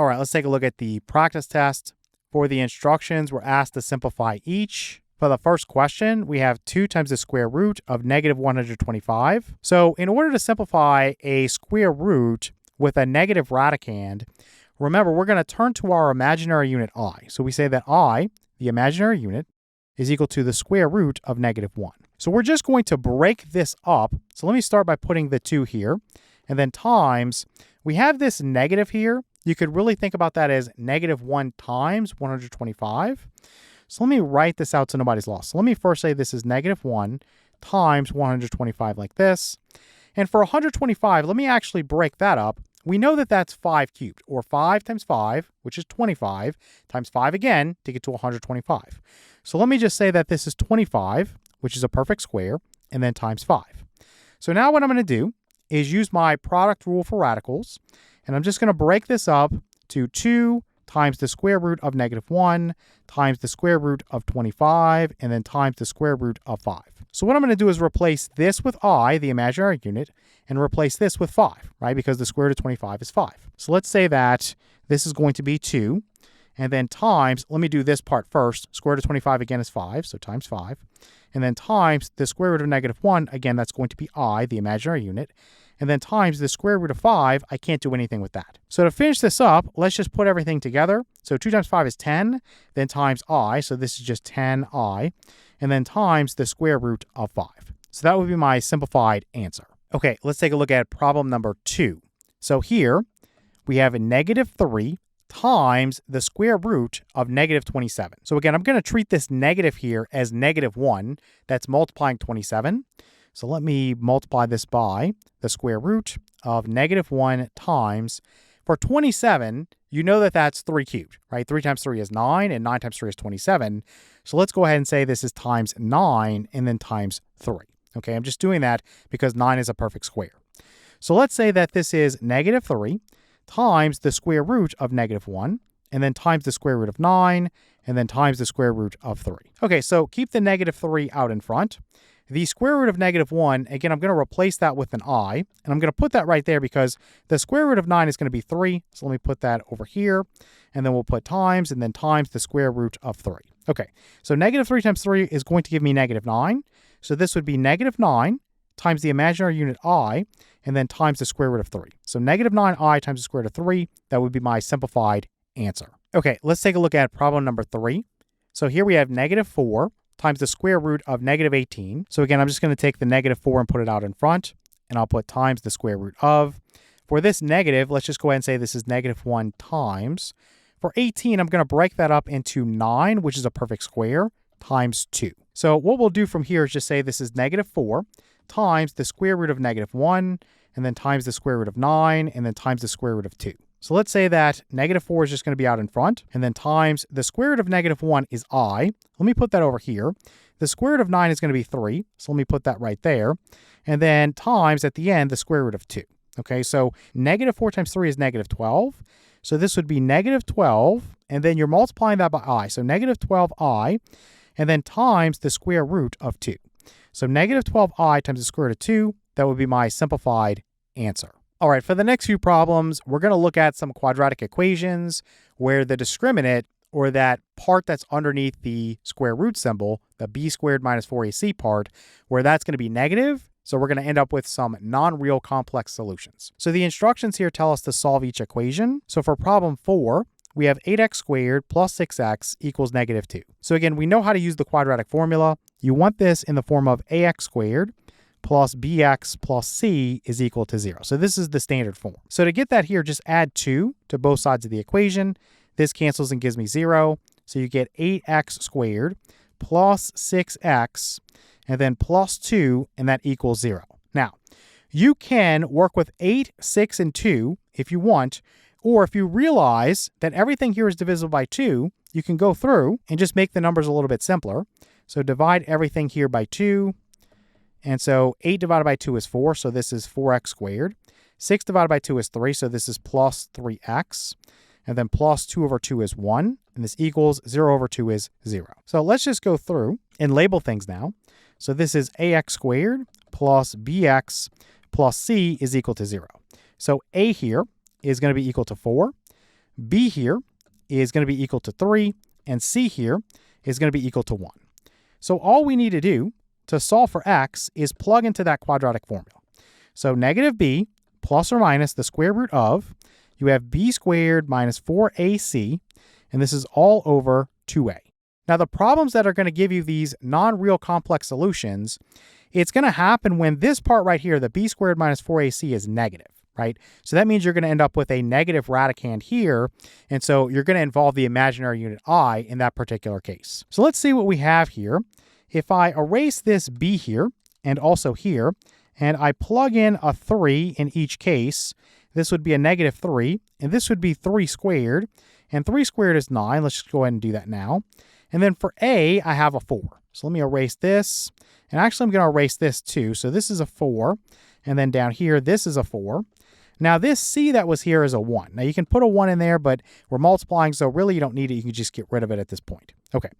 All right, let's take a look at the practice test. For the instructions, we're asked to simplify each. For the first question, we have 2 times the square root of negative 125. So in order to simplify a square root with a negative radicand, remember, we're going to turn to our imaginary unit I. So we say that I, the imaginary unit, is equal to the square root of negative 1. So we're just going to break this up. So let me start by putting the 2 here, and then times. We have this negative here. You could really think about that as negative 1 times 125. So let me write this out so nobody's lost. So let me first say this is negative 1 times 125 like this. And for 125, let me actually break that up. We know that that's 5 cubed, or 5 times 5, which is 25, times 5 again to get to 125. So let me just say that this is 25, which is a perfect square, and then times 5. So now what I'm going to do is use my product rule for radicals, and I'm just going to break this up to 2 times the square root of negative 1 times the square root of 25, and then times the square root of 5. So what I'm going to do is replace this with I, the imaginary unit, and replace this with 5, right? Because the square root of 25 is 5. So let's say that this is going to be 2, and then times, let me do this part first. Square root of 25 again is 5, so times 5. And then times the square root of negative 1, again, that's going to be I, the imaginary unit. And then times the square root of 5, I can't do anything with that. So to finish this up, let's just put everything together. So 2 times 5 is 10, then times I, so this is just 10I, and then times the square root of 5. So that would be my simplified answer. Okay, let's take a look at problem number 2. So here we have a negative 3 times the square root of negative 27. So again, I'm going to treat this negative here as negative 1. That's multiplying 27. So let me multiply this by the square root of negative 1 times, for 27, you know that that's 3 cubed, right? 3 times 3 is 9, and 9 times 3 is 27. So let's go ahead and say this is times 9 and then times 3. Okay, I'm just doing that because 9 is a perfect square. So let's say that this is negative 3 times the square root of negative 1, and then times the square root of 9, and then times the square root of 3. Okay, so keep the negative 3 out in front. The square root of negative 1, again, I'm going to replace that with an I, and I'm going to put that right there because the square root of 9 is going to be 3. So let me put that over here, and then we'll put times, and then times the square root of 3. Okay, so negative 3 times 3 is going to give me negative 9. So this would be negative 9 times the imaginary unit I, and then times the square root of 3. So negative 9I times the square root of 3, that would be my simplified answer. Okay, let's take a look at problem number 3. So here we have negative 4 times the square root of negative 18. So again, I'm just going to take the negative 4 and put it out in front, and I'll put times the square root of. For this negative, let's just go ahead and say this is negative 1 times. For 18, I'm going to break that up into 9, which is a perfect square, times 2. So what we'll do from here is just say this is negative 4 times the square root of negative 1, and then times the square root of 9, and then times the square root of 2. So let's say that negative 4 is just going to be out in front, and then times the square root of negative 1 is I. Let me put that over here. The square root of 9 is going to be 3, so let me put that right there. And then times, at the end, the square root of 2. Okay, so negative 4 times 3 is negative 12. So this would be negative 12, and then you're multiplying that by I. So negative 12I, and then times the square root of 2. So negative 12I times the square root of 2, that would be my simplified answer. All right, for the next few problems, we're going to look at some quadratic equations where the discriminant, or that part that's underneath the square root symbol, the b squared minus 4ac part, where that's going to be negative. So we're going to end up with some non-real complex solutions. So the instructions here tell us to solve each equation. So for problem 4, we have 8x squared plus 6x equals negative 2. So again, we know how to use the quadratic formula. You want this in the form of ax squared plus bx plus c is equal to 0. So this is the standard form. So to get that here, just add 2 to both sides of the equation. This cancels and gives me 0. So you get 8x squared plus 6x, and then plus 2, and that equals 0. Now, you can work with 8, 6, and 2 if you want, or if you realize that everything here is divisible by 2, you can go through and just make the numbers a little bit simpler. So divide everything here by 2. And so 8 divided by 2 is 4, so this is 4x squared. 6 divided by 2 is 3, so this is plus 3x. And then plus 2 over 2 is 1, and this equals 0 over 2 is 0. So let's just go through and label things now. So this is ax squared plus bx plus c is equal to 0. So a here is going to be equal to 4. b here is going to be equal to 3, and c here is going to be equal to 1. So all we need to do to solve for x is plug into that quadratic formula. So negative b plus or minus the square root of, you have b squared minus 4ac, and this is all over 2a. Now the problems that are going to give you these non-real complex solutions, it's going to happen when this part right here, the b squared minus 4ac is negative, right? So that means you're going to end up with a negative radicand here, and so you're going to involve the imaginary unit I in that particular case. So let's see what we have here. If I erase this b here and also here, and I plug in a 3 in each case, this would be a negative 3, and this would be 3 squared, and 3 squared is 9. Let's just go ahead and do that now. And then for a, I have a 4. So let me erase this, and actually I'm going to erase this too. So this is a 4, and then down here, this is a 4. Now this c that was here is a 1. Now you can put a 1 in there, but we're multiplying, so really you don't need it. You can just get rid of it at this point. Okay,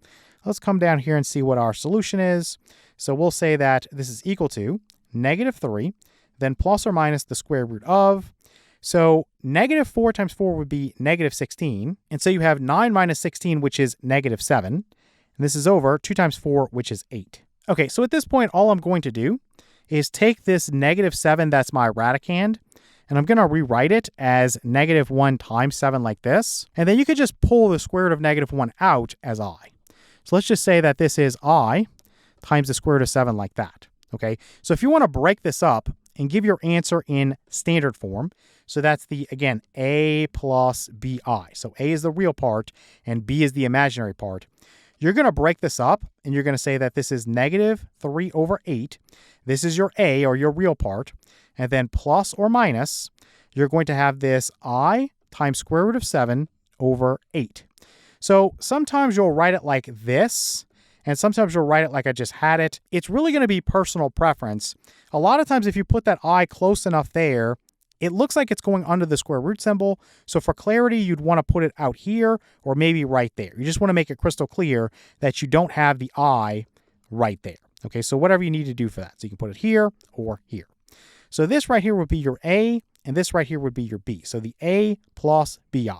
let's come down here and see what our solution is. So we'll say that this is equal to negative 3, then plus or minus the square root of. So negative 4 times 4 would be negative 16. And so you have 9 minus 16, which is negative 7. And this is over 2 times 4, which is 8. Okay, so at this point, all I'm going to do is take this negative 7, that's my radicand, and I'm going to rewrite it as negative 1 times 7 like this. And then you could just pull the square root of negative 1 out as I. So let's just say that this is I times the square root of 7 like that. Okay, so if you want to break this up and give your answer in standard form, so that's the, again, a plus bi. So a is the real part and b is the imaginary part. You're going to break this up and you're going to say that this is negative 3 over 8. This is your a, or your real part. And then plus or minus, you're going to have this I times square root of 7 over 8. So sometimes you'll write it like this, and sometimes you'll write it like I just had it. It's really going to be personal preference. A lot of times if you put that I close enough there, it looks like it's going under the square root symbol. So for clarity, you'd want to put it out here or maybe right there. You just want to make it crystal clear that you don't have the I right there. Okay, so whatever you need to do for that. So you can put it here or here. So this right here would be your A, and this right here would be your B. So the A plus BI.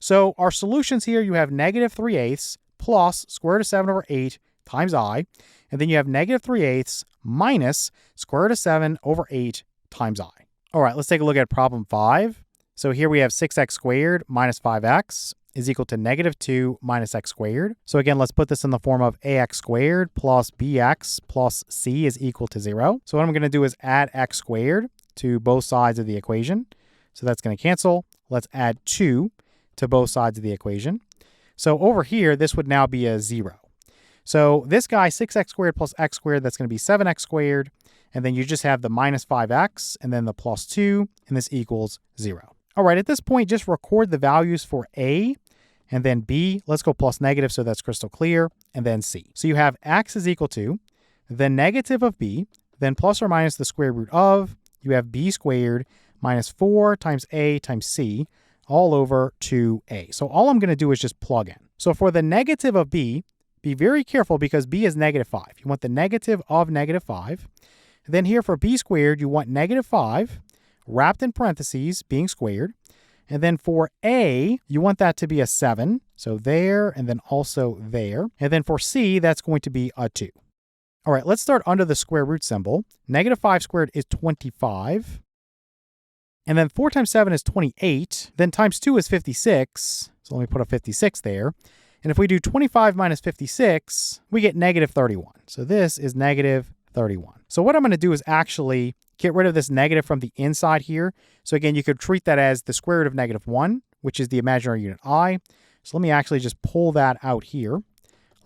So our solutions here, you have negative 3/8 plus square root of 7 over 8 times I, and then you have negative 3/8 minus square root of 7 over 8 times I. All right, let's take a look at problem 5. So here we have 6x squared minus 5x is equal to negative 2 minus x squared. So again, let's put this in the form of ax squared plus bx plus c is equal to 0. So what I'm going to do is add x squared to both sides of the equation. So that's going to cancel. Let's add 2 to both sides of the equation. So over here, this would now be a 0. So this guy, 6x squared plus x squared, that's going to be 7x squared. And then you just have the minus 5x and then the plus 2, and this equals 0. All right, at this point, just record the values for A and then B. Let's go plus negative so that's crystal clear, and then C. So you have x is equal to the negative of B, then plus or minus the square root of, you have b squared minus 4 times A times C all over 2A. So all I'm going to do is just plug in. So for the negative of B, be very careful because B is negative 5. You want the negative of negative 5. Then here for b squared, you want negative 5 wrapped in parentheses being squared. And then for A, you want that to be a 7. So there, and then also there. And then for C, that's going to be a 2. All right, let's start under the square root symbol. Negative 5 squared is 25. And then 4 times 7 is 28. Then times 2 is 56. So let me put a 56 there. And if we do 25 minus 56, we get negative 31. So this is negative 31. So what I'm going to do is actually get rid of this negative from the inside here. So again, you could treat that as the square root of negative 1, which is the imaginary unit I. So let me actually just pull that out here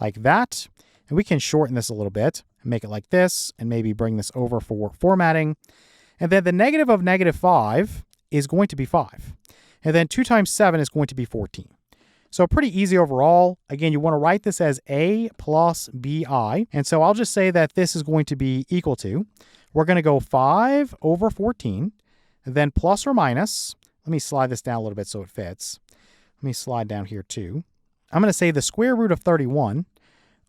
like that. And we can shorten this a little bit and make it like this and maybe bring this over for formatting. And then the negative of negative 5 is going to be 5. And then 2 times 7 is going to be 14. So pretty easy overall. Again, you want to write this as A plus BI. And so I'll just say that this is going to be equal to, we're going to go 5 over 14, then plus or minus, let me slide this down a little bit so it fits. Let me slide down here too. I'm going to say the square root of 31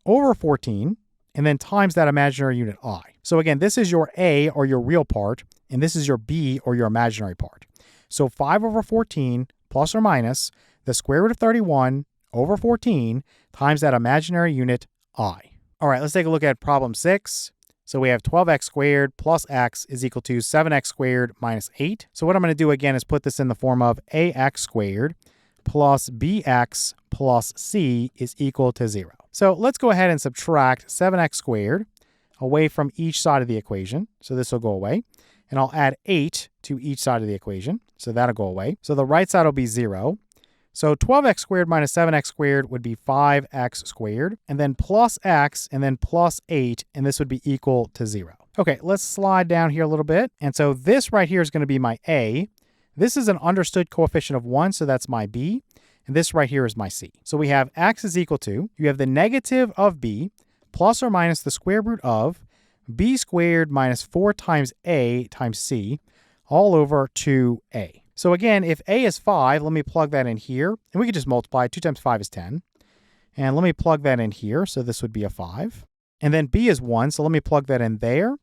over 14, and then times that imaginary unit I. So again, this is your A, or your real part, and this is your B, or your imaginary part. So 5 over 14 plus or minus the square root of 31 over 14 times that imaginary unit I. All right, let's take a look at problem 6. So we have 12x squared plus x is equal to 7x squared minus 8. So what I'm going to do again is put this in the form of ax squared plus bx plus c is equal to 0. So let's go ahead and subtract 7x squared away from each side of the equation. So this will go away. And I'll add 8 to each side of the equation. So that'll go away. So the right side will be 0. So 12x squared minus 7x squared would be 5x squared, and then plus x, and then plus 8, and this would be equal to 0. Okay, let's slide down here a little bit. And so this right here is going to be my a. This is an understood coefficient of 1, so that's my b. And this right here is my c. So we have x is equal to, you have the negative of b plus or minus the square root of b squared minus 4 times a times c all over 2a. So again, if a is 5, let me plug that in here. And we could just multiply. 2 times 5 is 10. And let me plug that in here. So this would be a 5. And then b is 1. So let me plug that in there.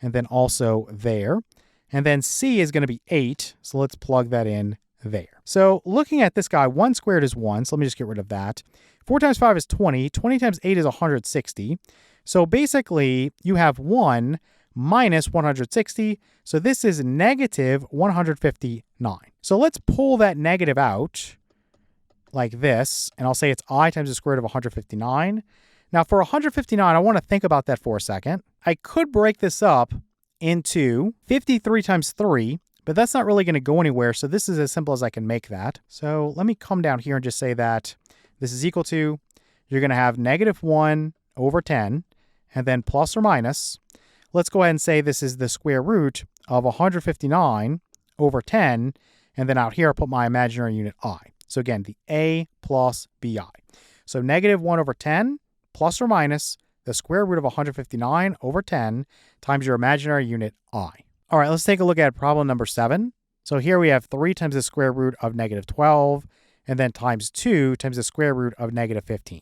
And then also there. And then c is going to be 8. So let's plug that in there. So looking at this guy, 1 squared is 1. So let me just get rid of that. 4 times 5 is 20. 20 times 8 is 160. So basically, you have 1 minus 160. So this is negative 159. So let's pull that negative out like this. And I'll say it's I times the square root of 159. Now for 159, I want to think about that for a second. I could break this up into 53 times 3, but that's not really going to go anywhere. So this is as simple as I can make that. So let me come down here and just say that this is equal to, you're going to have negative 1 over 10, and then plus or minus. Let's go ahead and say this is the square root of 159 over 10. And then out here, I'll put my imaginary unit I. So again, the a plus bi. So negative 1 over 10 plus or minus the square root of 159 over 10 times your imaginary unit I. All right, let's take a look at problem number 7. So here we have 3 times the square root of negative 12, and then times 2 times the square root of negative 15.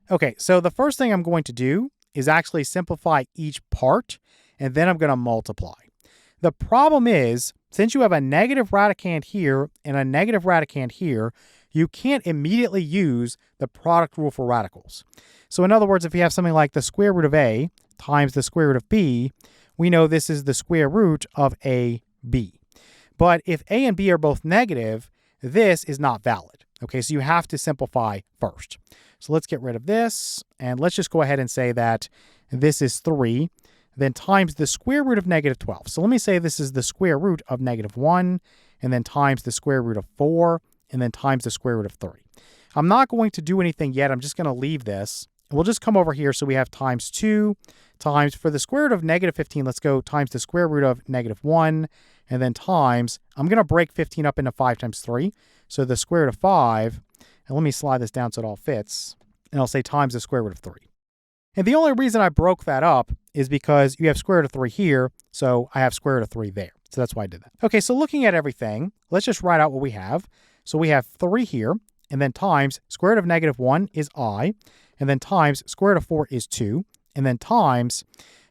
Okay, so the first thing I'm going to do is actually simplify each part, and then I'm going to multiply. The problem is, since you have a negative radicand here and a negative radicand here, you can't immediately use the product rule for radicals. So in other words, if you have something like the square root of a times the square root of b, we know this is the square root of ab. But if a and b are both negative, this is not valid. Okay, so you have to simplify first. So let's get rid of this, and let's just go ahead and say that this is 3, then times the square root of negative 12. So let me say this is the square root of negative 1, and then times the square root of 4, and then times the square root of 3. I'm not going to do anything yet. I'm just going to leave this. We'll just come over here. So we have times 2 times, for the square root of negative 15, let's go times the square root of negative 1, and then times, I'm going to break 15 up into 5 times 3. So the square root of 5, and let me slide this down so it all fits, and I'll say times the square root of 3. And the only reason I broke that up is because you have square root of 3 here, so I have square root of 3 there. So that's why I did that. Okay, so looking at everything, let's just write out what we have. So we have 3 here, and then times square root of negative 1 is I, and then times square root of 4 is 2, and then times,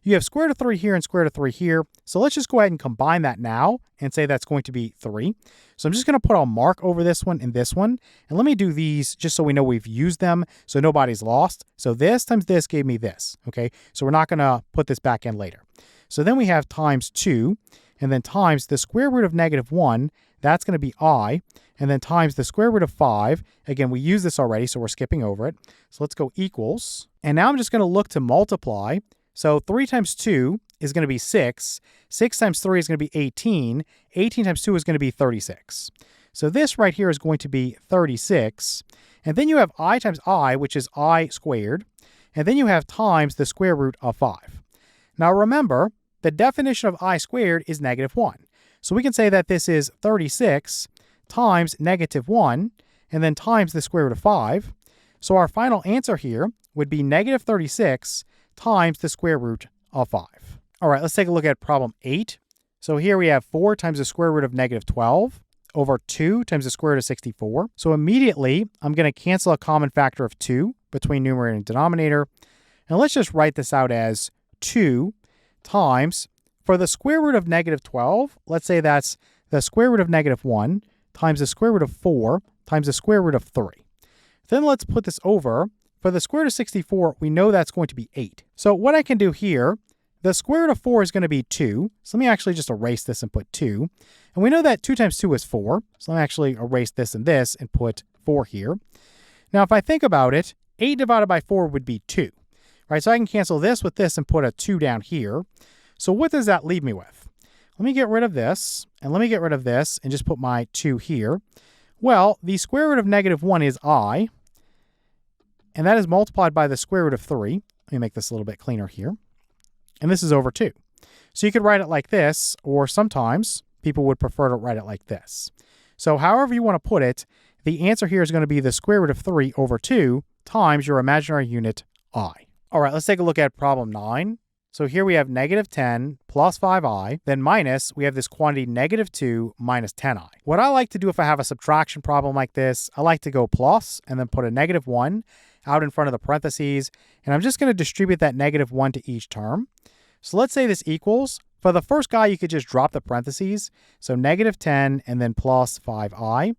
you have square root of 3 here and square root of 3 here. So let's just go ahead and combine that now and say that's going to be 3. So I'm just going to put a mark over this one and this one. And let me do these just so we know we've used them so nobody's lost. So this times this gave me this. Okay, so we're not going to put this back in later. So then we have times 2, and then times the square root of negative 1. That's going to be I. And then times the square root of 5. Again, we used this already, so we're skipping over it. So let's go equals. And now I'm just going to look to multiply. So 3 times 2 is going to be 6. 6 times 3 is going to be 18. 18 times 2 is going to be 36. So this right here is going to be 36. And then you have I times I, which is I squared. And then you have times the square root of 5. Now remember, the definition of I squared is negative 1. So we can say that this is 36 times negative 1, and then times the square root of 5. So our final answer here would be negative 36 times the square root of 5. All right, let's take a look at problem 8. So here we have 4 times the square root of negative 12 over 2 times the square root of 64. So immediately, I'm going to cancel a common factor of 2 between numerator and denominator. And let's just write this out as 2 times, for the square root of negative 12, let's say that's the square root of negative 1 times the square root of 4 times the square root of 3. Then let's put this over. For the square root of 64, we know that's going to be 8. So what I can do here, the square root of 4 is going to be 2. So let me actually just erase this and put 2. And we know that 2 times 2 is 4. So let me actually erase this and put 4 here. Now, if I think about it, 8 divided by 4 would be 2. Right? So I can cancel this with this and put a 2 down here. So what does that leave me with? Let me get rid of this, and let me get rid of this, and just put my 2 here. Well, the square root of negative 1 is I, and that is multiplied by the square root of 3. Let me make this a little bit cleaner here. And this is over 2. So you could write it like this, or sometimes people would prefer to write it like this. So however you want to put it, the answer here is going to be the square root of 3 over 2 times your imaginary unit I. All right, let's take a look at problem 9. So here we have negative 10 plus 5i, then minus, we have this quantity negative 2 minus 10i. What I like to do if I have a subtraction problem like this, I like to go plus and then put a negative 1 out in front of the parentheses, and I'm just going to distribute that negative 1 to each term. So let's say this equals, for the first guy, you could just drop the parentheses, so negative 10 and then plus 5i.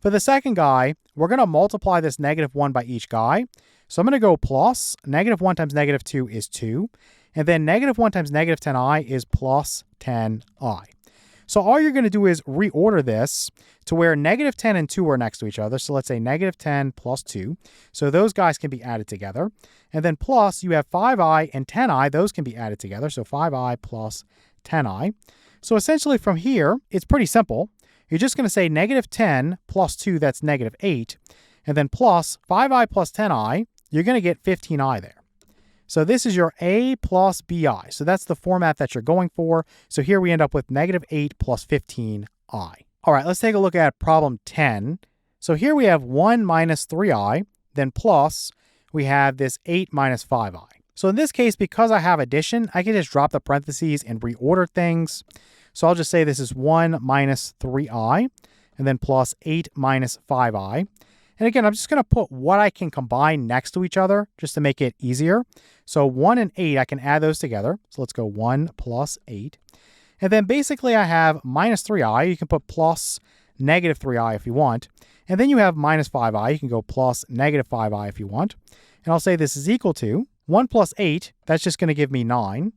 For the second guy, we're going to multiply this negative 1 by each guy. So I'm going to go plus, negative 1 times negative 2 is 2. And then negative 1 times negative 10i is plus 10i. So all you're going to do is reorder this to where negative 10 and 2 are next to each other. So let's say negative 10 plus 2. So those guys can be added together. And then plus, you have 5i and 10i. Those can be added together. So 5i plus 10i. So essentially from here, it's pretty simple. You're just going to say negative 10 plus 2, that's negative 8. And then plus 5i plus 10i, you're going to get 15i there. So this is your A plus BI. So that's the format that you're going for. So here we end up with negative 8 plus 15i. All right, let's take a look at problem 10. So here we have 1 minus 3i, then plus, we have this 8 minus 5i. So in this case, because I have addition, I can just drop the parentheses and reorder things. So I'll just say this is 1 minus 3i, and then plus 8 minus 5i. And again, I'm just going to put what I can combine next to each other just to make it easier. So 1 and 8, I can add those together. So let's go 1 plus 8. And then basically I have minus 3i. You can put plus negative 3i if you want. And then you have minus 5i. You can go plus negative 5i if you want. And I'll say this is equal to 1 plus 8. That's just going to give me 9.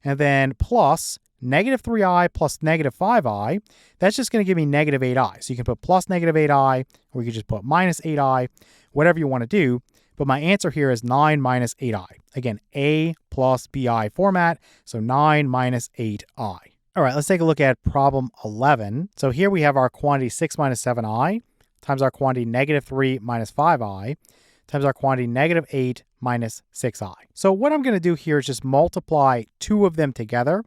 And then plus negative 3i plus negative 5i, that's just going to give me negative 8i. So you can put plus negative 8i, or you can just put minus 8i, whatever you want to do. But my answer here is 9 minus 8i. Again, A plus BI format, so 9 minus 8i. All right, let's take a look at problem 11. So here we have our quantity 6 minus 7i times our quantity negative 3 minus 5i times our quantity negative 8 minus 6i. So what I'm going to do here is just multiply two of them together.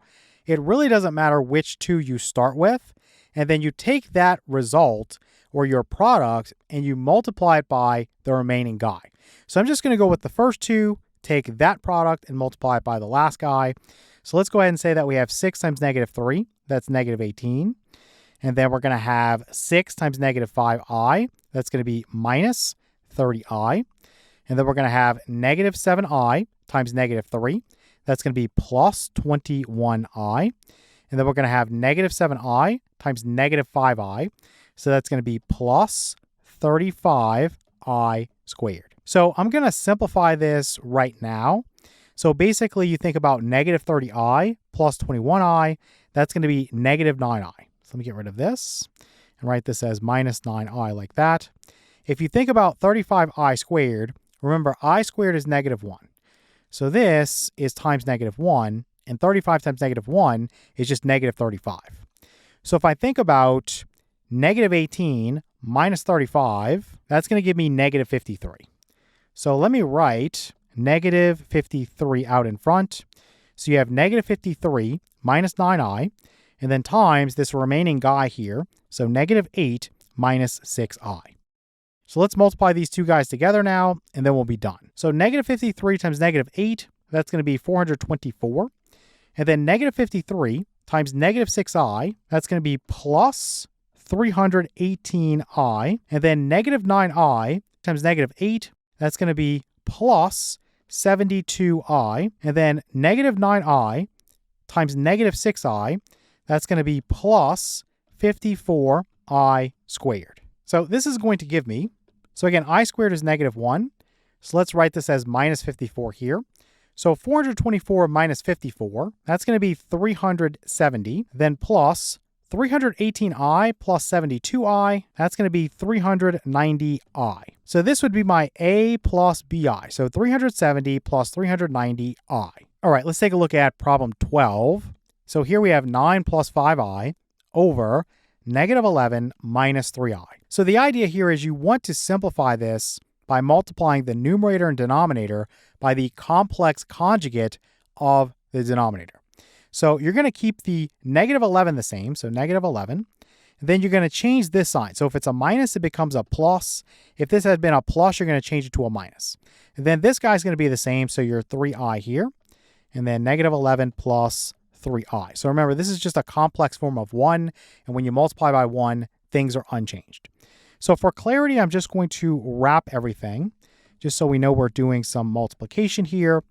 It really doesn't matter which two you start with, and then you take that result or your product and you multiply it by the remaining guy. So I'm just going to go with the first two, take that product and multiply it by the last guy. So let's go ahead and say that we have 6 times negative 3, that's negative 18. And then we're going to have 6 times negative 5i, that's going to be minus 30i. And then we're going to have negative 7i times negative 3. That's going to be plus 21i. And then we're going to have negative 7i times negative 5i. So that's going to be plus 35i squared. So I'm going to simplify this right now. So basically you think about negative 30i plus 21i. That's going to be negative 9i. So let me get rid of this and write this as minus 9i like that. If you think about 35i squared, remember I squared is negative 1. So this is times negative 1, and 35 times negative 1 is just negative 35. So if I think about negative 18 minus 35, that's going to give me negative 53. So let me write negative 53 out in front. So you have negative 53 minus 9i, and then times this remaining guy here, so negative 8 minus 6i. So let's multiply these two guys together now, and then we'll be done. So negative 53 times negative 8, that's going to be 424. And then negative 53 times negative 6i, that's going to be plus 318i. And then negative 9i times negative 8, that's going to be plus 72i. And then negative 9i times negative 6i, that's going to be plus 54i I squared. So this is going to give me, so again, I squared is negative 1. So let's write this as minus 54 here. So 424 minus 54, that's going to be 370. Then plus 318i plus 72i, that's going to be 390i. So this would be my a plus bi. So 370 plus 390i. All right, let's take a look at problem 12. So here we have 9 plus 5i over negative 11 minus 3i. So the idea here is you want to simplify this by multiplying the numerator and denominator by the complex conjugate of the denominator. So you're going to keep the negative 11 the same, so negative 11. Then you're going to change this sign. So if it's a minus, it becomes a plus. If this had been a plus, you're going to change it to a minus. And then this guy's going to be the same, so you're 3i here. And then negative 11 plus 3i. So remember, this is just a complex form of 1. And when you multiply by 1, things are unchanged. So for clarity, I'm just going to wrap everything, just so we know we're doing some multiplication here.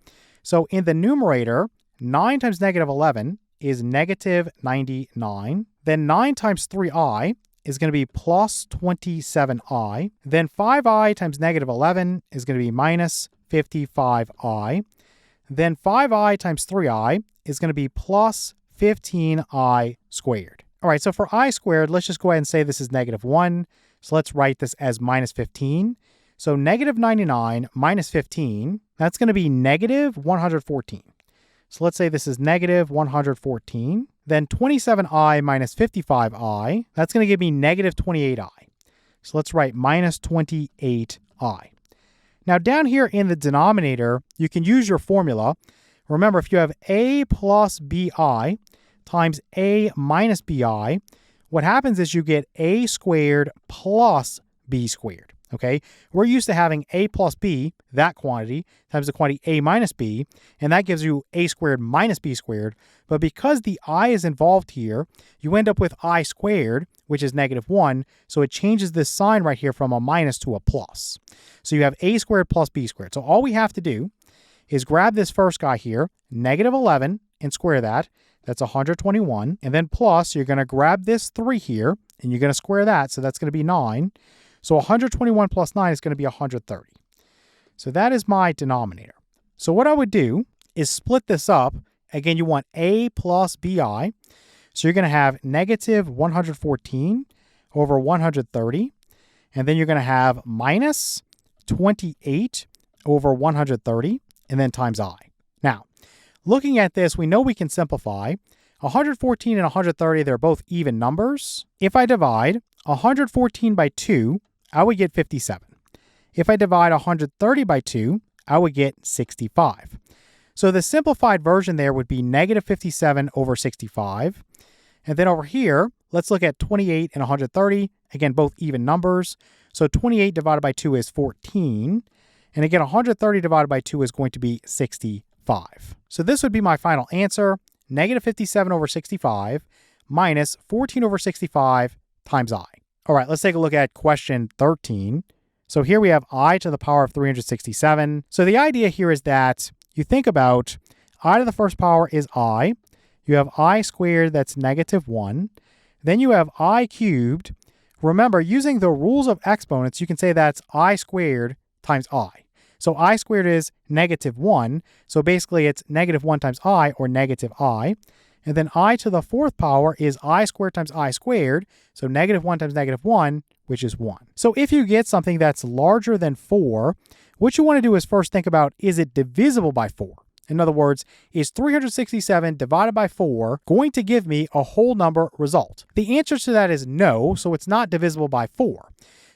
So in the numerator, 9 times negative 11 is negative 99. Then 9 times 3i is going to be plus 27i. Then 5i times negative 11 is going to be minus 55i. Then 5i times 3i is going to be plus 15i squared. All right, so for I squared, let's just go ahead and say this is negative 1. So let's write this as minus 15. So negative 99 minus 15, that's going to be negative 114. So let's say this is negative 114. Then 27i minus 55i, that's going to give me negative 28i. So let's write minus 28i. Now down here in the denominator, you can use your formula. Remember, if you have a plus bi times a minus bi, what happens is you get a squared plus b squared. Okay, we're used to having a plus b, that quantity, times the quantity a minus b, and that gives you a squared minus b squared. But because the I is involved here, you end up with I squared, which is negative 1, so it changes this sign right here from a minus to a plus. So you have a squared plus b squared. So all we have to do is grab this first guy here, negative 11, and square that. That's 121. And then plus, you're going to grab this 3 here, and you're going to square that, so that's going to be 9. So 121 plus 9 is going to be 130. So that is my denominator. So what I would do is split this up. Again, you want a plus bi. So you're going to have negative 114 over 130. And then you're going to have minus 28 over 130, and then times I. Now, looking at this, we know we can simplify. 114 and 130, they're both even numbers. If I divide 114 by 2, I would get 57. If I divide 130 by 2, I would get 65. So the simplified version there would be negative 57 over 65. And then over here, let's look at 28 and 130. Again, both even numbers. So 28 divided by 2 is 14. And again, 130 divided by 2 is going to be 65. So this would be my final answer. Negative 57 over 65 minus 14 over 65 times I. All right, let's take a look at question 13. So here we have I to the power of 367. So the idea here is that you think about I to the first power is I. You have I squared, that's negative 1. Then you have I cubed. Remember, using the rules of exponents, you can say that's I squared times I. So I squared is negative 1. So basically it's negative 1 times I, or negative I. And then I to the fourth power is I squared times I squared. So negative 1 times negative 1, which is 1. So if you get something that's larger than 4, what you want to do is first think about, is it divisible by 4? In other words, is 367 divided by 4 going to give me a whole number result? The answer to that is no, so it's not divisible by 4.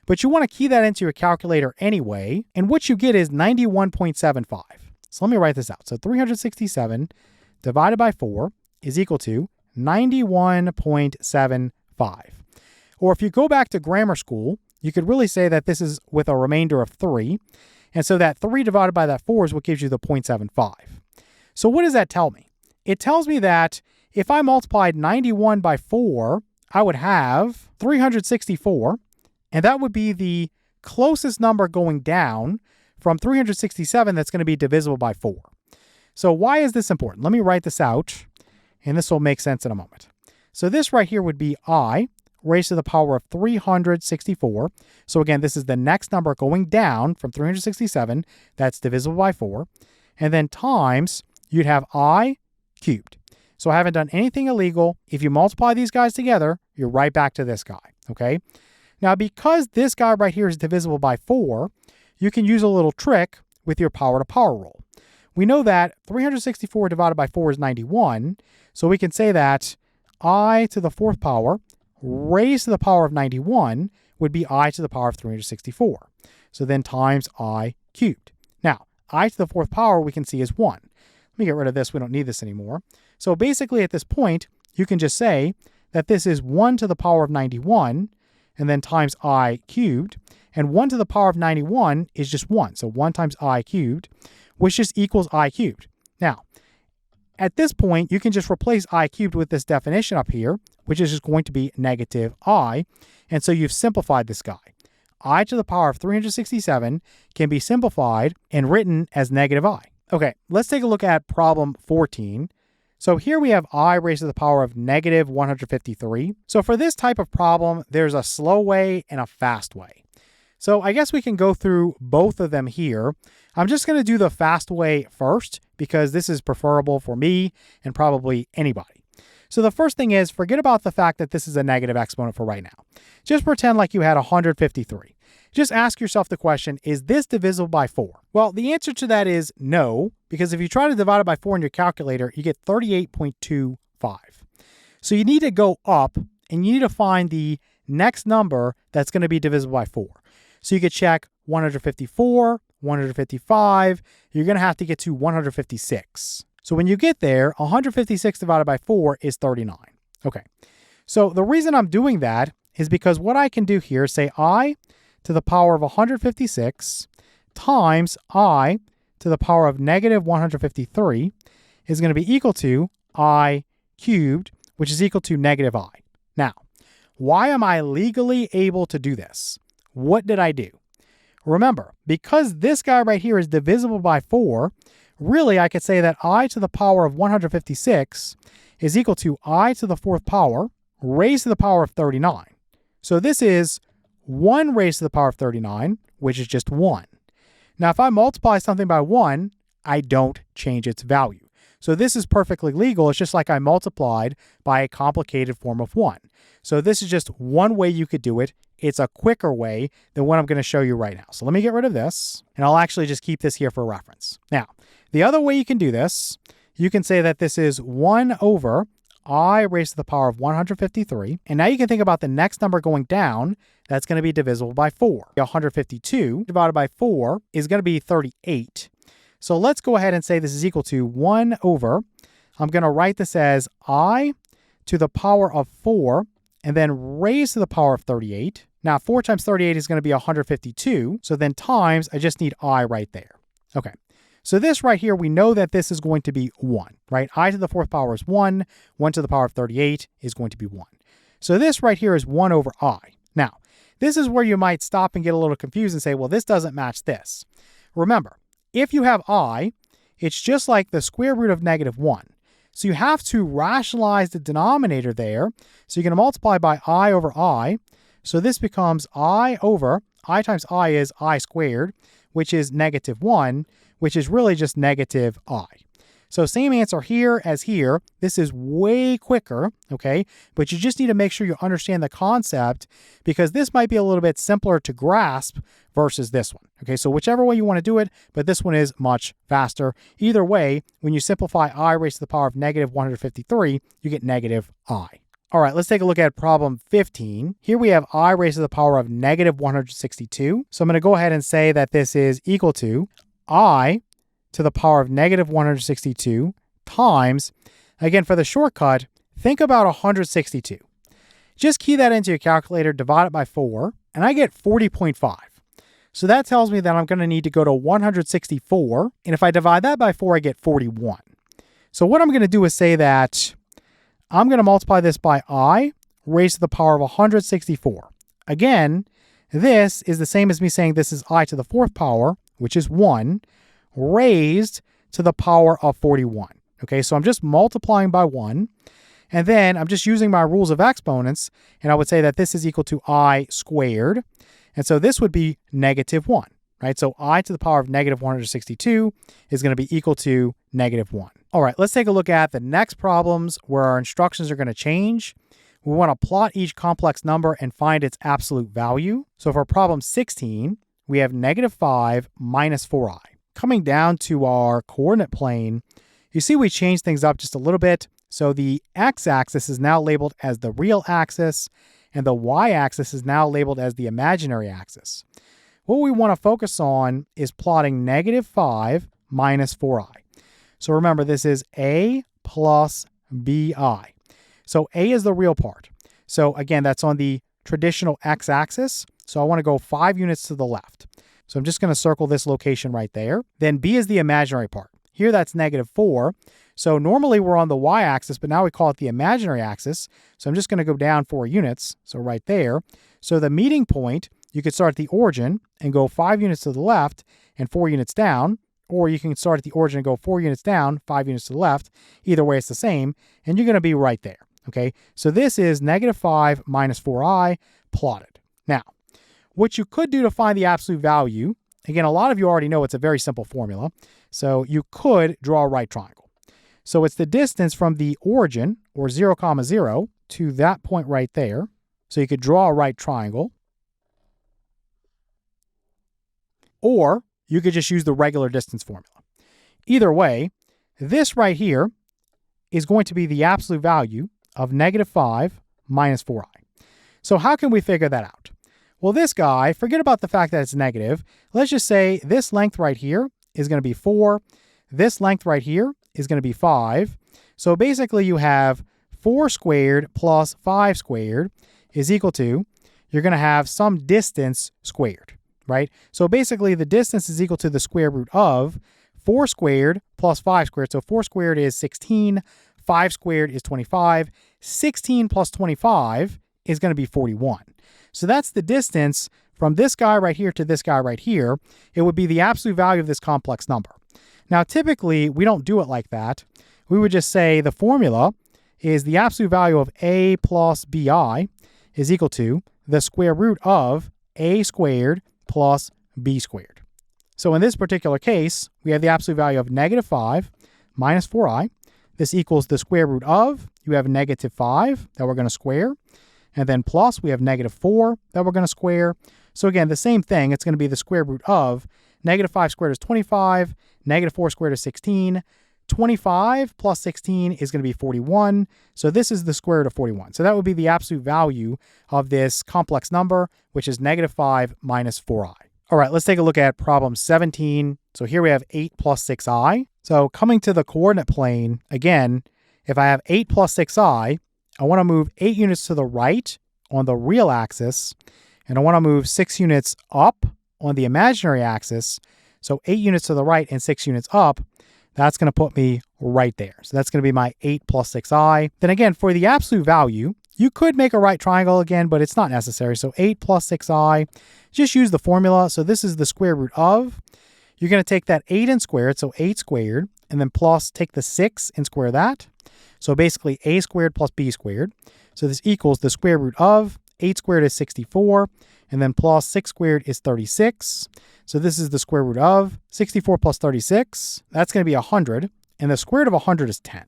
But you want to key that into your calculator anyway, and what you get is 91.75. So let me write this out. So 367 divided by 4 is equal to 91.75. Or if you go back to grammar school, you could really say that this is with a remainder of 3. And so that 3 divided by that 4 is what gives you the 0.75. So what does that tell me? It tells me that if I multiplied 91 by 4, I would have 364. And that would be the closest number going down from 367 that's going to be divisible by 4. So why is this important? Let me write this out, and this will make sense in a moment. So this right here would be I raised to the power of 364. So again, this is the next number going down from 367. That's divisible by 4. And then times, you'd have I cubed. So I haven't done anything illegal. If you multiply these guys together, you're right back to this guy, okay? Now, because this guy right here is divisible by 4, you can use a little trick with your power to power rule. We know that 364 divided by 4 is 91, so we can say that I to the 4th power raised to the power of 91 would be I to the power of 364. So then times I cubed. Now, I to the 4th power we can see is 1. Let me get rid of this. We don't need this anymore. So basically at this point, you can just say that this is 1 to the power of 91 and then times I cubed. And 1 to the power of 91 is just 1. So 1 times I cubed, which just equals I cubed. Now, at this point, you can just replace I cubed with this definition up here, which is just going to be negative I. And so you've simplified this guy. I to the power of 367 can be simplified and written as negative I. Okay, let's take a look at problem 14. So here we have I raised to the power of negative 153. So for this type of problem, there's a slow way and a fast way. So I guess we can go through both of them here. I'm just going to do the fast way first because this is preferable for me and probably anybody. So the first thing is, forget about the fact that this is a negative exponent for right now. Just pretend like you had 153. Just ask yourself the question, is this divisible by 4? Well, the answer to that is no, because if you try to divide it by 4 in your calculator, you get 38.25. So you need to go up and you need to find the next number that's going to be divisible by 4. So you could check 154, 155, you're going to have to get to 156. So when you get there, 156 divided by 4 is 39. Okay, so the reason I'm doing that is because what I can do here is say I to the power of 156 times I to the power of negative 153 is going to be equal to I cubed, which is equal to negative I. Now, why am I legally able to do this? What did I do? Remember, because this guy right here is divisible by 4, really I could say that I to the power of 156 is equal to I to the 4th power raised to the power of 39. So this is 1 raised to the power of 39, which is just 1. Now, if I multiply something by 1, I don't change its value. So this is perfectly legal. It's just like I multiplied by a complicated form of 1. So this is just one way you could do it. It's a quicker way than what I'm going to show you right now. So let me get rid of this, and I'll actually just keep this here for reference. Now, the other way you can do this, you can say that this is 1 over I raised to the power of 153. And now you can think about the next number going down. That's going to be divisible by 4. 152 divided by 4 is going to be 38. So let's go ahead and say this is equal to 1 over, I'm going to write this as I to the power of 4 and then raised to the power of 38. Now 4 times 38 is going to be 152. So then times, I just need I right there. Okay. So this right here, we know that this is going to be 1, right? I to the 4th power is 1. 1 to the power of 38 is going to be 1. So this right here is 1 over I. Now, this is where you might stop and get a little confused and say, well, this doesn't match this. Remember, if you have I, it's just like the square root of negative 1. So you have to rationalize the denominator there. So you're going to multiply by I over I. So this becomes I over, I times I is I squared, which is negative 1, which is really just negative I. So same answer here as here. This is way quicker, okay? But you just need to make sure you understand the concept because this might be a little bit simpler to grasp versus this one. Okay, so whichever way you want to do it, but this one is much faster. Either way, when you simplify I raised to the power of negative 153, you get negative I. All right, let's take a look at problem 15. Here we have I raised to the power of negative 162. So I'm going to go ahead and say that this is equal to I to the power of negative 162 times, again, for the shortcut, think about 162. Just key that into your calculator, divide it by 4, and I get 40.5. So that tells me that I'm going to need to go to 164, and if I divide that by 4, I get 41. So what I'm going to do is say that I'm going to multiply this by I raised to the power of 164. Again, this is the same as me saying this is I to the 4th power, which is 1, raised to the power of 41. Okay, so I'm just multiplying by 1. And then I'm just using my rules of exponents, and I would say that this is equal to I squared. And so this would be negative 1, right? So I to the power of negative 162 is going to be equal to negative 1. All right, let's take a look at the next problems where our instructions are going to change. We want to plot each complex number and find its absolute value. So for problem 16, we have negative 5 minus 4i. Coming down to our coordinate plane, you see we changed things up just a little bit. So the x-axis is now labeled as the real axis, and the y-axis is now labeled as the imaginary axis. What we want to focus on is plotting negative 5 minus 4i. So remember, this is a plus bi. So a is the real part. So again, that's on the traditional x-axis. So I want to go 5 units to the left. So I'm just going to circle this location right there. Then b is the imaginary part. Here that's negative 4. So normally we're on the y-axis, but now we call it the imaginary axis. So I'm just going to go down 4 units. So right there. So the meeting point, you could start at the origin and go 5 units to the left and 4 units down. Or you can start at the origin and go 4 units down, 5 units to the left. Either way, it's the same. And you're going to be right there. Okay, so this is negative 5 minus 4i plotted. Now, what you could do to find the absolute value, again, a lot of you already know it's a very simple formula. So you could draw a right triangle. So it's the distance from the origin, or 0, 0, to that point right there. So you could draw a right triangle. Or you could just use the regular distance formula. Either way, this right here is going to be the absolute value of negative 5 minus 4i. So how can we figure that out? Well, this guy, forget about the fact that it's negative. Let's just say this length right here is going to be 4. This length right here is going to be 5. So basically you have 4 squared plus 5 squared is equal to, you're going to have some distance squared, right? So basically the distance is equal to the square root of 4 squared plus 5 squared. So 4 squared is 16. 5 squared is 25. 16 plus 25 is going to be 41. So that's the distance from this guy right here to this guy right here. It would be the absolute value of this complex number. Now, typically, we don't do it like that. We would just say the formula is the absolute value of a plus bi is equal to the square root of a squared plus b squared. So in this particular case, we have the absolute value of negative 5 minus 4i. This equals the square root of, you have negative 5 that we're going to square, and then plus we have negative 4 that we're going to square. So again, the same thing, it's going to be the square root of negative 5 squared is 25, negative 4 squared is 16, 25 plus 16 is going to be 41. So this is the square root of 41. So that would be the absolute value of this complex number, which is negative 5 minus 4i. All right, let's take a look at problem 17. So here we have 8 plus 6i. So coming to the coordinate plane, again, if I have 8 plus 6i, I want to move 8 units to the right on the real axis, and I want to move 6 units up on the imaginary axis. So 8 units to the right and 6 units up, that's going to put me right there. So that's going to be my 8 plus 6i. Then again, for the absolute value, you could make a right triangle again, but it's not necessary. So 8 plus 6i, just use the formula. So this is the square root of. You're going to take that 8 and square it, so 8 squared, and then plus take the 6 and square that. So basically a squared plus b squared. So this equals the square root of 8 squared is 64, and then plus 6 squared is 36. So this is the square root of 64 plus 36. That's going to be 100, and the square root of 100 is 10.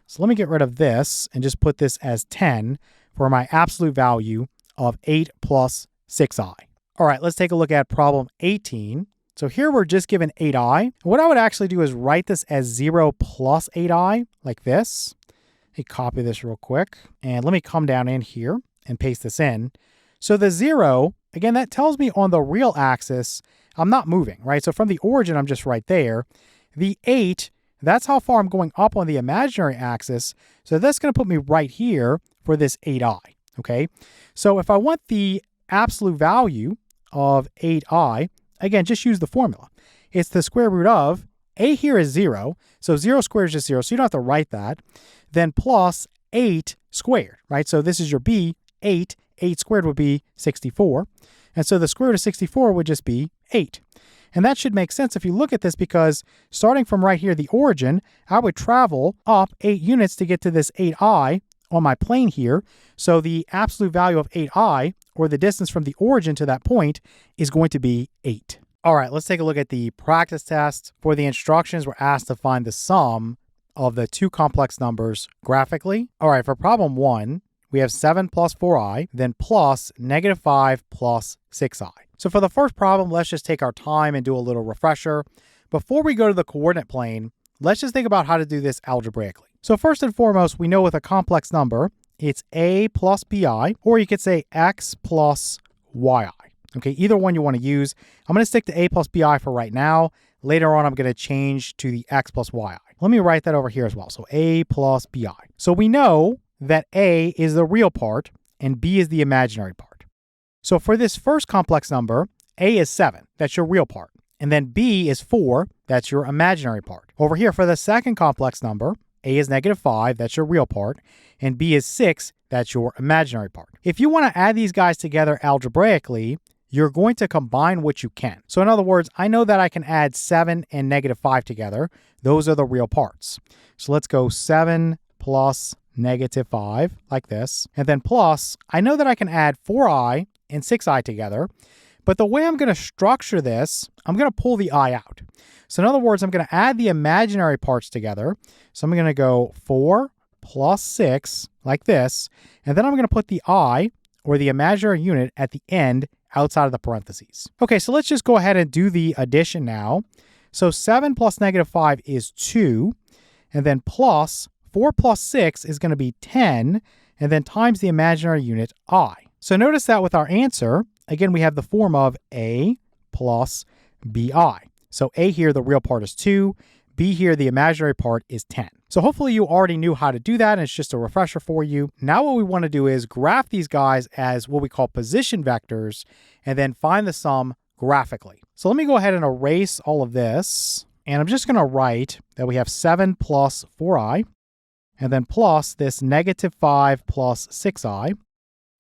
So let me get rid of this and just put this as 10 for my absolute value of 8 plus 6i. All right, let's take a look at problem 18. So here we're just given 8i. What I would actually do is write this as 0 plus 8i, like this. Let me copy this real quick. And let me come down in here and paste this in. So the 0, again, that tells me on the real axis, I'm not moving, right? So from the origin, I'm just right there. The 8, that's how far I'm going up on the imaginary axis. So that's going to put me right here for this 8i, okay? So if I want the absolute value of 8i, again, just use the formula. It's the square root of, a here is 0, so 0 squared is just 0, so you don't have to write that. Then plus 8 squared, right? So this is your b, 8. 8 squared would be 64. And so the square root of 64 would just be 8. And that should make sense if you look at this, because starting from right here, the origin, I would travel up 8 units to get to this 8i on my plane here. So the absolute value of 8i, or the distance from the origin to that point, is going to be 8. All right, let's take a look at the practice test. For the instructions, we're asked to find the sum of the two complex numbers graphically. All right, for problem 1, we have 7 plus 4i, then plus -5 plus 6i. So for the first problem, let's just take our time and do a little refresher. Before we go to the coordinate plane, let's just think about how to do this algebraically. So first and foremost, we know with a complex number, it's a plus bi, or you could say x plus yi. Okay, either one you want to use. I'm going to stick to a plus bi for right now. Later on, I'm going to change to the x plus yi. Let me write that over here as well. So a plus bi. So we know that a is the real part and b is the imaginary part. So for this first complex number, a is 7. That's your real part. And then b is 4. That's your imaginary part. Over here for the second complex number, a is -5. That's your real part. And b is 6. That's your imaginary part. If you want to add these guys together algebraically, you're going to combine what you can. So in other words, I know that I can add 7 and -5 together. Those are the real parts. So let's go 7 plus -5 like this. And then plus, I know that I can add 4i and 6i together. But the way I'm going to structure this, I'm going to pull the I out. So in other words, I'm going to add the imaginary parts together. So I'm going to go 4 plus 6 like this. And then I'm going to put the I, or the imaginary unit, at the end outside of the parentheses. Okay, so let's just go ahead and do the addition now. So 7 plus -5 is 2. And then plus 4 plus 6 is going to be 10. And then times the imaginary unit I. So notice that with our answer, again, we have the form of a plus bi. So a here, the real part is 2. B here, the imaginary part is 10. So hopefully you already knew how to do that, and it's just a refresher for you. Now what we want to do is graph these guys as what we call position vectors, and then find the sum graphically. So let me go ahead and erase all of this. And I'm just going to write that we have 7 plus 4i, and then plus this -5 plus 6i.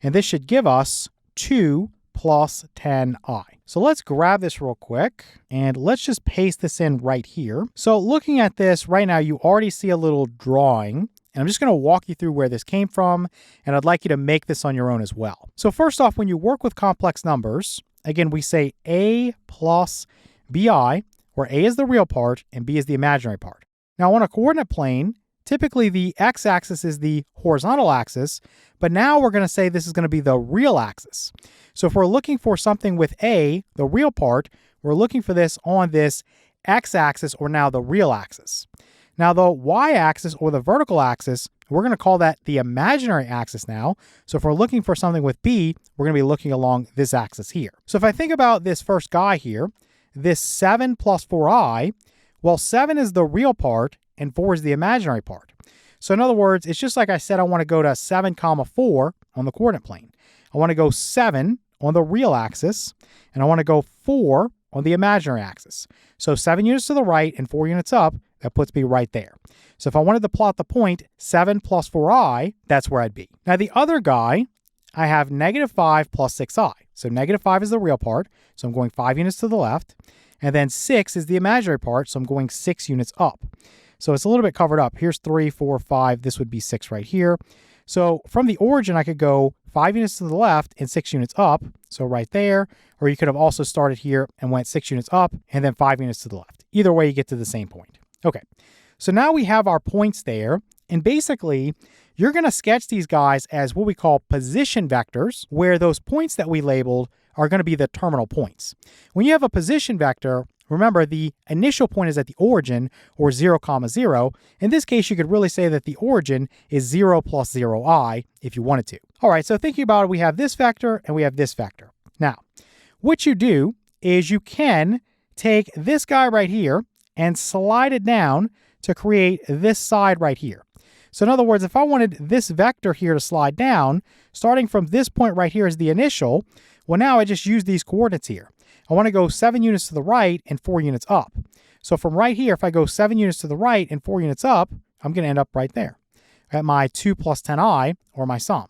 And this should give us 2 plus 10i. So let's grab this real quick, and let's just paste this in right here. So looking at this right now, you already see a little drawing, and I'm just going to walk you through where this came from, and I'd like you to make this on your own as well. So first off, when you work with complex numbers, again, we say a plus bi, where a is the real part and b is the imaginary part. Now on a coordinate plane, typically the x-axis is the horizontal axis, but now we're going to say this is going to be the real axis. So if we're looking for something with a, the real part, we're looking for this on this x-axis, or now the real axis. Now the y-axis, or the vertical axis, we're going to call that the imaginary axis now. So if we're looking for something with b, we're going to be looking along this axis here. So if I think about this first guy here, this 7 plus 4i, well, 7 is the real part and 4 is the imaginary part. So in other words, it's just like I said, I want to go to 7, 4 on the coordinate plane. I want to go 7 on the real axis, and I want to go 4 on the imaginary axis. So 7 units to the right and 4 units up, that puts me right there. So if I wanted to plot the point 7 plus 4i, that's where I'd be. Now the other guy, I have -5 plus 6i. So -5 is the real part, so I'm going 5 units to the left. And then 6 is the imaginary part, so I'm going 6 units up. So it's a little bit covered up. Here's 3, 4, 5. This would be 6 right here. So from the origin, I could go 5 units to the left and 6 units up. So right there. Or you could have also started here and went 6 units up and then 5 units to the left. Either way, you get to the same point. Okay. So now we have our points there. And basically, you're going to sketch these guys as what we call position vectors, where those points that we labeled are going to be the terminal points. When you have a position vector, remember the initial point is at the origin, or 0, 0. In this case, you could really say that the origin is 0 plus 0i if you wanted to. All right, so thinking about it, we have this vector and we have this vector. Now, what you do is you can take this guy right here and slide it down to create this side right here. So in other words, if I wanted this vector here to slide down, starting from this point right here is the initial, well, now I just use these coordinates here. I want to go 7 units to the right and 4 units up. So from right here, if I go 7 units to the right and 4 units up, I'm going to end up right there at my 2 plus 10i, or my sum.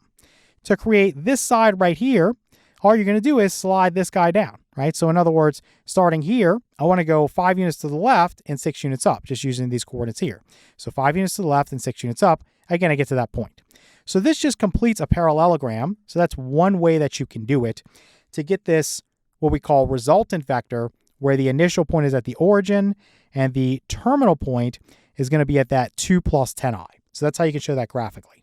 To create this side right here, all you're going to do is slide this guy down. right? So in other words, starting here, I want to go 5 units to the left and 6 units up, just using these coordinates here. So 5 units to the left and 6 units up. Again, I get to that point. So this just completes a parallelogram. So that's one way that you can do it to get this, what we call resultant vector, where the initial point is at the origin and the terminal point is going to be at that 2 plus 10i. So that's how you can show that graphically.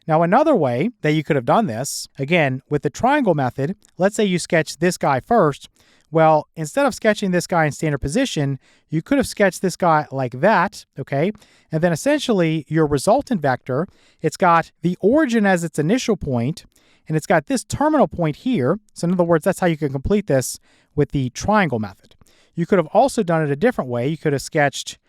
Now, another way that you could have done this, again, with the triangle method, let's say you sketch this guy first. Well, instead of sketching this guy in standard position, you could have sketched this guy like that, okay? And then essentially your resultant vector, it's got the origin as its initial point, and it's got this terminal point here. So in other words, that's how you can complete this with the triangle method. You could have also done it a different way. You could have sketched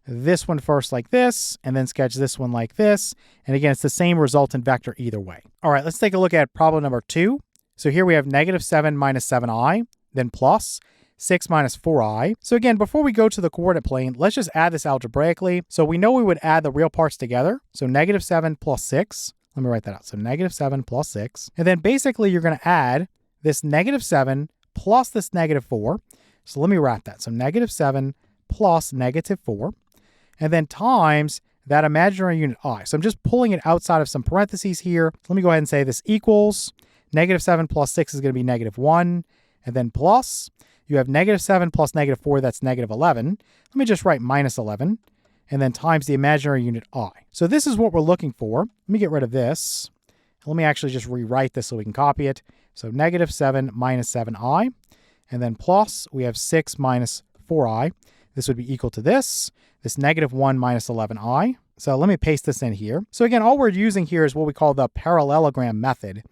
this one first like this, and then sketch this one like this. And again, it's the same resultant vector either way. All right, let's take a look at problem number 2. So here we have -7 minus 7i, then plus 6 minus 4i. So again, before we go to the coordinate plane, let's just add this algebraically. So we know we would add the real parts together. So -7 plus 6. Let me write that out. So -7 plus 6. And then basically you're going to add this -7 plus this -4. So let me wrap that. So -7 plus -4. And then times that imaginary unit I. So I'm just pulling it outside of some parentheses here. Let me go ahead and say this equals -7 plus 6 is going to be -1. And then plus, you have -7 plus -4, that's -11. Let me just write -11. And then times the imaginary unit I. So this is what we're looking for. Let me get rid of this. Let me actually just rewrite this so we can copy it. So -7 minus 7i. And then plus, we have 6 minus 4i. This would be equal to this -1 minus 11i. So let me paste this in here. So again, all we're using here is what we call the parallelogram method.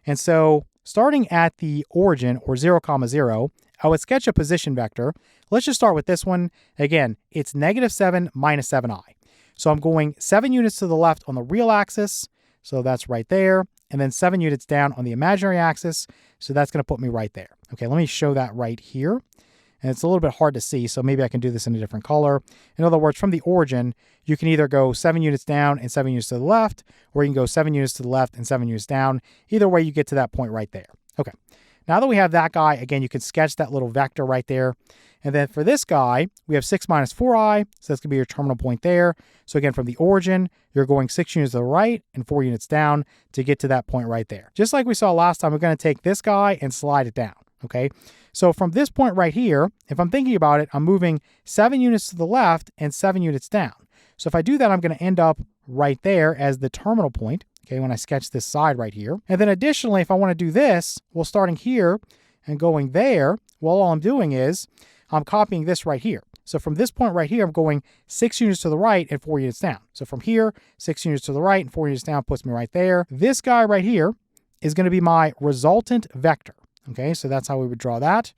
And so starting at the origin, or 0, 0, I would sketch a position vector. Let's just start with this one. Again, it's -7 minus 7i. So I'm going 7 units to the left on the real axis. So that's right there. And then 7 units down on the imaginary axis. So that's going to put me right there. Okay, let me show that right here. And it's a little bit hard to see, so maybe I can do this in a different color. In other words, from the origin, you can either go 7 units down and 7 units to the left, or you can go 7 units to the left and 7 units down. Either way, you get to that point right there. Okay, now that we have that guy, again, you can sketch that little vector right there. And then for this guy, we have 6 minus 4i, so that's going to be your terminal point there. So again, from the origin, you're going 6 units to the right and 4 units down to get to that point right there. Just like we saw last time, we're going to take this guy and slide it down, okay? So from this point right here, if I'm thinking about it, I'm moving 7 units to the left and 7 units down. So if I do that, I'm going to end up right there as the terminal point, okay, when I sketch this side right here. And then additionally, if I want to do this, well, starting here and going there, well, all I'm doing is I'm copying this right here. So from this point right here, I'm going 6 units to the right and 4 units down. So from here, 6 units to the right and 4 units down puts me right there. This guy right here is going to be my resultant vector. Okay, so that's how we would draw that.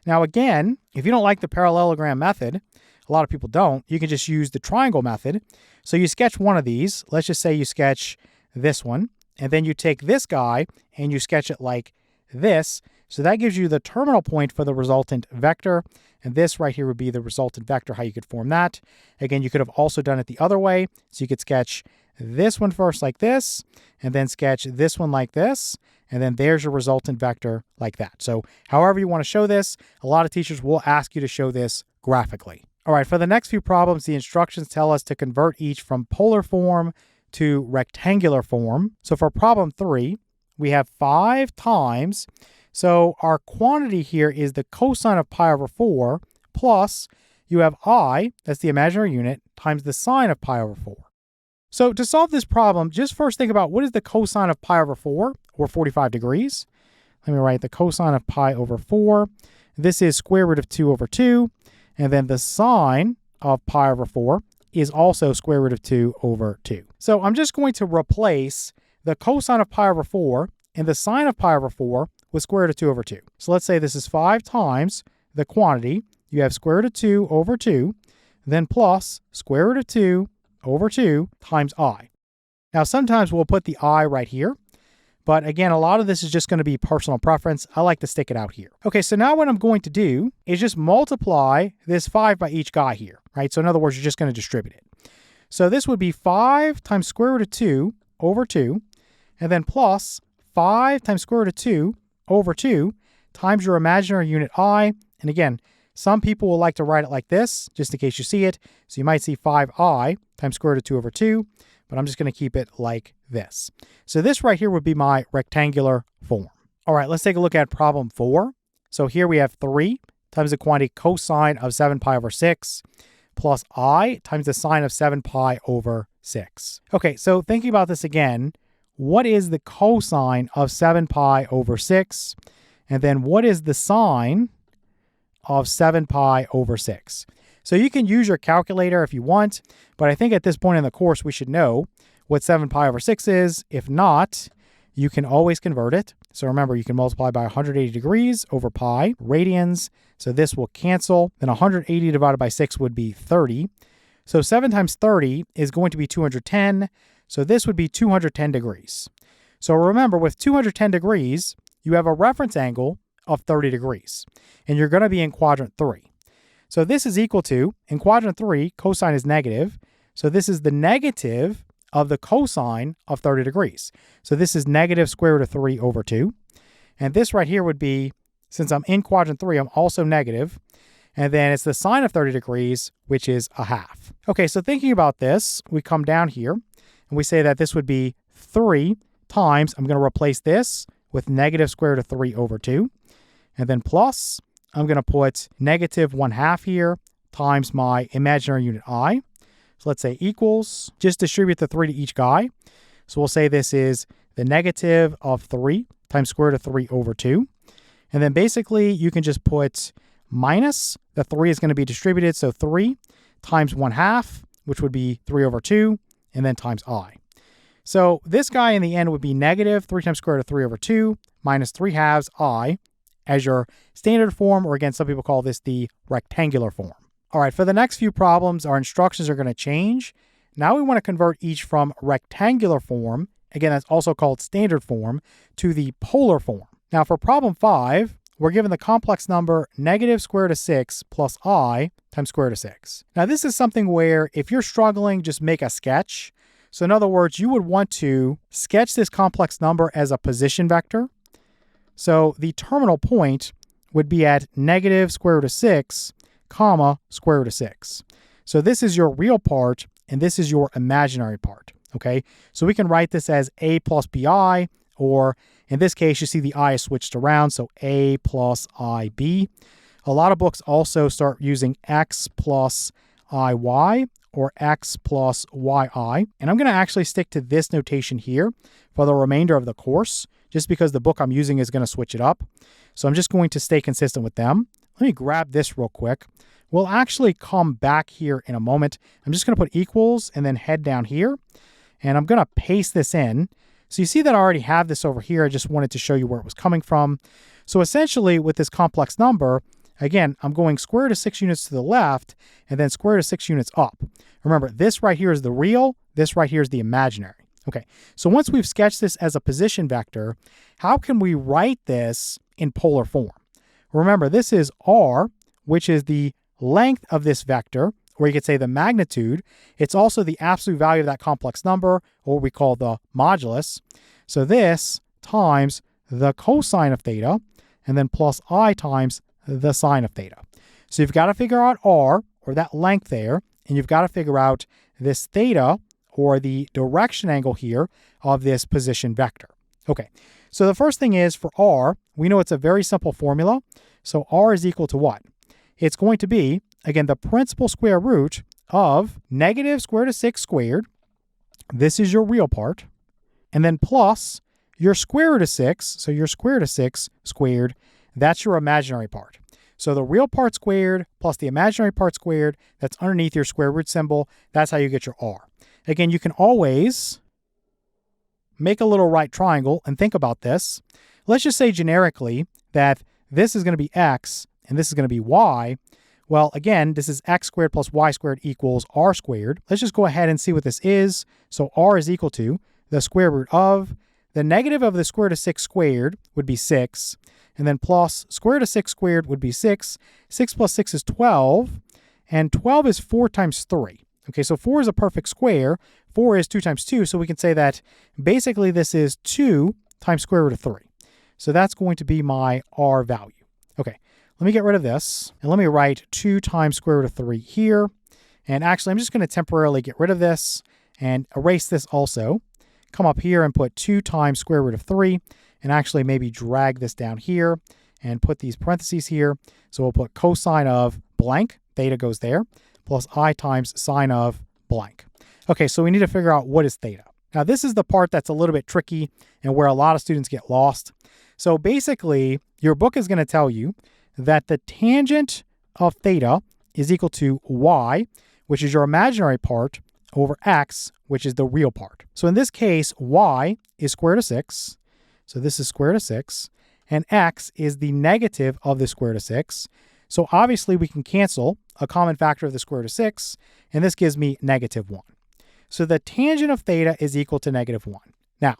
Now again, if you don't like the parallelogram method, a lot of people don't, you can just use the triangle method. So you sketch one of these. Let's just say you sketch this one, and then you take this guy and you sketch it like this. So that gives you the terminal point for the resultant vector. And this right here would be the resultant vector, how you could form that. Again, you could have also done it the other way. So you could sketch this one first like this, and then sketch this one like this. And then there's your resultant vector like that. So however you want to show this, a lot of teachers will ask you to show this graphically. All right, for the next few problems, the instructions tell us to convert each from polar form to rectangular form. So for problem 3, we have 5 times. So our quantity here is the cosine of pi over 4 plus you have I, that's the imaginary unit, times the sine of pi over 4. So to solve this problem, just first think about what is the cosine of pi over 4, or 45 degrees. Let me write the cosine of pi over 4. This is square root of 2 over 2. And then the sine of pi over 4 is also square root of 2 over 2. So I'm just going to replace the cosine of pi over 4 and the sine of pi over 4 with square root of 2 over 2. So let's say this is 5 times the quantity. You have square root of 2 over 2, then plus square root of 2 over 2 times I. Now, sometimes we'll put the I right here, but again, a lot of this is just going to be personal preference. I like to stick it out here. Okay, so now what I'm going to do is just multiply this 5 by each guy here, right? So in other words, you're just going to distribute it. So this would be 5 times square root of 2 over 2, and then plus 5 times square root of 2 over 2 times your imaginary unit I. And again, some people will like to write it like this, just in case you see it. So you might see 5I times square root of 2 over 2, but I'm just going to keep it like this. So this right here would be my rectangular form. All right, let's take a look at problem 4. So here we have 3 times the quantity cosine of 7 pi over 6 plus I times the sine of 7 pi over 6. Okay, so thinking about this again, what is the cosine of 7 pi over 6? And then what is the sine of 7 pi over 6? So you can use your calculator if you want, but I think at this point in the course we should know what 7 pi over 6 is. If not, you can always convert it. So remember, you can multiply by 180 degrees over pi radians. So this will cancel. Then 180 divided by 6 would be 30. So 7 times 30 is going to be 210. So this would be 210 degrees. So remember, with 210 degrees, you have a reference angle of 30 degrees. And you're going to be in quadrant 3. So this is equal to, in quadrant 3, cosine is negative. So this is the negative of the cosine of 30 degrees. So this is negative square root of 3 over 2. And this right here would be, since I'm in quadrant 3, I'm also negative. And then it's the sine of 30 degrees, which is a half. Okay, so thinking about this, we come down here and we say that this would be 3 times, I'm going to replace this with negative square root of 3 over 2. And then plus, I'm going to put negative 1/2 here times my imaginary unit I. So let's say equals, just distribute the 3 to each guy. So we'll say this is the negative of 3 times square root of 3 over 2. And then basically you can just put minus, the 3 is going to be distributed. So 3 times 1/2, which would be 3 over 2, and then times I. So this guy in the end would be negative 3 times square root of 3 over 2 minus 3/2 I as your standard form, or again, some people call this the rectangular form. All right, for the next few problems, our instructions are going to change. Now we want to convert each from rectangular form, again, that's also called standard form, to the polar form. Now for problem 5, we're given the complex number negative square root of 6 plus I times square root of 6. Now this is something where if you're struggling, just make a sketch. So in other words, you would want to sketch this complex number as a position vector. So the terminal point would be at negative square root of 6, comma, square root of 6. So this is your real part, and this is your imaginary part, okay? So we can write this as a plus bi, or in this case, you see the I is switched around, so a plus ib. A lot of books also start using x plus iy, or x plus yi. And I'm going to actually stick to this notation here for the remainder of the course, just because the book I'm using is going to switch it up. So I'm just going to stay consistent with them. Let me grab this real quick. We'll actually come back here in a moment. I'm just going to put equals and then head down here. And I'm going to paste this in. So you see that I already have this over here. I just wanted to show you where it was coming from. So essentially with this complex number, again, I'm going square root of 6 units to the left and then square root of 6 units up. Remember, this right here is the real, this right here is the imaginary. Okay, so once we've sketched this as a position vector, how can we write this in polar form? Remember, this is r, which is the length of this vector, or you could say the magnitude. It's also the absolute value of that complex number, or what we call the modulus. So this times the cosine of theta, and then plus I times the sine of theta. So you've got to figure out r, or that length there, and you've got to figure out this theta, or the direction angle here of this position vector. Okay, so the first thing is for r, we know it's a very simple formula. So r is equal to what? It's going to be, again, the principal square root of negative square root of 6 squared. This is your real part. And then plus your square root of 6. So your square root of 6 squared, that's your imaginary part. So the real part squared plus the imaginary part squared, that's underneath your square root symbol. That's how you get your r. Again, you can always make a little right triangle and think about this. Let's just say generically that this is going to be x and this is going to be y. Well, again, this is x squared plus y squared equals r squared. Let's just go ahead and see what this is. So r is equal to the square root of the negative of the square root of 6 squared would be 6. And then plus square root of 6 squared would be 6. 6 plus 6 is 12. And 12 is 4 times 3. Okay, so 4 is a perfect square. 4 is 2 times 2. So we can say that basically this is 2 times square root of 3. So that's going to be my r value. Okay, let me get rid of this, and let me write 2 times square root of 3 here. And actually, I'm just going to temporarily get rid of this and erase this also. Come up here and put 2 times square root of 3, and actually maybe drag this down here and put these parentheses here. So we'll put cosine of blank, theta goes there, plus I times sine of blank. Okay, so we need to figure out what is theta. Now, this is the part that's a little bit tricky and where a lot of students get lost. So basically, your book is going to tell you that the tangent of theta is equal to y, which is your imaginary part, over x, which is the real part. So in this case, y is square root of 6. So this is square root of 6. And x is the negative of the square root of 6. So obviously, we can cancel a common factor of the square root of 6, and this gives me negative 1. So the tangent of theta is equal to negative 1. Now,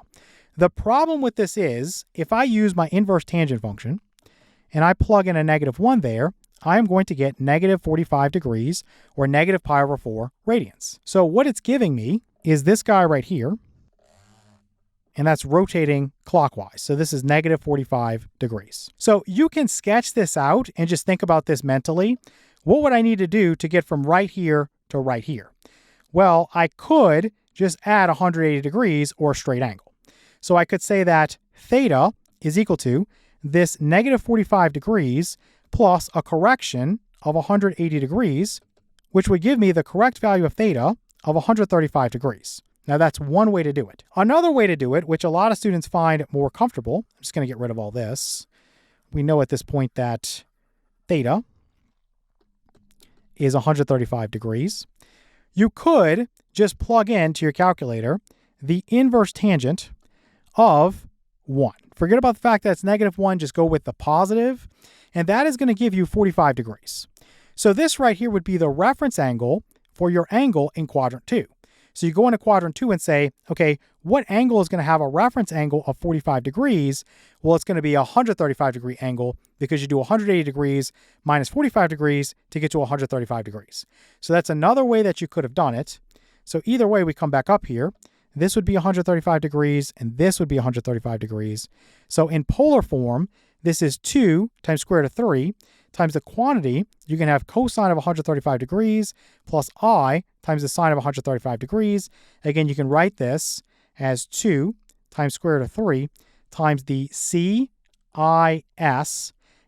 the problem with this is, if I use my inverse tangent function, and I plug in a negative 1 there, I am going to get negative 45 degrees, or negative pi over 4 radians. So what it's giving me is this guy right here, and that's rotating clockwise. So this is negative 45 degrees. So you can sketch this out and just think about this mentally. What would I need to do to get from right here to right here? Well, I could just add 180 degrees or a straight angle. So I could say that theta is equal to this negative 45 degrees plus a correction of 180 degrees, which would give me the correct value of theta of 135 degrees. Now, that's one way to do it. Another way to do it, which a lot of students find more comfortable, I'm just going to get rid of all this. We know at this point that theta is 135 degrees. You could just plug into your calculator the inverse tangent of 1. Forget about the fact that it's negative 1, just go with the positive, and that is going to give you 45 degrees. So this right here would be the reference angle for your angle in quadrant 2. So you go into quadrant 2 and say, okay, what angle is going to have a reference angle of 45 degrees? Well, it's going to be a 135 degree angle because you do 180 degrees minus 45 degrees to get to 135 degrees. So that's another way that you could have done it. So either way, we come back up here. This would be 135 degrees, and this would be 135 degrees. So in polar form, this is 2 times square root of 3 times the quantity. You can have cosine of 135 degrees plus I times the sine of 135 degrees. Again, you can write this as 2 times square root of 3 times the CIS,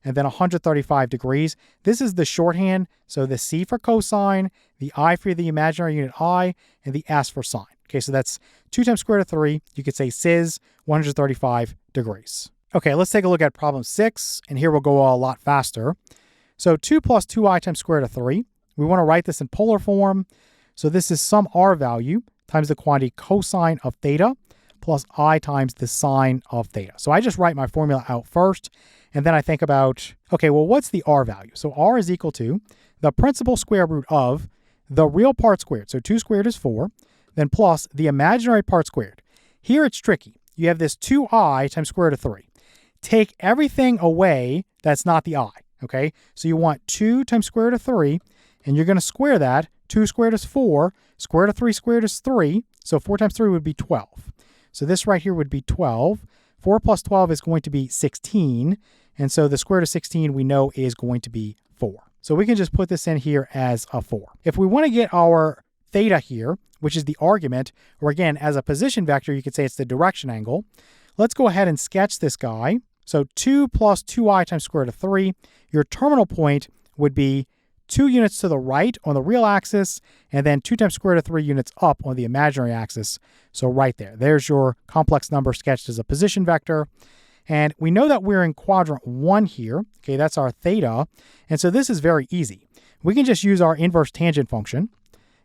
and then 135 degrees. This is the shorthand. So the C for cosine, the I for the imaginary unit I, and the S for sine. Okay, so that's 2 times square root of 3. You could say CIS 135 degrees. Okay, let's take a look at problem 6, and here we'll go a lot faster. So 2 plus 2i times square root of 3. We want to write this in polar form. So this is some r value times the quantity cosine of theta plus I times the sine of theta. So I just write my formula out first, and then I think about, okay, well, what's the r value? So r is equal to the principal square root of the real part squared. So 2 squared is 4, then plus the imaginary part squared. Here it's tricky. You have this 2i times square root of 3. Take everything away that's not the I, okay? So you want 2 times square root of 3, and you're going to square that. 2 squared is 4. Square root of 3 squared is 3. So 4 times 3 would be 12. So this right here would be 12. 4 plus 12 is going to be 16. And so the square root of 16 we know is going to be 4. So we can just put this in here as a 4. If we want to get our theta here, which is the argument, or again, as a position vector, you could say it's the direction angle. Let's go ahead and sketch this guy. So 2 plus 2i times square root of 3. Your terminal point would be 2 units to the right on the real axis, and then 2 times square root of 3 units up on the imaginary axis. So right there, there's your complex number sketched as a position vector. And we know that we're in quadrant 1 here. Okay, that's our theta. And so this is very easy. We can just use our inverse tangent function,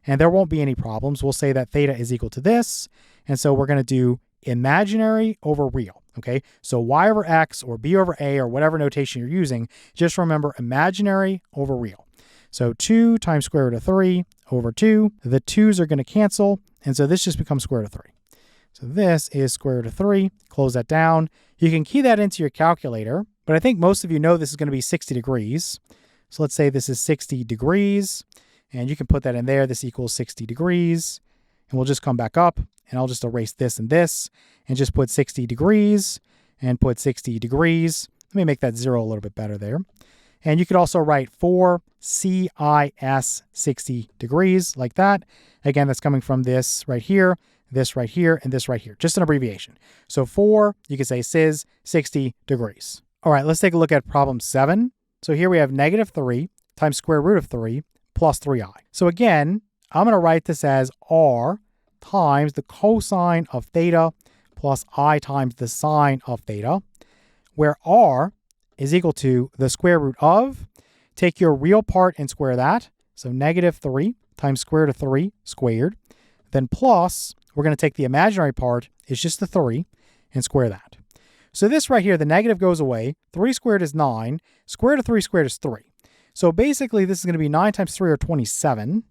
and there won't be any problems. We'll say that theta is equal to this. And so we're going to do imaginary over real. Okay, so y over x or b over a or whatever notation you're using, just remember imaginary over real. So 2 times square root of 3 over 2. The 2's are going to cancel, and so this just becomes square root of 3. So this is square root of 3. Close that down. You can key that into your calculator, but I think most of you know this is going to be 60 degrees. So let's say this is 60 degrees, and you can put that in there. This equals 60 degrees, and we'll just come back up, and I'll just erase this and just put 60 degrees, and put 60 degrees. Let me make that 0 a little bit better there. And you could also write 4 CIS 60 degrees like that. Again, that's coming from this right here, and this right here, just an abbreviation. So 4, you could say CIS 60 degrees. All right, let's take a look at problem 7. So here we have negative 3 times square root of 3 plus 3i. So again, I'm going to write this as r times the cosine of theta plus I times the sine of theta, where r is equal to the square root of, take your real part and square that, so negative 3 times square root of 3 squared, then plus, we're going to take the imaginary part, it's just the 3, and square that. So this right here, the negative goes away, 3 squared is 9, square root of 3 squared is 3. So basically, this is going to be 9 times 3 or 27,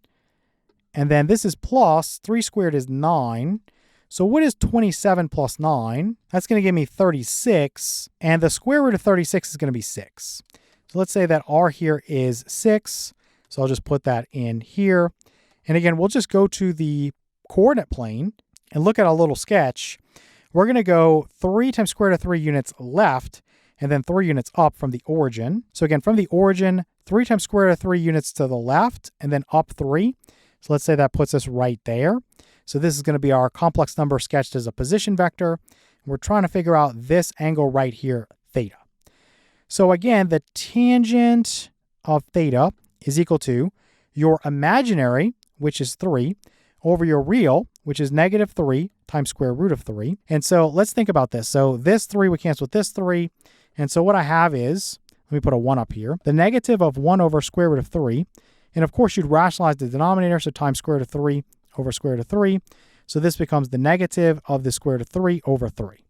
and then this is plus, 3 squared is 9, so what is 27 plus 9? That's going to give me 36, and the square root of 36 is going to be 6. So let's say that r here is 6, so I'll just put that in here. And again, we'll just go to the coordinate plane and look at a little sketch. We're going to go 3 times square root of 3 units left, and then 3 units up from the origin. So again, from the origin, 3 times square root of 3 units to the left, and then up 3. So let's say that puts us right there. So this is going to be our complex number sketched as a position vector. We're trying to figure out this angle right here, theta. So again, the tangent of theta is equal to your imaginary, which is 3, over your real, which is negative 3 times square root of 3. And so let's think about this. So this 3 would cancel with this 3. And so what I have is, let me put a 1 up here, the negative of 1 over square root of 3. And of course, you'd rationalize the denominator, so times square root of 3 over square root of 3. So this becomes the negative of the square root of 3 over 3.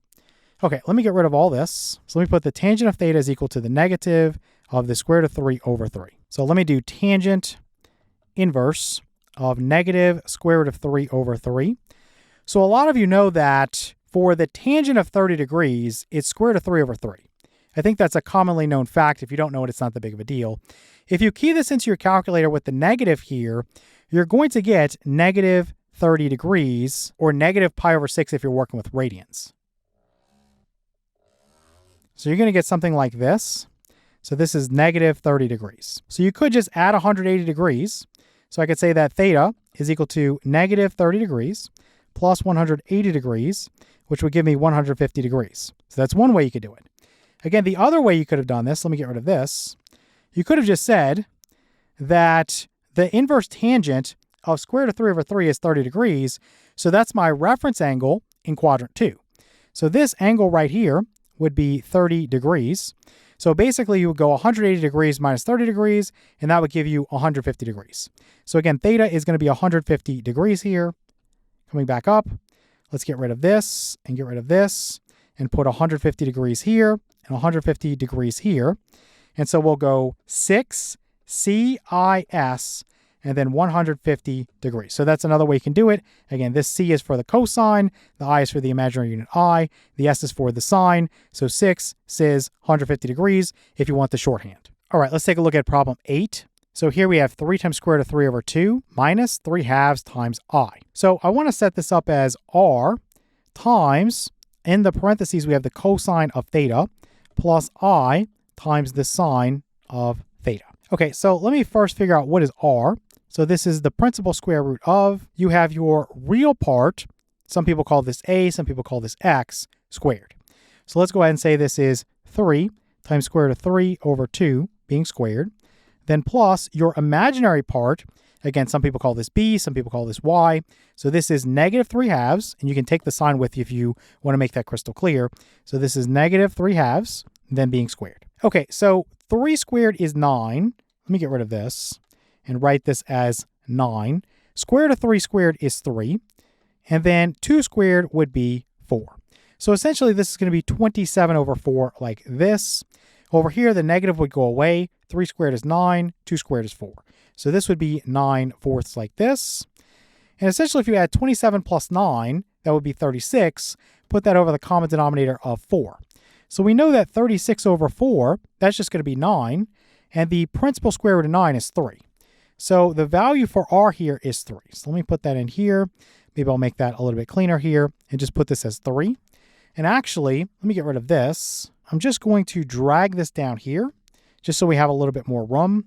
Okay, let me get rid of all this. So let me put the tangent of theta is equal to the negative of the square root of 3 over 3. So let me do tangent inverse of negative square root of 3 over 3. So a lot of you know that for the tangent of 30 degrees, it's square root of 3 over 3. I think that's a commonly known fact. If you don't know it, it's not that big of a deal. If you key this into your calculator with the negative here, you're going to get negative 30 degrees, or negative pi over 6 if you're working with radians. So you're going to get something like this. So this is negative 30 degrees. So you could just add 180 degrees. So I could say that theta is equal to negative 30 degrees plus 180 degrees, which would give me 150 degrees. So that's one way you could do it. Again, the other way you could have done this, let me get rid of this. You could have just said that the inverse tangent of square root of 3 over 3 is 30 degrees. So that's my reference angle in quadrant 2. So this angle right here would be 30 degrees. So basically you would go 180 degrees minus 30 degrees, and that would give you 150 degrees. So again, theta is going to be 150 degrees here. Coming back up, let's get rid of this and get rid of this and put 150 degrees here and 150 degrees here. And so we'll go 6 CIS and then 150 degrees. So that's another way you can do it. Again, this C is for the cosine, the I is for the imaginary unit I, the S is for the sine. So 6 CIS 150 degrees if you want the shorthand. All right, let's take a look at problem 8. So here we have 3 times square root of 3 over 2 minus 3 halves times I. So I want to set this up as R times, in the parentheses, we have the cosine of theta plus I times the sine of theta. Okay, so let me first figure out what is R. So this is the principal square root of, you have your real part, some people call this A, some people call this X, squared. So let's go ahead and say this is 3 times square root of 3 over 2 being squared, then plus your imaginary part, again, some people call this B, some people call this Y. So this is negative 3 halves, and you can take the sign with you if you want to make that crystal clear. So this is negative 3 halves, then being squared. Okay, so 3 squared is 9. Let me get rid of this and write this as 9. Square root of 3 squared is 3. And then 2 squared would be 4. So essentially, this is going to be 27 over 4 like this. Over here, the negative would go away. 3 squared is 9. 2 squared is 4. So this would be 9/4 like this. And essentially, if you add 27 plus 9, that would be 36. Put that over the common denominator of 4. So we know that 36 over 4, that's just going to be 9. And the principal square root of 9 is 3. So the value for R here is 3. So let me put that in here. Maybe I'll make that a little bit cleaner here and just put this as 3. And actually, let me get rid of this. I'm just going to drag this down here just so we have a little bit more room.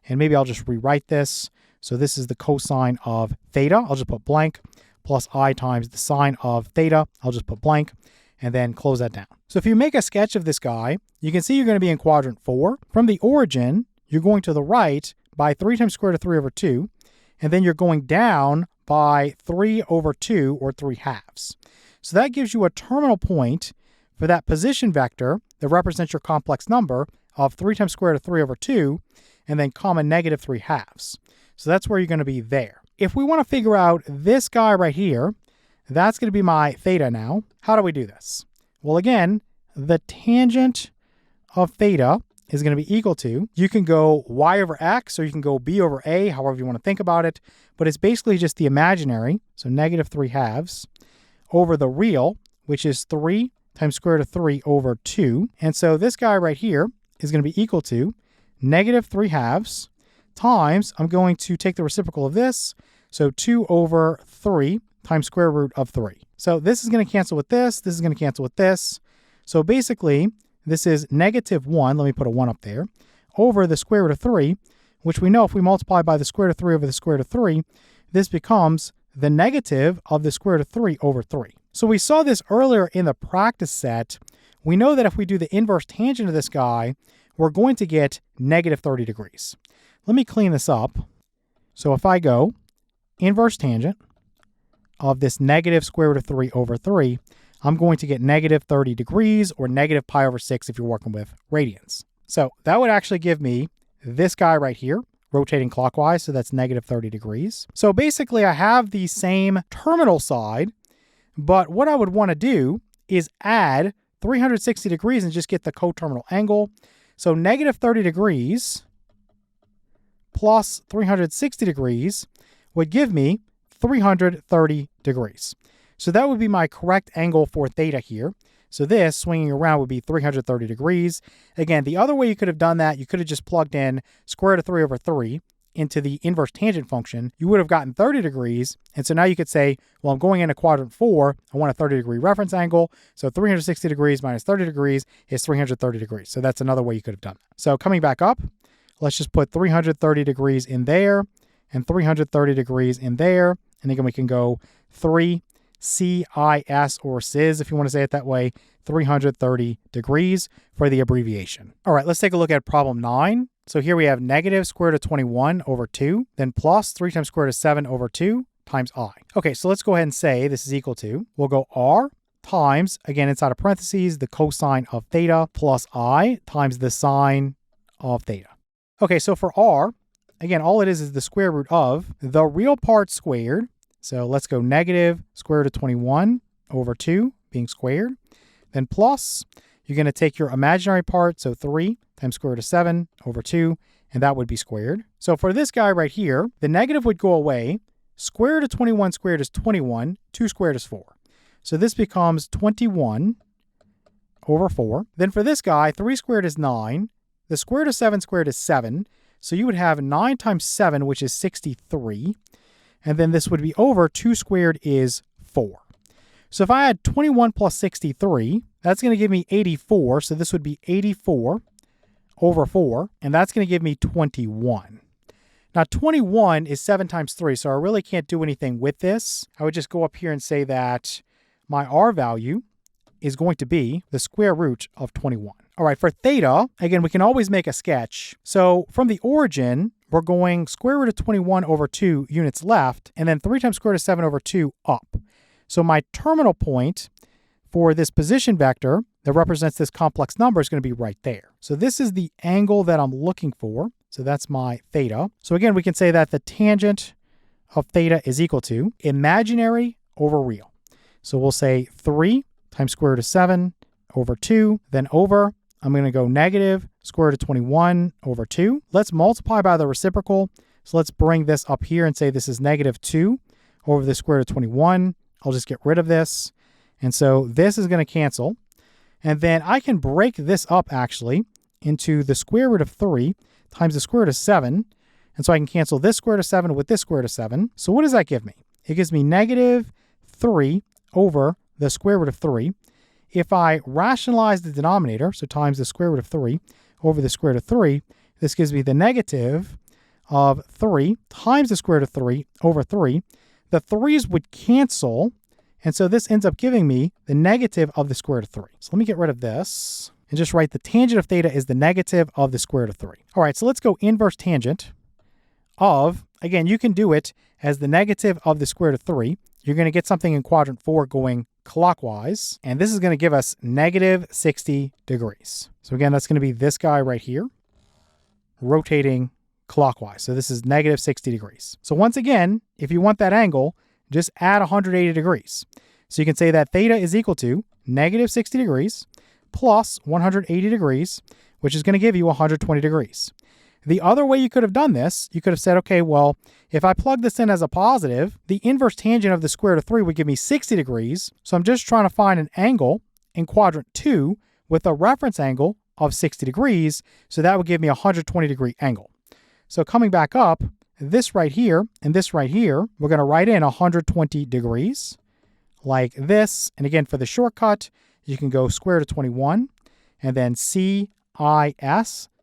And maybe I'll just rewrite this. So this is the cosine of theta. I'll just put blank plus I times the sine of theta. I'll just put blank and then close that down. So if you make a sketch of this guy, you can see you're going to be in quadrant 4. From the origin, you're going to the right by 3 times square root of 3 over 2. And then you're going down by 3 over 2 or 3 halves. So that gives you a terminal point for that position vector that represents your complex number of 3 times square root of 3 over 2 and then comma negative 3 halves. So that's where you're going to be there. If we want to figure out this guy right here, that's going to be my theta now. How do we do this? Well, again, the tangent of theta is going to be equal to, you can go y over x or you can go b over a, however you want to think about it, but it's basically just the imaginary, so negative 3 halves, over the real, which is 3 times square root of 3 over 2. And so this guy right here is going to be equal to negative 3 halves times, I'm going to take the reciprocal of this, so 2 over 3 times square root of 3. So this is going to cancel with this is going to cancel with this. So basically, this is negative 1, let me put a 1 up there, over the square root of 3, which we know if we multiply by the square root of 3 over the square root of 3, this becomes the negative of the square root of 3 over 3. So we saw this earlier in the practice set. We know that if we do the inverse tangent of this guy, we're going to get negative 30 degrees. Let me clean this up. So if I go inverse tangent of this negative square root of 3 over 3, I'm going to get negative 30 degrees or negative pi over 6 if you're working with radians. So that would actually give me this guy right here, rotating clockwise, so that's negative 30 degrees. So basically I have the same terminal side, but what I would want to do is add 360 degrees and just get the coterminal angle. So negative 30 degrees plus 360 degrees would give me 330 degrees. So that would be my correct angle for theta here. So this, swinging around, would be 330 degrees. Again, the other way you could have done that, you could have just plugged in square root of 3 over 3 into the inverse tangent function. You would have gotten 30 degrees. And so now you could say, well, I'm going into quadrant 4. I want a 30-degree reference angle. So 360 degrees minus 30 degrees is 330 degrees. So that's another way you could have done that. So coming back up, let's just put 330 degrees in there and 330 degrees in there. And again, we can go 3 CIS or CIS, if you want to say it that way, 330 degrees for the abbreviation. All right, let's take a look at problem 9. So here we have negative square root of 21 over 2, then plus 3 times square root of 7 over 2 times I. Okay, so let's go ahead and say this is equal to, we'll go R times, again, inside of parentheses, the cosine of theta plus I times the sine of theta. Okay, so for R, again, all it is the square root of the real part squared. So let's go negative square root of 21 over 2 being squared. Then plus, you're going to take your imaginary part, so 3 times square root of 7 over 2, and that would be squared. So for this guy right here, the negative would go away. Square root of 21 squared is 21. 2 squared is 4. So this becomes 21 over 4. Then for this guy, 3 squared is 9. The square root of 7 squared is 7. So you would have 9 times 7, which is 63. And then this would be over 2 squared is 4. So if I had 21 plus 63, that's going to give me 84. So this would be 84 over 4. And that's going to give me 21. Now 21 is 7 times 3. So I really can't do anything with this. I would just go up here and say that my R value is going to be the square root of 21. All right, for theta, again, we can always make a sketch. So from the origin, we're going square root of 21 over 2 units left, and then 3 times square root of 7 over 2 up. So my terminal point for this position vector that represents this complex number is going to be right there. So this is the angle that I'm looking for. So that's my theta. So again, we can say that the tangent of theta is equal to imaginary over real. So we'll say 3 times square root of 7 over 2, then over, I'm going to go negative square root of 21 over 2. Let's multiply by the reciprocal. So let's bring this up here and say this is negative 2 over the square root of 21. I'll just get rid of this. And so this is going to cancel. And then I can break this up actually into the square root of 3 times the square root of 7. And so I can cancel this square root of 7 with this square root of 7. So what does that give me? It gives me negative 3 over the square root of 3. if I rationalize the denominator, so times the square root of 3 over the square root of 3, this gives me the negative of 3 times the square root of 3 over 3. The 3's would cancel, and so this ends up giving me the negative of the square root of 3. So let me get rid of this and just write the tangent of theta is the negative of the square root of 3. All right, so let's go inverse tangent of, again, you can do it as the negative of the square root of 3. You're going to get something in quadrant 4 going clockwise, and this is going to give us negative 60 degrees. So again, that's going to be this guy right here, rotating clockwise. So this is negative 60 degrees. So once again, if you want that angle, just add 180 degrees. So you can say that theta is equal to negative 60 degrees plus 180 degrees, which is going to give you 120 degrees. The other way you could have done this, you could have said, okay, well, if I plug this in as a positive, the inverse tangent of the square root of 3 would give me 60 degrees. So I'm just trying to find an angle in quadrant 2 with a reference angle of 60 degrees. So that would give me a 120 degree angle. So coming back up, this right here and this right here, we're going to write in 120 degrees like this. And again, for the shortcut, you can go square root of 21 and then CIS.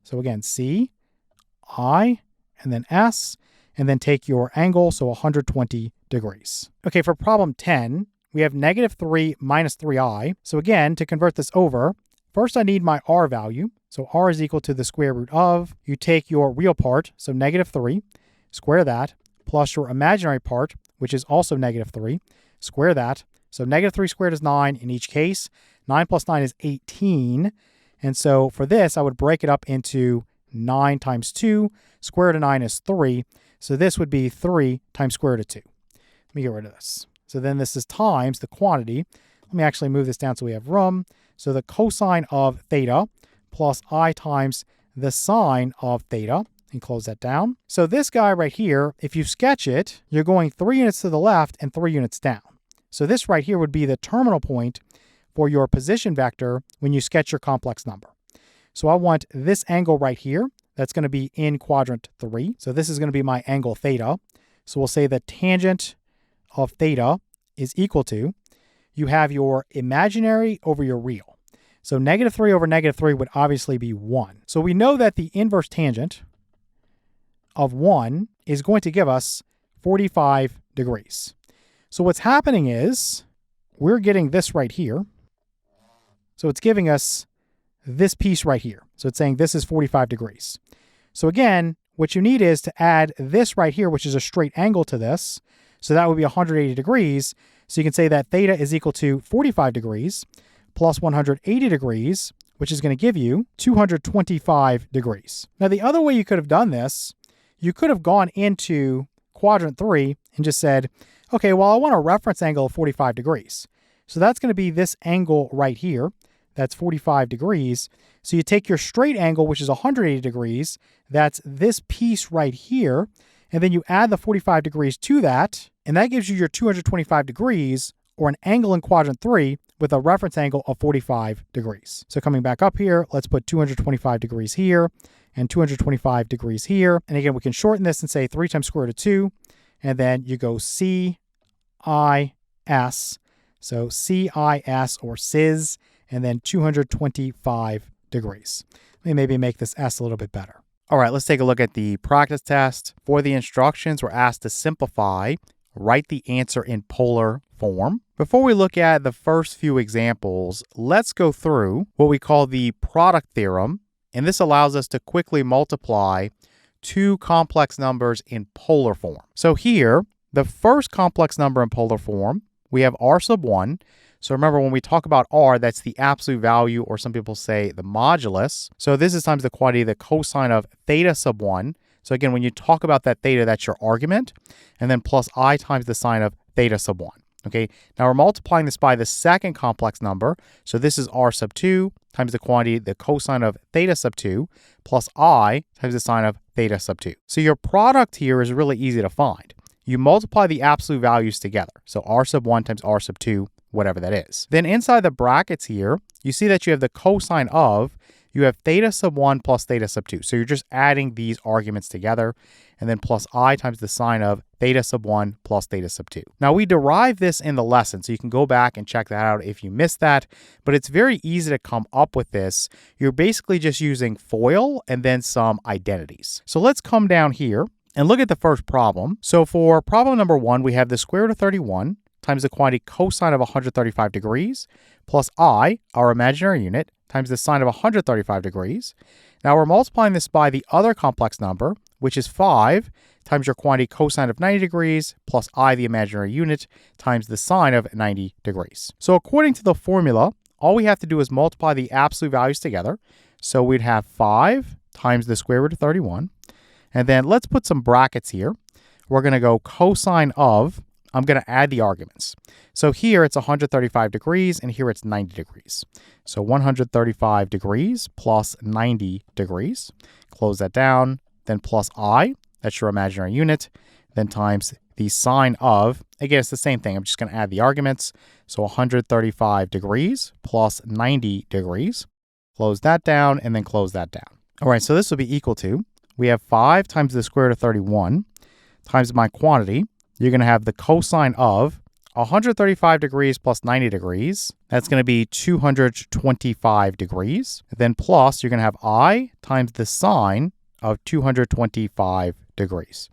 So again, C, I, and then S, and then take your angle, so 120 degrees. Okay, for problem 10, we have negative 3 minus 3i. So again, to convert this over, first I need my r value. So r is equal to the square root of, you take your real part, so negative 3, square that, plus your imaginary part, which is also negative 3, square that. So negative 3 squared is 9 in each case. 9 plus 9 is 18. And so for this, I would break it up into 9 times 2, square root of 9 is 3. So this would be 3 times square root of 2. Let me get rid of this. So then this is times the quantity. Let me actually move this down so we have room. So the cosine of theta plus I times the sine of theta, and close that down. So this guy right here, if you sketch it, you're going 3 units to the left and 3 units down. So this right here would be the terminal point for your position vector when you sketch your complex number. So I want this angle right here. That's going to be in quadrant 3. So this is going to be my angle theta. So we'll say the tangent of theta is equal to, you have your imaginary over your real. So negative 3 over negative 3 would obviously be 1. So we know that the inverse tangent of 1 is going to give us 45 degrees. So what's happening is we're getting this right here. So it's giving us this piece right here. So it's saying this is 45 degrees. So again, what you need is to add this right here, which is a straight angle to this. So that would be 180 degrees. So you can say that theta is equal to 45 degrees plus 180 degrees, which is going to give you 225 degrees. Now, the other way you could have done this, you could have gone into quadrant 3 and just said, okay, well, I want a reference angle of 45 degrees. So that's going to be this angle right here. That's 45 degrees. So you take your straight angle, which is 180 degrees. That's this piece right here. And then you add the 45 degrees to that. And that gives you your 225 degrees, or an angle in quadrant 3 with a reference angle of 45 degrees. So coming back up here, let's put 225 degrees here and 225 degrees here. And again, we can shorten this and say 3 times square root of 2. And then you go CIS. So CIS or CIS, and then 225 degrees. Let me maybe make this S a little bit better. All right, let's take a look at the practice test. For the instructions, we're asked to simplify, write the answer in polar form. Before we look at the first few examples, let's go through what we call the product theorem. And this allows us to quickly multiply two complex numbers in polar form. So here, the first complex number in polar form, we have r sub 1. So remember, when we talk about r, that's the absolute value, or some people say the modulus. So this is times the quantity, the cosine of theta sub 1. So again, when you talk about that theta, that's your argument. And then plus I times the sine of theta sub 1. Okay, now we're multiplying this by the second complex number. So this is r sub 2 times the quantity, the cosine of theta sub 2, plus I times the sine of theta sub 2. So your product here is really easy to find. You multiply the absolute values together. So r sub 1 times r sub 2, whatever that is. Then inside the brackets here, you see that you have the cosine of, you have theta sub 1 plus theta sub 2. So you're just adding these arguments together, and then plus I times the sine of theta sub 1 plus theta sub 2. Now, we derived this in the lesson, so you can go back and check that out if you missed that, but it's very easy to come up with this. You're basically just using FOIL and then some identities. So let's come down here and look at the first problem. So for problem number 1, we have the square root of 31 times the quantity cosine of 135 degrees plus I, our imaginary unit, times the sine of 135 degrees. Now we're multiplying this by the other complex number, which is 5 times your quantity cosine of 90 degrees plus I, the imaginary unit, times the sine of 90 degrees. So according to the formula, all we have to do is multiply the absolute values together. So we'd have 5 times the square root of 31. And then let's put some brackets here. We're going to go cosine of, I'm going to add the arguments. So here it's 135 degrees and here it's 90 degrees. So 135 degrees plus 90 degrees. Close that down. Then plus I, that's your imaginary unit. Then times the sine of, again, it's the same thing. I'm just going to add the arguments. So 135 degrees plus 90 degrees. Close that down and then close that down. All right, so this will be equal to, we have 5 times the square root of 31 times my quantity. You're going to have the cosine of 135 degrees plus 90 degrees. That's going to be 225 degrees. Then plus, you're going to have I times the sine of 225 degrees.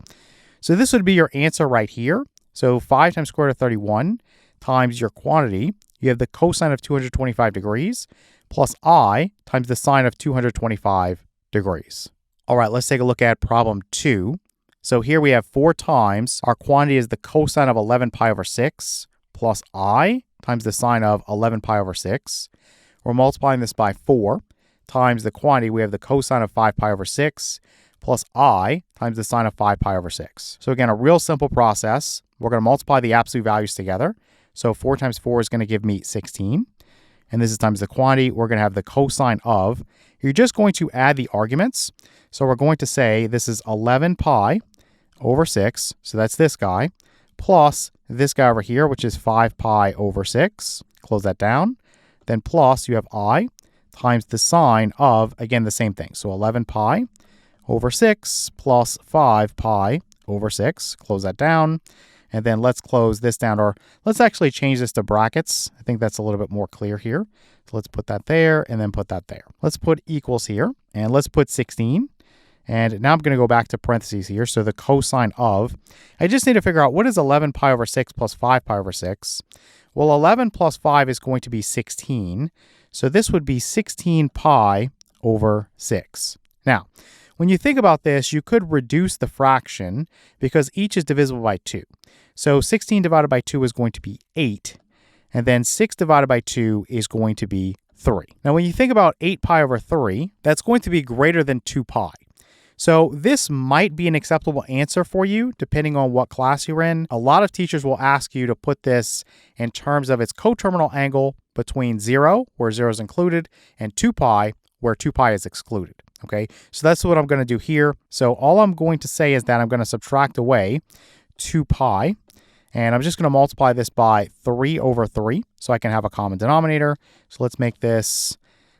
So this would be your answer right here. So 5 times square root of 31 times your quantity. You have the cosine of 225 degrees plus I times the sine of 225 degrees. All right, let's take a look at problem 2. So here we have 4 times our quantity is the cosine of 11 pi over 6 plus I times the sine of 11 pi over 6. We're multiplying this by 4 times the quantity. We have the cosine of 5 pi over 6 plus I times the sine of 5 pi over 6. So again, a real simple process. We're going to multiply the absolute values together. So 4 times 4 is going to give me 16. And this is times the quantity. We're going to have the cosine of. You're just going to add the arguments. So we're going to say this is 11 pi over 6. So that's this guy. Plus this guy over here, which is 5 pi over 6. Close that down. Then plus you have I times the sine of, again, the same thing. So 11 pi over 6 plus 5 pi over 6. Close that down. And then let's close this down, or let's actually change this to brackets. I think that's a little bit more clear here. So let's put that there and then put that there. Let's put equals here and let's put 16. And now I'm going to go back to parentheses here. So the cosine of, I just need to figure out what is 11 pi over 6 plus 5 pi over 6. Well, 11 plus 5 is going to be 16. So this would be 16 pi over 6. Now, when you think about this, you could reduce the fraction because each is divisible by 2. So 16 divided by 2 is going to be 8. And then 6 divided by 2 is going to be 3. Now, when you think about 8 pi over 3, that's going to be greater than 2 pi. So this might be an acceptable answer for you, depending on what class you're in. A lot of teachers will ask you to put this in terms of its coterminal angle between 0, where 0 is included, and 2 pi, where 2 pi is excluded. Okay, so that's what I'm going to do here. So all I'm going to say is that I'm going to subtract away 2 pi, and I'm just going to multiply this by 3 over 3, so I can have a common denominator. So let's make this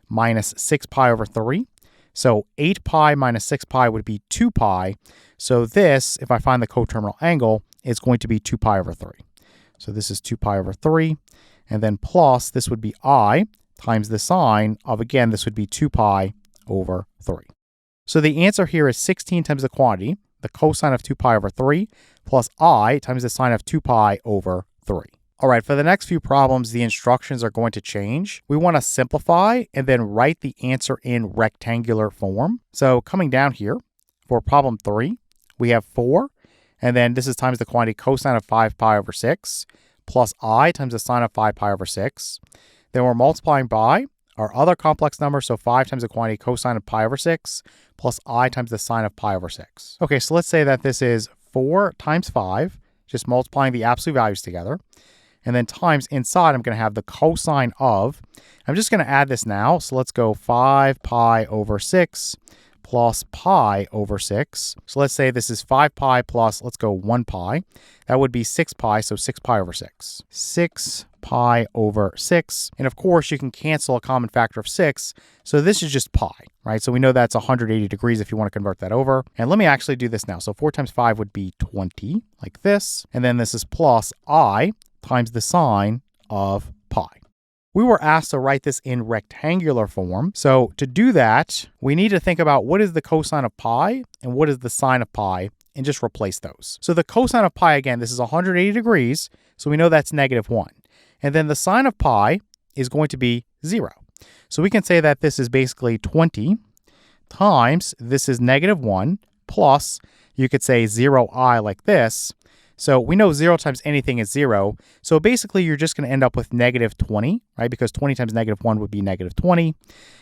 minus 6 pi over 3. So 8 pi minus 6 pi would be 2 pi. So this, if I find the coterminal angle, is going to be 2 pi over 3. So this is 2 pi over 3. And then plus, this would be I times the sine of, again, this would be 2 pi over 3. So the answer here is 16 times the quantity, the cosine of 2 pi over 3, plus I times the sine of 2 pi over 3. All right, for the next few problems, the instructions are going to change. We want to simplify and then write the answer in rectangular form. So coming down here, for problem 3, we have 4, and then this is times the quantity cosine of 5 pi over 6, plus I times the sine of 5 pi over 6. Then we're multiplying by our other complex number, so 5 times the quantity cosine of pi over 6, plus I times the sine of pi over 6. Okay, so let's say that this is 4 times 5, just multiplying the absolute values together. And then times inside, I'm going to have the cosine of, I'm just going to add this now. So let's go 5 pi over 6 plus pi over 6. So let's say this is 5 pi plus, let's go 1 pi. That would be 6 pi, so 6 pi over 6. 6 pi over 6. And of course, you can cancel a common factor of 6. So this is just pi, right? So we know that's 180 degrees if you want to convert that over. And let me actually do this now. So 4 times 5 would be 20, like this. And then this is plus I times the sine of pi. We were asked to write this in rectangular form. So to do that, we need to think about what is the cosine of pi and what is the sine of pi, and just replace those. So the cosine of pi, again, this is 180 degrees. So we know that's -1. And then the sine of pi is going to be 0. So we can say that this is basically 20 times this is -1 plus, you could say 0i like this. So we know 0 times anything is 0. So basically, you're just going to end up with -20, right? Because 20 times -1 would be -20.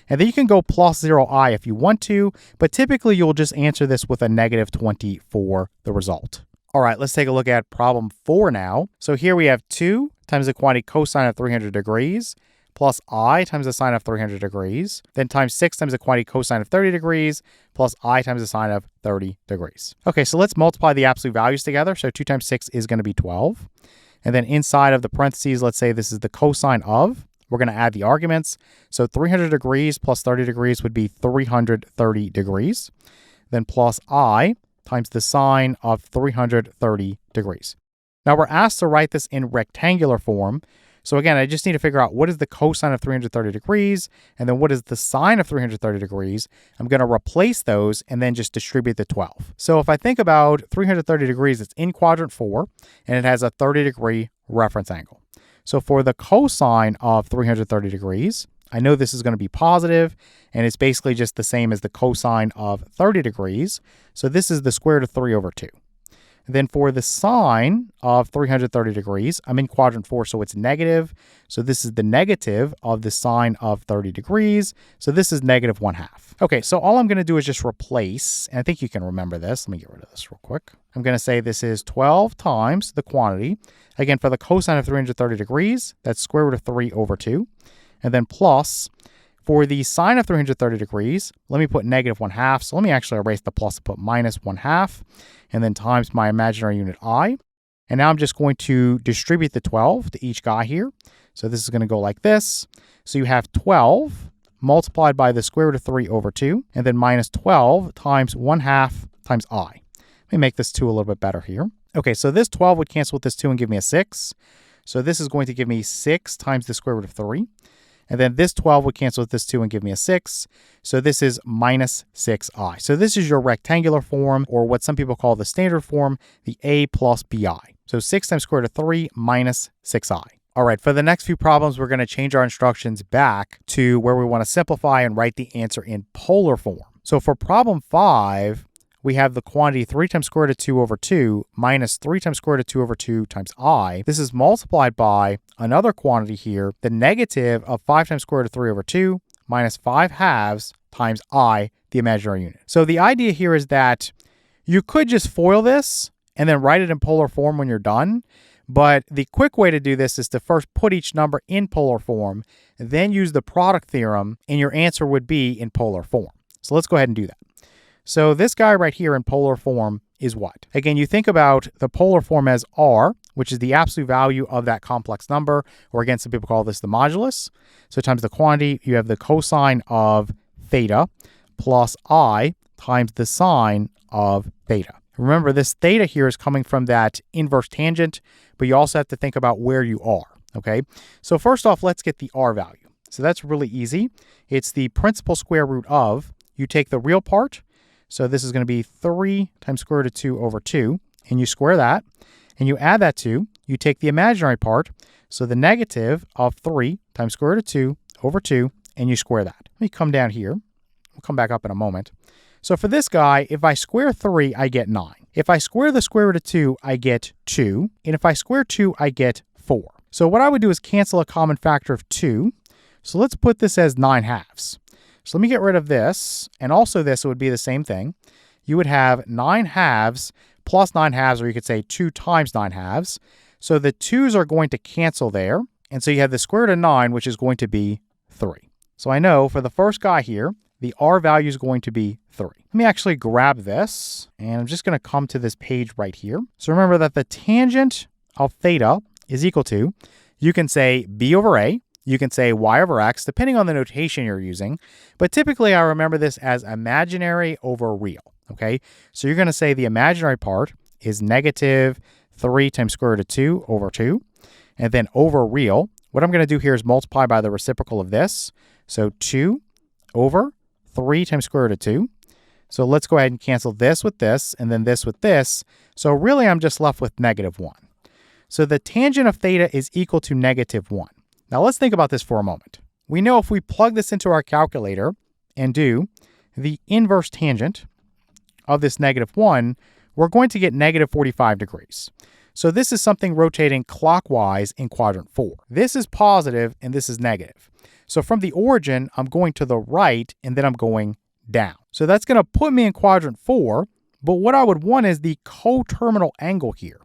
And then you can go plus 0i if you want to, but typically you'll just answer this with a -20 for the result. All right, let's take a look at problem 4 now. So here we have 2 times the quantity cosine of 300 degrees plus I times the sine of 300 degrees, then times 6 times the quantity cosine of 30 degrees, plus I times the sine of 30 degrees. Okay, so let's multiply the absolute values together. So 2 times 6 is going to be 12. And then inside of the parentheses, let's say this is the cosine of, we're going to add the arguments. So 300 degrees plus 30 degrees would be 330 degrees. Then plus I times the sine of 330 degrees. Now we're asked to write this in rectangular form. So again, I just need to figure out what is the cosine of 330 degrees, and then what is the sine of 330 degrees. I'm going to replace those and then just distribute the 12. So if I think about 330 degrees, it's in quadrant 4, and it has a 30-degree reference angle. So for the cosine of 330 degrees, I know this is going to be positive, and it's basically just the same as the cosine of 30 degrees. So this is the square root of 3 over 2. Then for the sine of 330 degrees, I'm in quadrant 4, so it's negative. So this is the negative of the sine of 30 degrees. So this is -1/2. Okay, so all I'm going to do is just replace, and I think you can remember this. Let me get rid of this real quick. I'm going to say this is 12 times the quantity. Again, for the cosine of 330 degrees, that's square root of 3 over 2. And then plus, for the sine of 330 degrees, let me put -1/2. So let me actually erase the plus and put -1/2. And then times my imaginary unit I. And now I'm just going to distribute the 12 to each guy here. So this is going to go like this. So you have 12 multiplied by the square root of 3 over 2, and then minus 12 times 1/2 times I. Let me make this 2 a little bit better here. Okay, so this 12 would cancel with this 2 and give me a 6. So this is going to give me 6 times the square root of 3. And then this 12 would cancel with this 2 and give me a 6. So this is minus 6i. So this is your rectangular form, or what some people call the standard form, the a plus bi. So 6 times square root of 3 minus 6i. All right, for the next few problems, we're going to change our instructions back to where we want to simplify and write the answer in polar form. So for problem 5, we have the quantity 3 times square root of 2 over 2 minus 3 times square root of 2 over 2 times I. This is multiplied by another quantity here, the negative of 5 times square root of 3 over 2 minus 5/2 times I, the imaginary unit. So the idea here is that you could just FOIL this and then write it in polar form when you're done. But the quick way to do this is to first put each number in polar form, then use the product theorem, and your answer would be in polar form. So let's go ahead and do that. So this guy right here in polar form is what? Again, you think about the polar form as R, which is the absolute value of that complex number, or again, some people call this the modulus. So times the quantity, you have the cosine of theta plus I times the sine of theta. Remember, this theta here is coming from that inverse tangent, but you also have to think about where you are, okay? So first off, let's get the R value. So that's really easy. It's the principal square root of, you take the real part, so this is going to be 3 times square root of 2 over 2, and you square that, and you add that to, you take the imaginary part, so the negative of 3 times square root of 2 over 2, and you square that. Let me come down here. We'll come back up in a moment. So for this guy, if I square 3, I get 9. If I square the square root of 2, I get 2. And if I square 2, I get 4. So what I would do is cancel a common factor of 2. So let's put this as 9/2. So let me get rid of this, and also this would be the same thing. You would have 9/2 plus 9/2, or you could say 2 times 9/2. So the 2's are going to cancel there, and so you have the square root of 9, which is going to be 3. So I know for the first guy here, the r value is going to be 3. Let me actually grab this, and I'm just going to come to this page right here. So remember that the tangent of theta is equal to, you can say b over a, you can say y over x, depending on the notation you're using. But typically, I remember this as imaginary over real, okay? So you're going to say the imaginary part is negative 3 times square root of 2 over 2. And then over real, what I'm going to do here is multiply by the reciprocal of this. So 2 over 3 times square root of 2. So let's go ahead and cancel this with this, and then this with this. So really, I'm just left with negative 1. So the tangent of theta is equal to negative 1. Now let's think about this for a moment. We know if we plug this into our calculator and do the inverse tangent of this negative 1, we're going to get negative 45 degrees. So this is something rotating clockwise in quadrant 4. This is positive and this is negative. So from the origin, I'm going to the right and then I'm going down. So that's going to put me in quadrant 4, but what I would want is the coterminal angle here.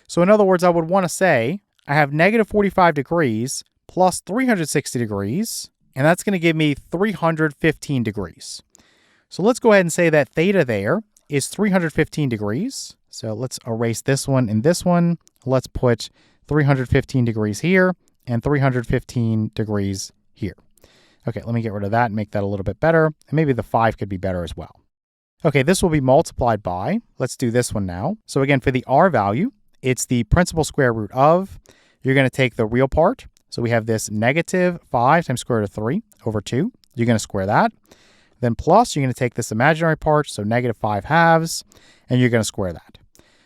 So in other words, I would want to say I have negative 45 degrees plus 360 degrees, and that's going to give me 315 degrees. So let's go ahead and say that theta there is 315 degrees. So let's erase this one and this one. Let's put 315 degrees here and 315 degrees here. Okay, let me get rid of that and make that a little bit better. And maybe the 5 could be better as well. Okay, this will be multiplied by, let's do this one now. So again, for the r value, it's the principal square root of, you're going to take the real part. So we have this negative 5 times square root of 3 over 2. You're going to square that. Then plus, you're going to take this imaginary part, so negative 5 halves, and you're going to square that.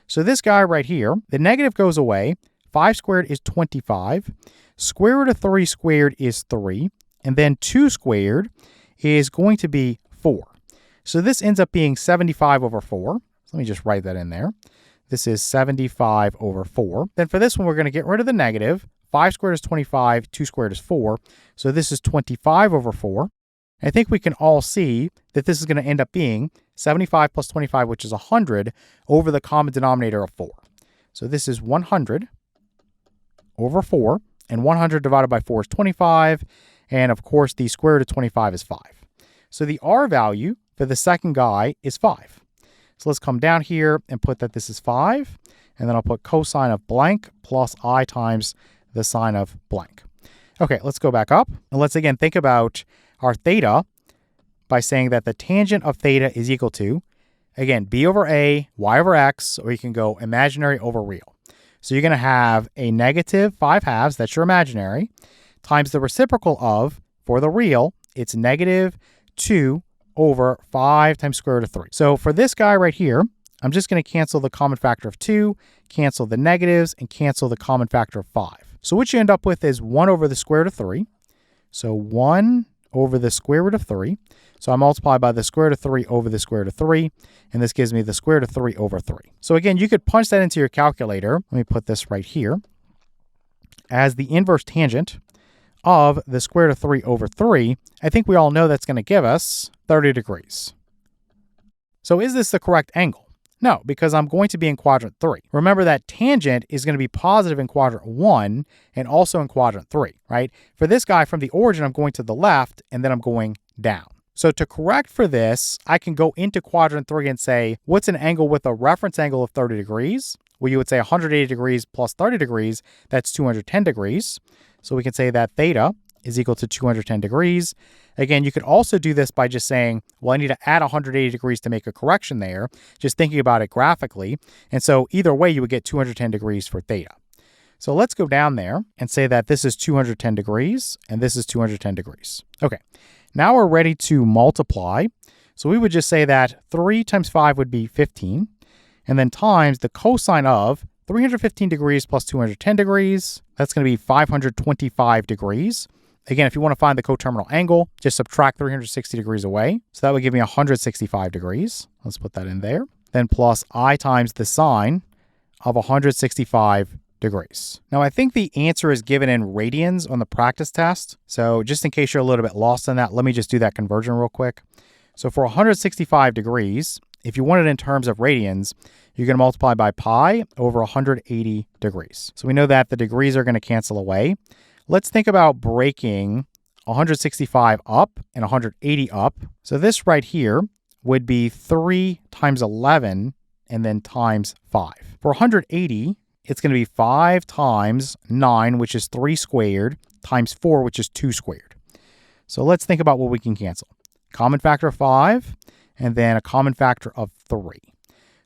So this guy right here, the negative goes away. 5 squared is 25. Square root of 3 squared is 3. And then 2 squared is going to be 4. So this ends up being 75 over 4. So let me just write that in there. This is 75 over 4. Then for this one, we're going to get rid of the negative. 5 squared is 25, 2 squared is 4. So this is 25 over 4. I think we can all see that this is going to end up being 75 plus 25, which is 100, over the common denominator of 4. So this is 100 over 4, and 100 divided by 4 is 25, and of course the square root of 25 is 5. So the r value for the second guy is 5. So let's come down here and put that this is 5, and then I'll put cosine of blank plus I times the sine of blank. Okay, let's go back up, and let's again think about our theta by saying that the tangent of theta is equal to, again, b over a, y over x, or you can go imaginary over real. So you're going to have a negative 5 halves, that's your imaginary, times the reciprocal of, for the real, it's negative 2 over 5 times square root of 3. So for this guy right here, I'm just going to cancel the common factor of 2, cancel the negatives, and cancel the common factor of 5. So what you end up with is 1 over the square root of 3. So 1 over the square root of 3. So I multiply by the square root of 3 over the square root of 3, and this gives me the square root of 3 over 3. So again, you could punch that into your calculator. Let me put this right here as the inverse tangent of the square root of 3 over 3. I think we all know that's going to give us 30 degrees. So is this the correct angle? No, because I'm going to be in quadrant 3. Remember that tangent is going to be positive in quadrant 1 and also in quadrant 3, right? For this guy, from the origin, I'm going to the left and then I'm going down. So to correct for this, I can go into quadrant 3 and say, what's an angle with a reference angle of 30 degrees? Well, you would say 180 degrees plus 30 degrees, that's 210 degrees. So we can say that theta is equal to 210 degrees. Again, you could also do this by just saying, well, I need to add 180 degrees to make a correction there, just thinking about it graphically. And so either way, you would get 210 degrees for theta. So let's go down there and say that this is 210 degrees and this is 210 degrees. Okay, now we're ready to multiply. So we would just say that 3 times 5 would be 15, and then times the cosine of 315 degrees plus 210 degrees. That's going to be 525 degrees. Again, if you want to find the coterminal angle, just subtract 360 degrees away. So that would give me 165 degrees. Let's put that in there. Then plus I times the sine of 165 degrees. Now, I think the answer is given in radians on the practice test. So just in case you're a little bit lost on that, let me just do that conversion real quick. So for 165 degrees, if you want it in terms of radians, you're going to multiply by pi over 180 degrees. So we know that the degrees are going to cancel away. Let's think about breaking 165 up and 180 up. So this right here would be 3 times 11 and then times 5. For 180, it's going to be 5 times 9, which is 3 squared, times 4, which is 2 squared. So let's think about what we can cancel. Common factor of 5, and then a common factor of 3.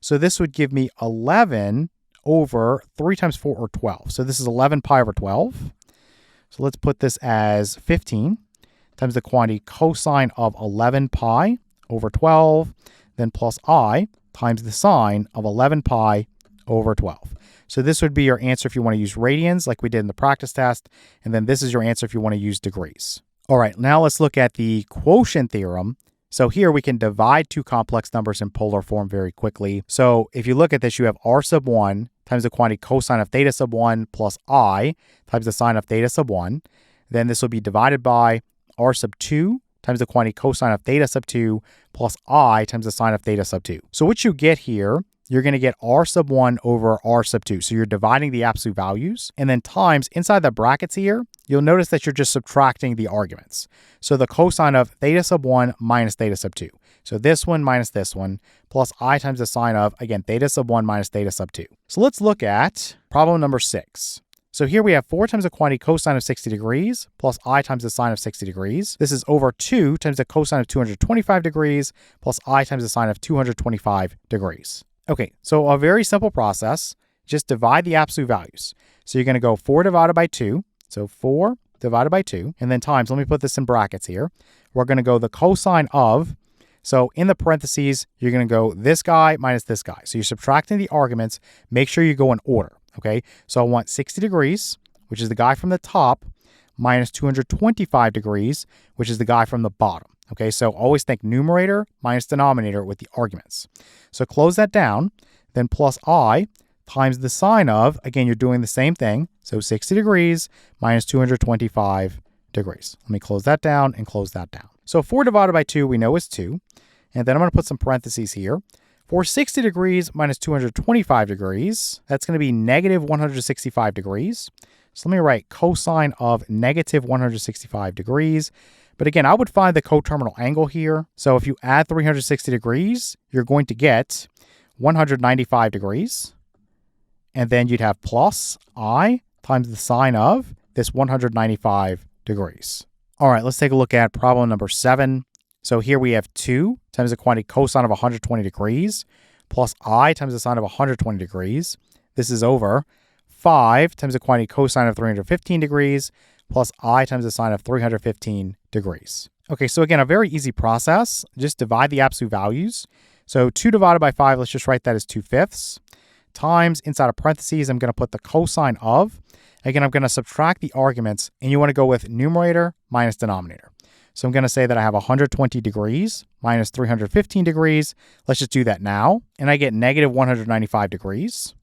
So this would give me 11 over 3 times 4, or 12. So this is 11 pi over 12. So let's put this as 15 times the quantity cosine of 11 pi over 12, then plus I times the sine of 11 pi over 12. So this would be your answer if you want to use radians like we did in the practice test, and then this is your answer if you want to use degrees. All right, now let's look at the quotient theorem. So here we can divide two complex numbers in polar form very quickly. So if you look at this, you have r sub 1 times the quantity cosine of theta sub 1 plus I times the sine of theta sub 1. Then this will be divided by r sub 2 times the quantity cosine of theta sub 2 plus I times the sine of theta sub 2. So what you get here, you're going to get r sub 1 over r sub 2. So you're dividing the absolute values, and then times inside the brackets here, you'll notice that you're just subtracting the arguments. So the cosine of theta sub 1 minus theta sub 2. So this one minus this one, plus I times the sine of, again, theta sub 1 minus theta sub 2. So let's look at problem number 6. So here we have 4 times the quantity cosine of 60 degrees plus I times the sine of 60 degrees. This is over 2 times the cosine of 225 degrees plus I times the sine of 225 degrees. Okay, so a very simple process. Just divide the absolute values. So you're going to go 4 divided by 2. So 4 divided by 2, and then times, let me put this in brackets here. We're going to go the cosine of, so in the parentheses, you're going to go this guy minus this guy. So you're subtracting the arguments. Make sure you go in order, okay? So I want 60 degrees, which is the guy from the top, minus 225 degrees, which is the guy from the bottom. Okay, so always think numerator minus denominator with the arguments. So close that down, then plus I times the sine of, again, you're doing the same thing. So 60 degrees minus 225 degrees. Let me close that down and close that down. So 4 divided by 2 we know is 2. And then I'm going to put some parentheses here. For 60 degrees minus 225 degrees, that's going to be negative 165 degrees. So let me write cosine of negative 165 degrees. But again, I would find the coterminal angle here. So if you add 360 degrees, you're going to get 195 degrees. And then you'd have plus I times the sine of this 195 degrees. All right, let's take a look at problem number 7. So here we have 2 times the quantity cosine of 120 degrees plus I times the sine of 120 degrees. This is over 5 times the quantity cosine of 315 degrees plus I times the sine of 315 degrees. Okay, so again, a very easy process. Just divide the absolute values. So 2 divided by 5, let's just write that as 2/5. Times, inside of parentheses, I'm going to put the cosine of. Again, I'm going to subtract the arguments, and you want to go with numerator minus denominator. So I'm going to say that I have 120 degrees minus 315 degrees. Let's just do that now. And I get negative 195 degrees.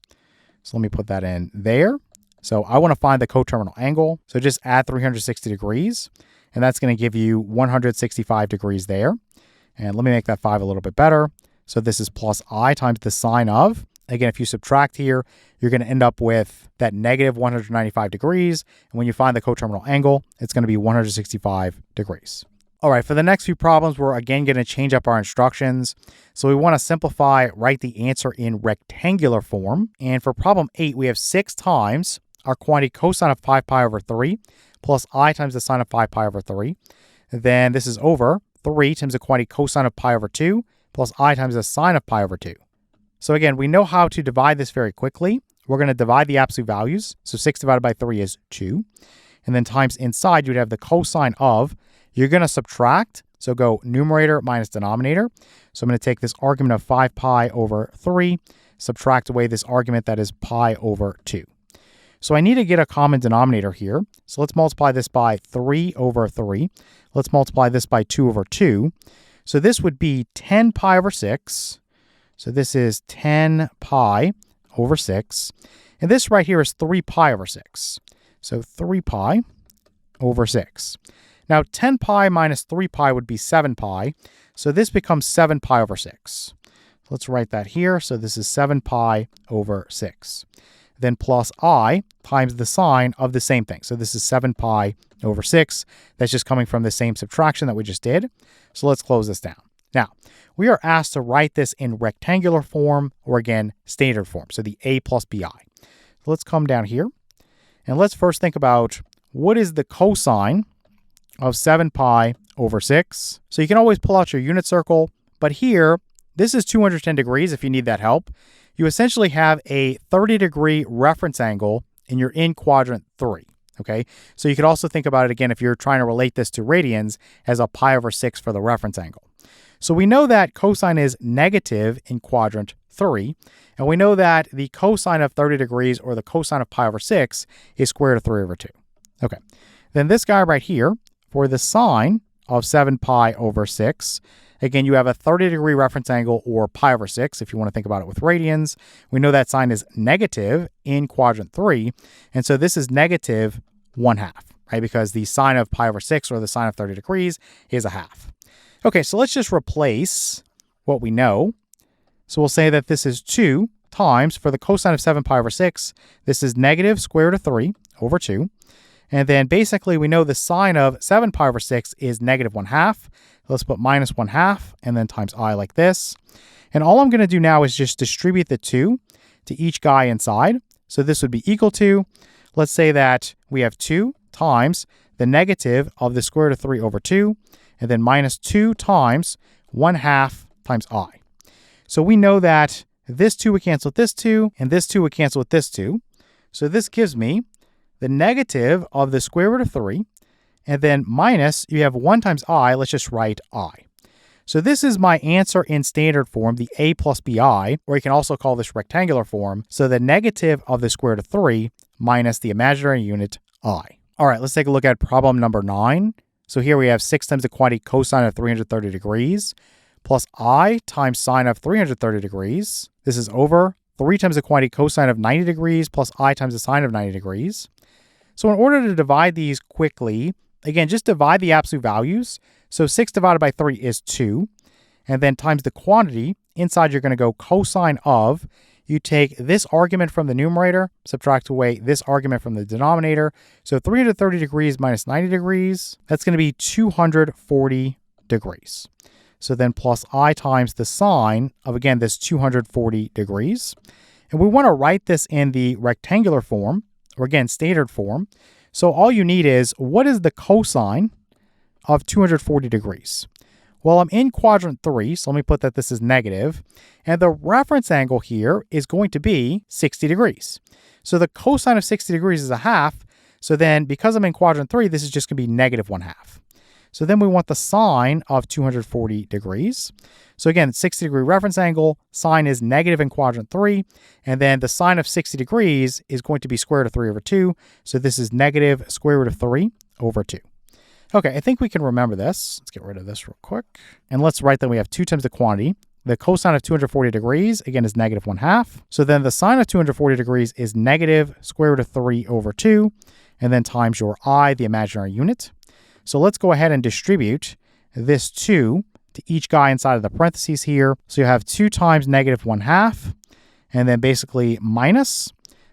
So let me put that in there. So I want to find the coterminal angle. So just add 360 degrees, and that's going to give you 165 degrees there. And let me make that 5 a little bit better. So this is plus I times the sine of. Again, if you subtract here, you're going to end up with that negative 195 degrees. And when you find the coterminal angle, it's going to be 165 degrees. All right, for the next few problems, we're again going to change up our instructions. So we want to simplify, write the answer in rectangular form. And for problem 8, we have 6 times our quantity cosine of 5 pi over 3 plus I times the sine of 5 pi over 3. Then this is over 3 times the quantity cosine of pi over 2 plus I times the sine of pi over 2. So again, we know how to divide this very quickly. We're going to divide the absolute values. So 6 divided by 3 is 2. And then times inside, you'd have the cosine of. You're going to subtract. So go numerator minus denominator. So I'm going to take this argument of 5 pi over 3, subtract away this argument that is pi over 2. So I need to get a common denominator here. So let's multiply this by 3 over 3. Let's multiply this by 2 over 2. So this would be 10 pi over 6. So this is 10 pi over 6. And this right here is 3 pi over 6. So 3 pi over 6. Now 10 pi minus 3 pi would be 7 pi. So this becomes 7 pi over 6. Let's write that here. So this is 7 pi over 6. then plus I times the sine of the same thing. So this is 7 pi over 6. That's just coming from the same subtraction that we just did. So let's close this down. Now, we are asked to write this in rectangular form, or again, standard form. So the a plus bi. So let's come down here. And let's first think about what is the cosine of 7 pi over 6. So you can always pull out your unit circle. But here, this is 210 degrees if you need that help. You essentially have a 30-degree reference angle and you're in quadrant 3. Okay, so you could also think about it again if you're trying to relate this to radians as a pi over 6 for the reference angle. So we know that cosine is negative in quadrant 3, and we know that the cosine of 30 degrees or the cosine of pi over 6 is square root of 3 over 2. Okay, then this guy right here, for the sine of 7 pi over 6, again, you have a 30-degree reference angle or pi over 6 if you want to think about it with radians. We know that sine is negative in quadrant 3, and so this is negative 1/2, right? Because the sine of pi over 6 or the sine of 30 degrees is a half. Okay, so let's just replace what we know. So we'll say that this is 2 times, for the cosine of 7 pi over 6, this is negative square root of 3 over 2. And then basically we know the sine of 7 pi over 6 is negative 1/2. Let's put minus 1/2 and then times I like this. And all I'm going to do now is just distribute the 2 to each guy inside. So this would be equal to, let's say that we have 2 times the negative of the square root of 3 over 2, and then minus 2 times 1/2 times I. So we know that this 2 would cancel with this 2, and this 2 would cancel with this 2. So this gives me the negative of the square root of 3, and then minus, you have 1 times I, let's just write I. So this is my answer in standard form, the a plus bi, or you can also call this rectangular form. So the negative of the square root of 3 minus the imaginary unit I. All right, let's take a look at problem number 9. So here we have 6 times the quantity cosine of 330 degrees plus I times sine of 330 degrees. This is over 3 times the quantity cosine of 90 degrees plus I times the sine of 90 degrees. So in order to divide these quickly, again, just divide the absolute values. So 6 divided by 3 is 2. And then times the quantity. Inside, you're going to go cosine of. You take this argument from the numerator, subtract away this argument from the denominator. So 330 degrees minus 90 degrees, that's going to be 240 degrees. So then plus I times the sine of, again, this 240 degrees. And we want to write this in the rectangular form, or again, standard form. So all you need is, what is the cosine of 240 degrees? Well, I'm in quadrant 3, so let me put that this is negative. And the reference angle here is going to be 60 degrees. So the cosine of 60 degrees is a half. So then because I'm in quadrant 3, this is just going to be negative 1/2. So then we want the sine of 240 degrees. So again, 60 degree reference angle, sine is negative in quadrant 3. And then the sine of 60 degrees is going to be square root of 3 over 2. So this is negative square root of 3 over 2. Okay, I think we can remember this. Let's get rid of this real quick. And let's write that we have 2 times the quantity. The cosine of 240 degrees, again, is negative 1/2. So then the sine of 240 degrees is negative square root of 3 over 2. And then times your I, the imaginary unit. So let's go ahead and distribute this 2 to each guy inside of the parentheses here. So you have 2 times negative 1/2. And then basically minus,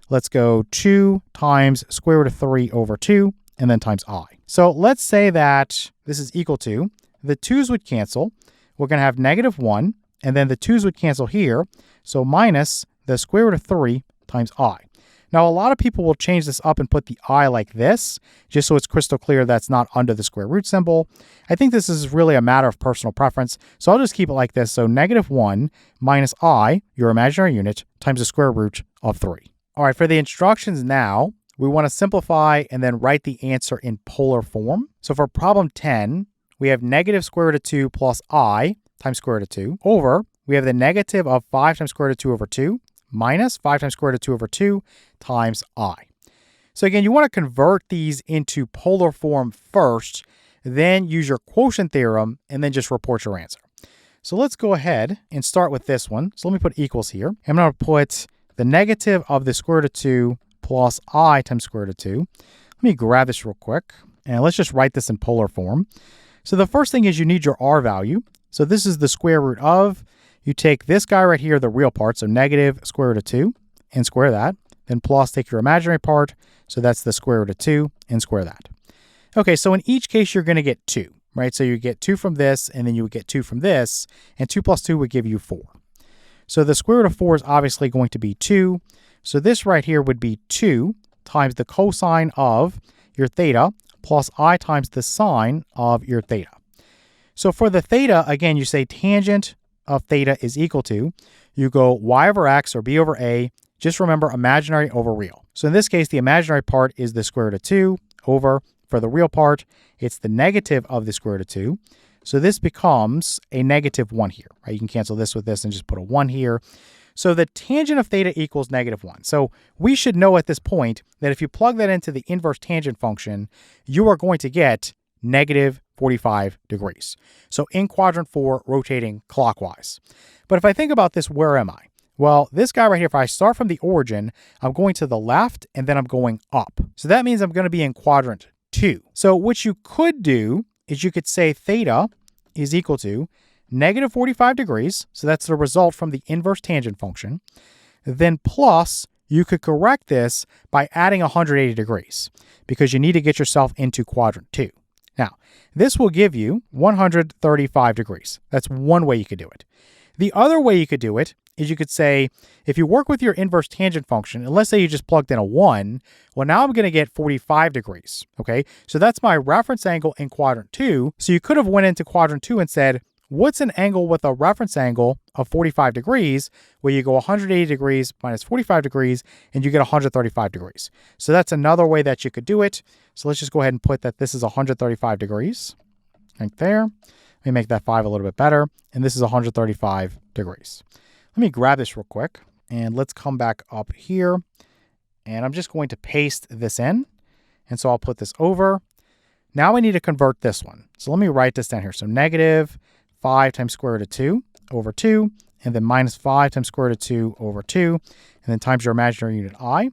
let's go 2 times square root of 3 over 2. And then times I. So let's say that this is equal to, the 2's would cancel. We're going to have negative 1, and then the 2's would cancel here. So minus the square root of 3 times I. Now, a lot of people will change this up and put the I like this, just so it's crystal clear that's not under the square root symbol. I think this is really a matter of personal preference, so I'll just keep it like this. So negative 1 minus I, your imaginary unit, times the square root of 3. All right, for the instructions now, we want to simplify and then write the answer in polar form. So for problem 10, we have negative square root of 2 plus I times square root of 2 over, we have the negative of 5 times square root of 2 over 2 minus 5 times square root of 2 over 2 times I. So again, you want to convert these into polar form first, then use your quotient theorem, and then just report your answer. So let's go ahead and start with this one. So let me put equals here. I'm going to put the negative of the square root of 2 plus I times square root of 2. Let me grab this real quick, and let's just write this in polar form. So the first thing is you need your R value. So this is the square root of, you take this guy right here, the real part, so negative square root of 2, and square that. then plus take your imaginary part. So that's the square root of 2 and square that. Okay, so in each case, you're going to get 2, right? So you get 2 from this, and then you would get 2 from this, and 2 plus 2 would give you 4. So the square root of 4 is obviously going to be 2. So this right here would be 2 times the cosine of your theta plus I times the sine of your theta. So for the theta, again, you say tangent of theta is equal to, you go y over x or b over a. Just remember imaginary over real. So in this case, the imaginary part is the square root of 2 over, for the real part, it's the negative of the square root of 2. So this becomes a negative 1 here, right? You can cancel this with this and just put a 1 here. So the tangent of theta equals negative 1. So we should know at this point that if you plug that into the inverse tangent function, you are going to get negative 45 degrees. So in quadrant 4, rotating clockwise. But if I think about this, where am I? Well, this guy right here, if I start from the origin, I'm going to the left and then I'm going up. So that means I'm going to be in quadrant 2. So what you could do is you could say theta is equal to negative 45 degrees. So that's the result from the inverse tangent function. Then plus, you could correct this by adding 180 degrees because you need to get yourself into quadrant 2. Now, this will give you 135 degrees. That's one way you could do it. The other way you could do it is you could say, if you work with your inverse tangent function, and let's say you just plugged in a 1, well, now I'm going to get 45 degrees, okay? So that's my reference angle in quadrant 2. So you could have went into quadrant 2 and said, what's an angle with a reference angle of 45 degrees, where you go 180 degrees minus 45 degrees, and you get 135 degrees. So that's another way that you could do it. So let's just go ahead and put that this is 135 degrees right there. Let me make that 5 a little bit better. And this is 135 degrees. Let me grab this real quick, and let's come back up here. And I'm just going to paste this in. And so I'll put this over. Now I need to convert this one. So let me write this down here. So negative 5 times square root of 2 over 2, and then minus 5 times square root of 2 over 2, and then times your imaginary unit I.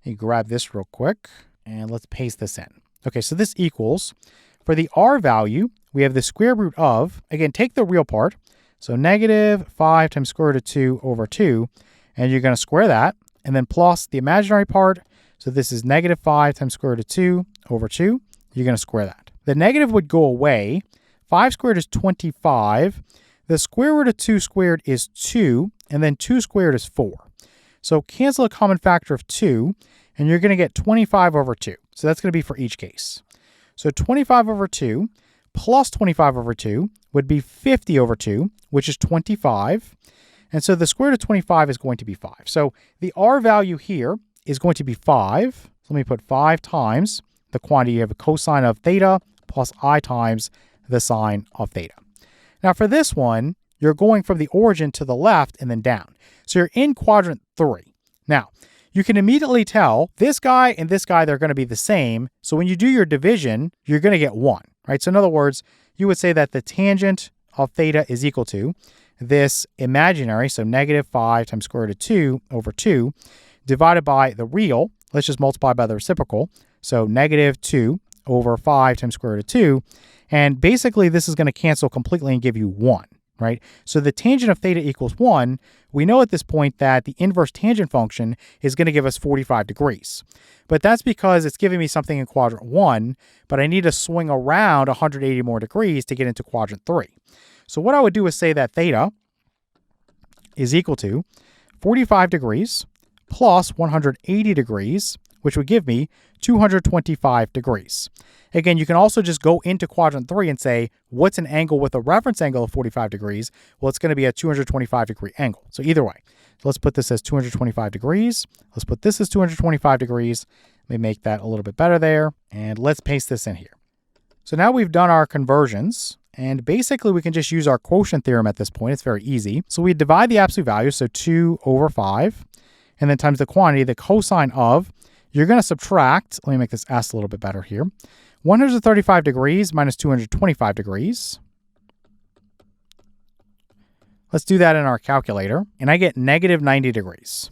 You grab this real quick, and let's paste this in. Okay, so this equals, for the r value, we have the square root of, again, take the real part, so negative 5 times square root of 2 over 2, and you're going to square that, and then plus the imaginary part, so this is negative 5 times square root of 2 over 2, you're going to square that. The negative would go away. 5 squared is 25. The square root of 2 squared is 2, and then 2 squared is 4. So cancel a common factor of 2, and you're going to get 25 over 2. So that's going to be for each case. So 25 over 2 plus 25 over 2 would be 50 over 2, which is 25. And so the square root of 25 is going to be 5. So the r value here is going to be 5. So let me put 5 times the quantity of a cosine of theta plus I times the sine of theta. Now for this one, you're going from the origin to the left and then down. So you're in quadrant 3. Now, you can immediately tell this guy and this guy, they're going to be the same. So when you do your division, you're going to get 1, right? So in other words, you would say that the tangent of theta is equal to this imaginary, so negative 5 times square root of 2 over 2, divided by the real. Let's just multiply by the reciprocal. So negative 2 over 5 times square root of 2. And basically, this is going to cancel completely and give you 1, right? So the tangent of theta equals 1. We know at this point that the inverse tangent function is going to give us 45 degrees. But that's because it's giving me something in quadrant 1, but I need to swing around 180 more degrees to get into quadrant 3. So what I would do is say that theta is equal to 45 degrees plus 180 degrees, which would give me 225 degrees. Again, you can also just go into quadrant 3 and say, what's an angle with a reference angle of 45 degrees? Well, it's going to be a 225 degree angle. So either way, so let's put this as 225 degrees. Let's put this as 225 degrees. Let me make that a little bit better there. And let's paste this in here. So now we've done our conversions. And basically, we can just use our quotient theorem at this point. It's very easy. So we divide the absolute value, so 2 over 5, and then times the quantity, the cosine of, you're going to subtract, let me make this S a little bit better here, 135 degrees minus 225 degrees. Let's do that in our calculator, and I get negative 90 degrees.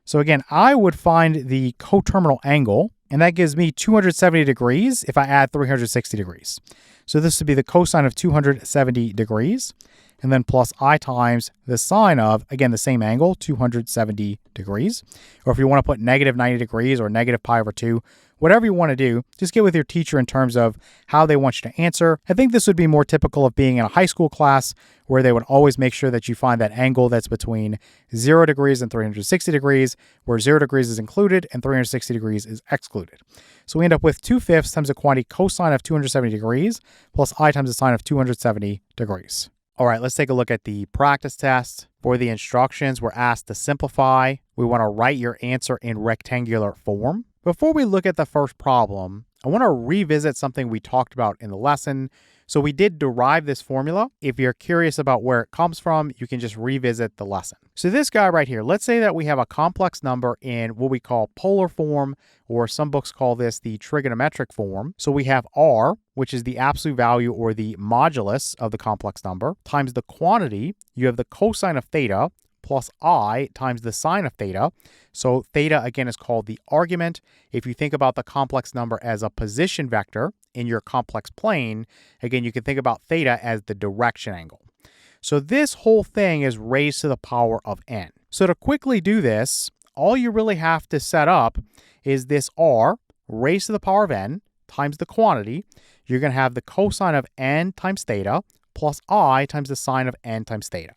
So again, I would find the coterminal angle, and that gives me 270 degrees if I add 360 degrees. So this would be the cosine of 270 degrees. and then plus I times the sine of, again, the same angle, 270 degrees. Or if you want to put negative 90 degrees or negative pi over 2, whatever you want to do, just get with your teacher in terms of how they want you to answer. I think this would be more typical of being in a high school class where they would always make sure that you find that angle that's between 0 degrees and 360 degrees, where 0 degrees is included and 360 degrees is excluded. So we end up with 2/5 times the quantity cosine of 270 degrees plus I times the sine of 270 degrees. All right, let's take a look at the practice test. For the instructions, we're asked to simplify. We want to write your answer in rectangular form. Before we look at the first problem, I want to revisit something we talked about in the lesson. So we did derive this formula. If you're curious about where it comes from, you can just revisit the lesson. So this guy right here, let's say that we have a complex number in what we call polar form, or some books call this the trigonometric form. So we have r, which is the absolute value or the modulus of the complex number, times the quantity. You have the cosine of theta, plus I times the sine of theta. So theta, again, is called the argument. If you think about the complex number as a position vector in your complex plane, again, you can think about theta as the direction angle. So this whole thing is raised to the power of n. So to quickly do this, all you really have to set up is this r raised to the power of n times the quantity. You're going to have the cosine of n times theta plus I times the sine of n times theta.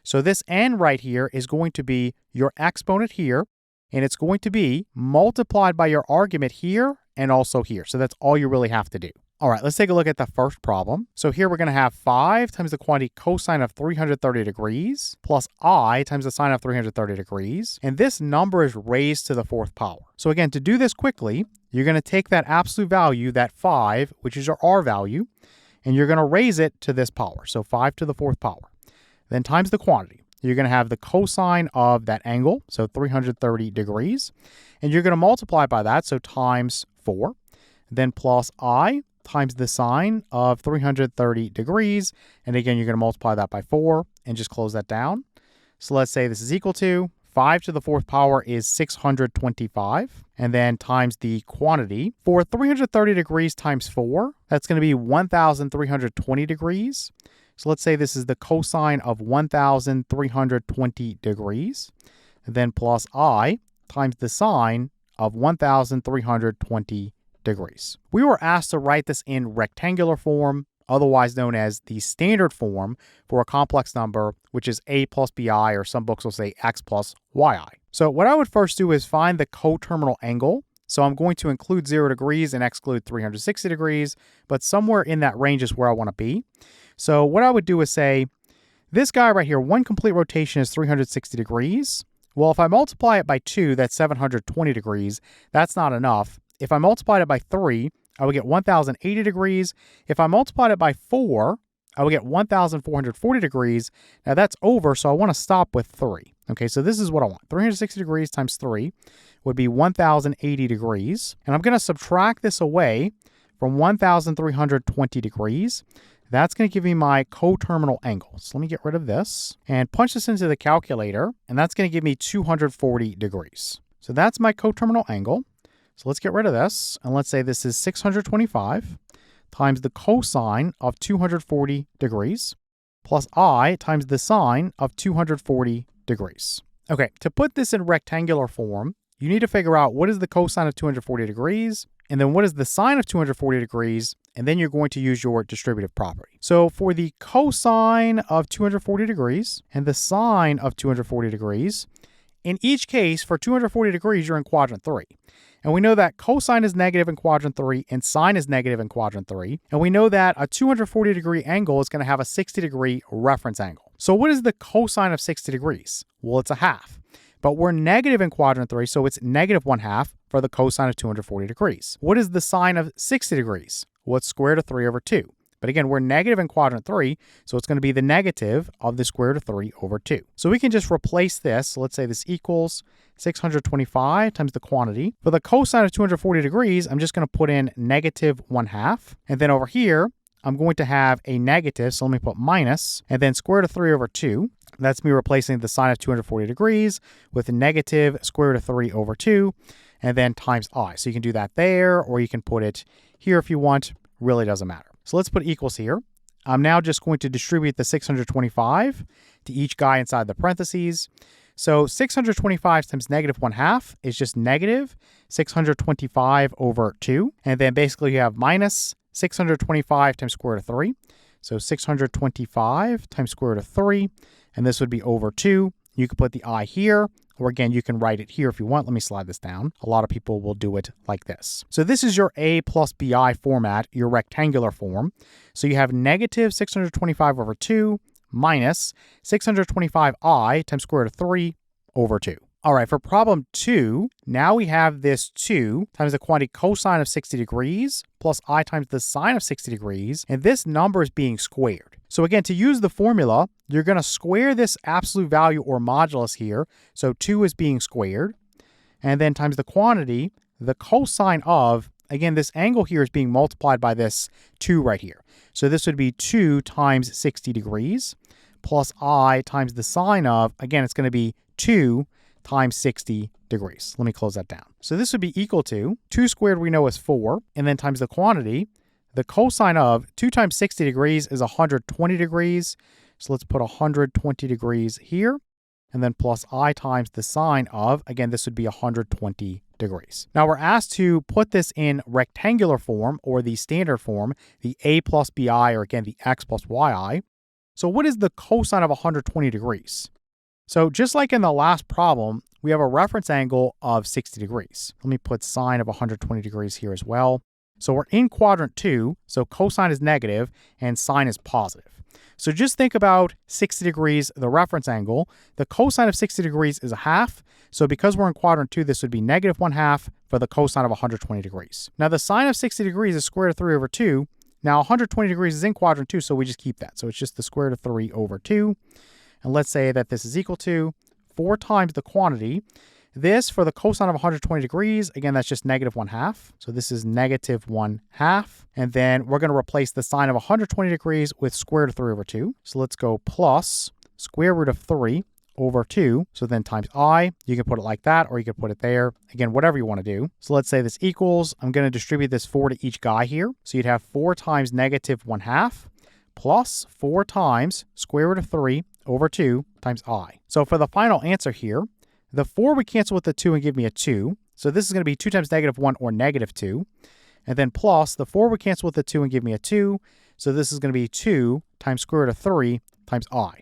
So this n right here is going to be your exponent here, and it's going to be multiplied by your argument here and also here. So that's all you really have to do. All right, let's take a look at the first problem. So here we're going to have 5 times the quantity cosine of 330 degrees plus I times the sine of 330 degrees. And this number is raised to the 4th power. So again, to do this quickly, you're going to take that absolute value, that 5, which is your r value, and you're going to raise it to this power. So 5 to the 4th power. Then times the quantity. You're going to have the cosine of that angle, so 330 degrees, and you're going to multiply by that, so times 4, then plus I times the sine of 330 degrees, and again, you're going to multiply that by 4 and just close that down. So let's say this is equal to 5 to the 4th power is 625, and then times the quantity. For 330 degrees times 4, that's going to be 1,320 degrees. So let's say this is the cosine of 1,320 degrees, and then plus I times the sine of 1,320 degrees. We were asked to write this in rectangular form, otherwise known as the standard form for a complex number, which is a plus bi, or some books will say x plus yi. So what I would first do is find the coterminal angle. So I'm going to include 0 degrees and exclude 360 degrees, but somewhere in that range is where I want to be. So what I would do is say, this guy right here, one complete rotation is 360 degrees. Well, if I multiply it by 2, that's 720 degrees. That's not enough. If I multiplied it by 3, I would get 1,080 degrees. If I multiplied it by 4, I would get 1,440 degrees. Now that's over, so I want to stop with 3. Okay, so this is what I want. 360 degrees times 3 would be 1,080 degrees. And I'm going to subtract this away from 1,320 degrees. That's going to give me my coterminal angle. So let me get rid of this and punch this into the calculator, and that's going to give me 240 degrees. So that's my coterminal angle. So let's get rid of this, and let's say this is 625 times the cosine of 240 degrees plus I times the sine of 240 degrees. Okay, to put this in rectangular form, you need to figure out what is the cosine of 240 degrees, and then what is the sine of 240 degrees, and then you're going to use your distributive property. So for the cosine of 240 degrees and the sine of 240 degrees, in each case, for 240 degrees, you're in quadrant 3. And we know that cosine is negative in quadrant 3 and sine is negative in quadrant 3. And we know that a 240 degree angle is going to have a 60 degree reference angle. So what is the cosine of 60 degrees? Well, it's a half. But we're negative in quadrant 3, so it's negative 1/2 for the cosine of 240 degrees. What is the sine of 60 degrees? Well, it's square root of 3 over 2. But again, we're negative in quadrant 3, so it's going to be the negative of the square root of 3 over 2. So we can just replace this. So let's say this equals 625 times the quantity. For the cosine of 240 degrees, I'm just going to put in negative 1/2. And then over here, I'm going to have a negative, so let me put minus, and then square root of 3 over 2. That's me replacing the sine of 240 degrees with a negative square root of 3 over 2, and then times I. So you can do that there, or you can put it here if you want. Really doesn't matter. So let's put equals here. I'm now just going to distribute the 625 to each guy inside the parentheses. So 625 times negative 1/2 is just negative 625 over 2. And then basically you have minus 625 times square root of 3. So 625 times square root of 3. And this would be over 2. You could put the I here, or again, you can write it here if you want. Let me slide this down. A lot of people will do it like this. So this is your A plus BI format, your rectangular form. So you have negative 625 over 2 minus 625I times square root of 3 over 2. All right, for problem 2, now we have this 2 times the quantity cosine of 60 degrees plus I times the sine of 60 degrees, and this number is being squared. So again, to use the formula, you're going to square this absolute value or modulus here. So 2 is being squared, and then times the quantity, the cosine of, again, this angle here is being multiplied by this 2 right here. So this would be 2 times 60 degrees plus I times the sine of, again, it's going to be 2 times 60 degrees. Let me close that down. So this would be equal to 2 squared we know is 4, and then times the quantity, the cosine of 2 times 60 degrees is 120 degrees. So let's put 120 degrees here, and then plus I times the sine of, again, this would be 120 degrees. Now we're asked to put this in rectangular form or the standard form, the A plus BI, or again, the X plus YI. So what is the cosine of 120 degrees? So just like in the last problem, we have a reference angle of 60 degrees. Let me put sine of 120 degrees here as well. So we're in quadrant 2, so cosine is negative and sine is positive. So just think about 60 degrees, the reference angle. The cosine of 60 degrees is 1/2. So because we're in quadrant 2, this would be negative 1/2 for the cosine of 120 degrees. Now the sine of 60 degrees is square root of 3 over 2. Now 120 degrees is in quadrant 2, so we just keep that. So it's just the square root of 3 over 2. And let's say that this is equal to 4 times the quantity. This for the cosine of 120 degrees, again, that's just negative 1/2. So this is negative 1/2. And then we're going to replace the sine of 120 degrees with square root of 3 over 2. So let's go plus square root of 3 over 2. So then times I, you can put it like that, or you can put it there. Again, whatever you want to do. So let's say this equals, I'm going to distribute this 4 to each guy here. So you'd have 4 times negative 1/2 plus 4 times square root of 3 over 2 times I. So for the final answer here, the 4 would cancel with the 2 and give me a 2. So this is going to be 2 times negative 1 or negative 2. And then plus the 4 would cancel with the 2 and give me a 2. So this is going to be 2 times square root of 3 times I.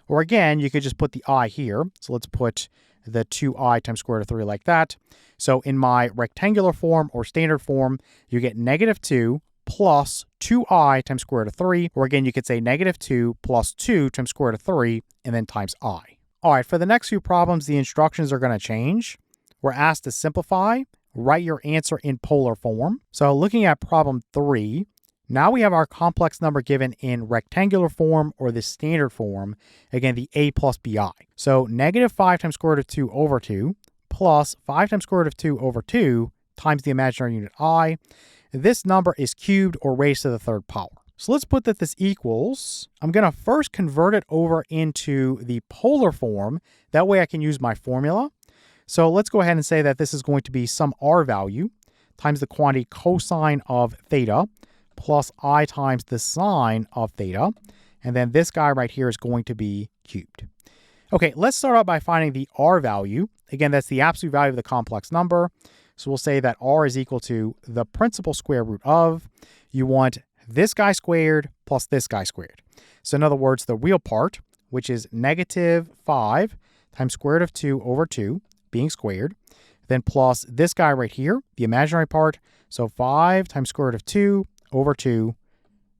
Or again, you could just put the I here. So let's put the 2I times square root of 3 like that. So in my rectangular form or standard form, you get negative 2 plus 2I times square root of 3. Or again, you could say negative 2 plus 2 times square root of 3 and then times I. All right, for the next few problems, the instructions are going to change. We're asked to simplify, write your answer in polar form. So looking at problem 3, now we have our complex number given in rectangular form or the standard form, again, the A plus BI. So negative 5 times square root of 2 over 2 plus 5 times square root of 2 over 2 times the imaginary unit I. This number is cubed or raised to the 3rd power. So let's put that this equals, I'm going to first convert it over into the polar form. That way I can use my formula. So let's go ahead and say that this is going to be some R value times the quantity cosine of theta plus I times the sine of theta. And then this guy right here is going to be cubed. Okay, let's start out by finding the R value. Again, that's the absolute value of the complex number. So we'll say that R is equal to the principal square root of, you want this guy squared plus this guy squared. So in other words, the real part, which is negative 5 times square root of 2 over 2 being squared, then plus this guy right here, the imaginary part, so 5 times square root of 2 over 2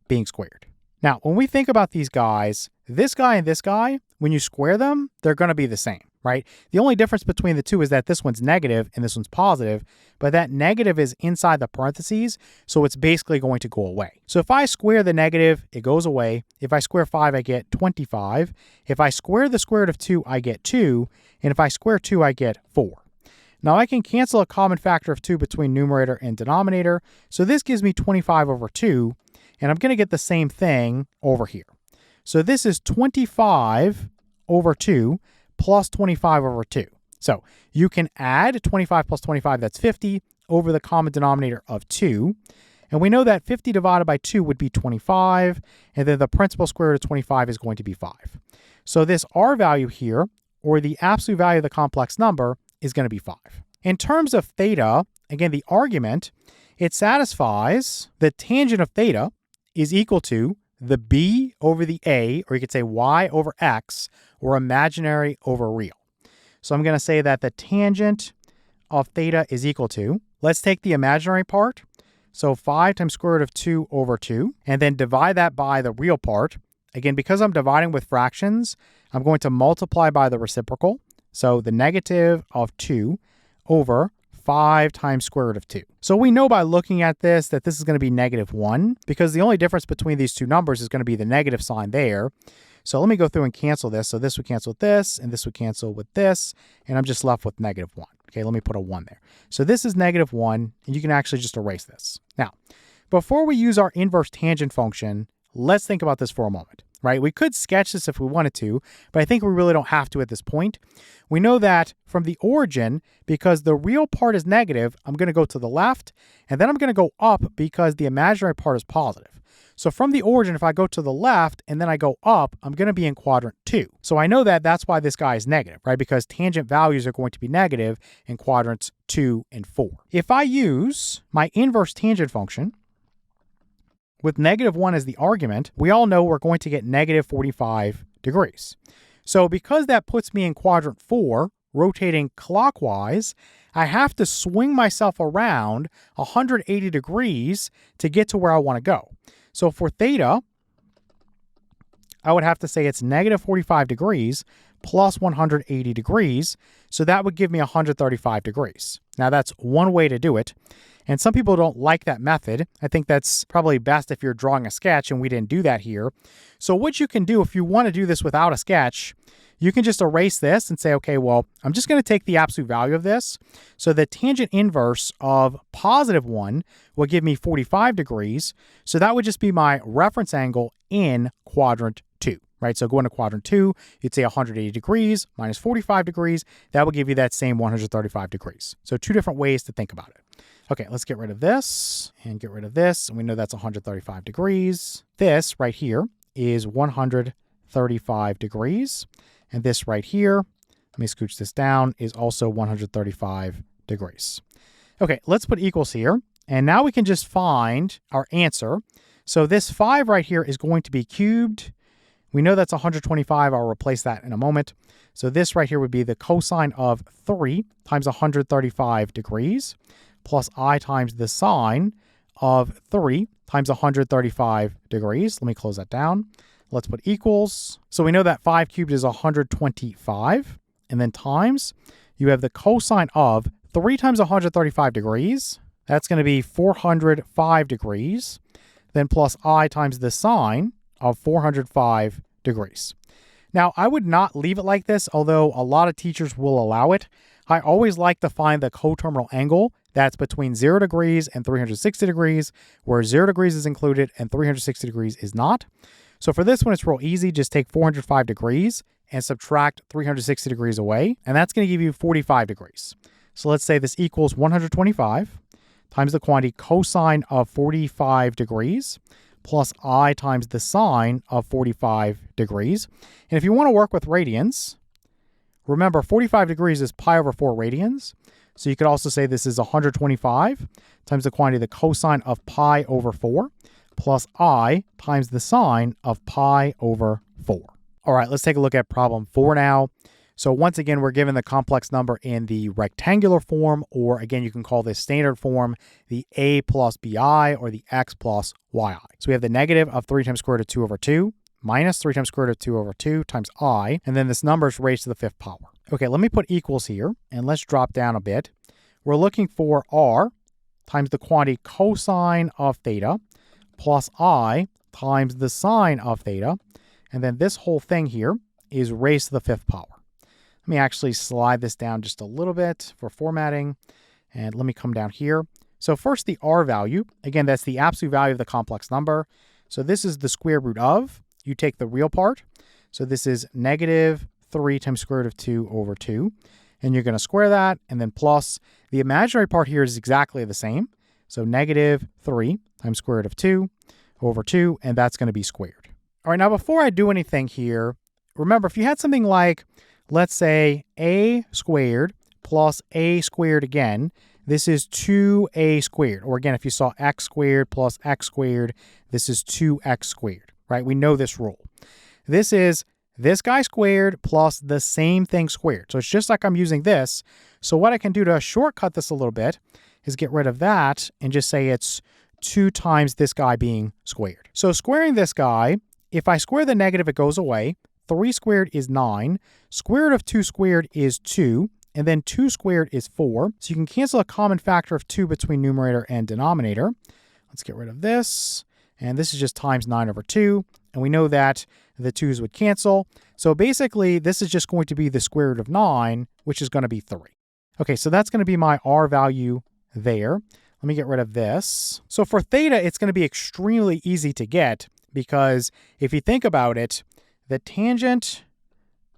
being squared. Now, when we think about these guys, this guy and this guy, when you square them, they're going to be the same, right? The only difference between the two is that this one's negative and this one's positive, but that negative is inside the parentheses, so it's basically going to go away. So if I square the negative, it goes away. If I square 5, I get 25. If I square the square root of 2, I get 2. And if I square 2, I get 4. Now I can cancel a common factor of 2 between numerator and denominator, so this gives me 25 over 2, and I'm going to get the same thing over here. So this is 25 over 2 plus 25 over 2. So you can add 25 plus 25, that's 50, over the common denominator of 2. And we know that 50 divided by 2 would be 25, and then the principal square root of 25 is going to be 5. So this r value here, or the absolute value of the complex number, is going to be 5. In terms of theta, again, the argument, it satisfies the tangent of theta is equal to the b over the a, or you could say y over x, or imaginary over real. So I'm going to say that the tangent of theta is equal to, let's take the imaginary part, so 5 times square root of 2 over 2, and then divide that by the real part. Again, because I'm dividing with fractions, I'm going to multiply by the reciprocal, so the negative of 2 over 5 times square root of 2. So we know by looking at this that this is going to be negative 1, because the only difference between these two numbers is going to be the negative sign there. So let me go through and cancel this. So this would cancel with this, and this would cancel with this, and I'm just left with negative 1. Okay, let me put a 1 there. So this is negative 1, and you can actually just erase this. Now, before we use our inverse tangent function, let's think about this for a moment, right? We could sketch this if we wanted to, but I think we really don't have to at this point. We know that from the origin, because the real part is negative, I'm going to go to the left, and then I'm going to go up because the imaginary part is positive. So from the origin, if I go to the left and then I go up, I'm going to be in quadrant 2. So I know that that's why this guy is negative, right? Because tangent values are going to be negative in quadrants 2 and 4. If I use my inverse tangent function with negative 1 as the argument, we all know we're going to get negative 45 degrees. So because that puts me in quadrant 4, rotating clockwise, I have to swing myself around 180 degrees to get to where I want to go. So for theta, I would have to say it's negative 45 degrees plus 180 degrees. So that would give me 135 degrees. Now that's one way to do it. And some people don't like that method. I think that's probably best if you're drawing a sketch, and we didn't do that here. So what you can do if you want to do this without a sketch, you can just erase this and say, okay, well, I'm just going to take the absolute value of this. So the tangent inverse of positive 1 will give me 45 degrees. So that would just be my reference angle in quadrant 2, right? So going to quadrant 2, you'd say 180 degrees minus 45 degrees. That will give you that same 135 degrees. So two different ways to think about it. Okay, let's get rid of this and get rid of this. And we know that's 135 degrees. This right here is 135 degrees. And this right here, let me scooch this down, is also 135 degrees. Okay, let's put equals here. And now we can just find our answer. So this 5 right here is going to be cubed. We know that's 125. I'll replace that in a moment. So this right here would be the cosine of 3 times 135 degrees plus I times the sine of 3 times 135 degrees. Let me close that down. Let's put equals. So we know that 5 cubed is 125. And then times, you have the cosine of 3 times 135 degrees. That's going to be 405 degrees. Then plus I times the sine of 405 degrees. Now, I would not leave it like this, although a lot of teachers will allow it. I always like to find the coterminal angle that's between 0 degrees and 360 degrees, where 0 degrees is included and 360 degrees is not. So for this one, it's real easy. Just take 405 degrees and subtract 360 degrees away, and that's going to give you 45 degrees. So let's say this equals 125 times the quantity cosine of 45 degrees plus I times the sine of 45 degrees. And if you want to work with radians, remember 45 degrees is pi over 4 radians. So you could also say this is 125 times the quantity of the cosine of pi over 4 plus I times the sine of pi over 4. All right, let's take a look at problem 4 now. So once again, we're given the complex number in the rectangular form, or again, you can call this standard form, the a plus bi, or the x plus yi. So we have the negative of 3 times square root of 2 over 2 minus 3 times square root of 2 over 2 times I, and then this number is raised to the 5th power. Okay, let me put equals here, and let's drop down a bit. We're looking for r times the quantity cosine of theta plus I times the sine of theta, and then this whole thing here is raised to the 5th power. Let me actually slide this down just a little bit for formatting, and let me come down here. So first the r value, again, that's the absolute value of the complex number. So this is the square root of, you take the real part. So this is negative 3 times square root of 2 over 2. And you're going to square that, and then plus the imaginary part here is exactly the same. So negative 3 times square root of 2 over 2, and that's going to be squared. All right, now before I do anything here, remember if you had something like, let's say a squared plus a squared again, this is 2a squared. Or again, if you saw x squared plus x squared, this is 2x squared, right? We know this rule. This is this guy squared plus the same thing squared. So it's just like I'm using this. So what I can do to shortcut this a little bit is get rid of that and just say it's 2 times this guy being squared. So squaring this guy, if I square the negative, it goes away. 3 squared is 9. Square root of 2 squared is 2. And then 2 squared is 4. So you can cancel a common factor of 2 between numerator and denominator. Let's get rid of this. And this is just times 9 over 2. And we know that the 2's would cancel. So basically, this is just going to be the square root of 9, which is going to be 3. Okay, so that's going to be my r value there. Let me get rid of this. So for theta, it's going to be extremely easy to get because if you think about it, the tangent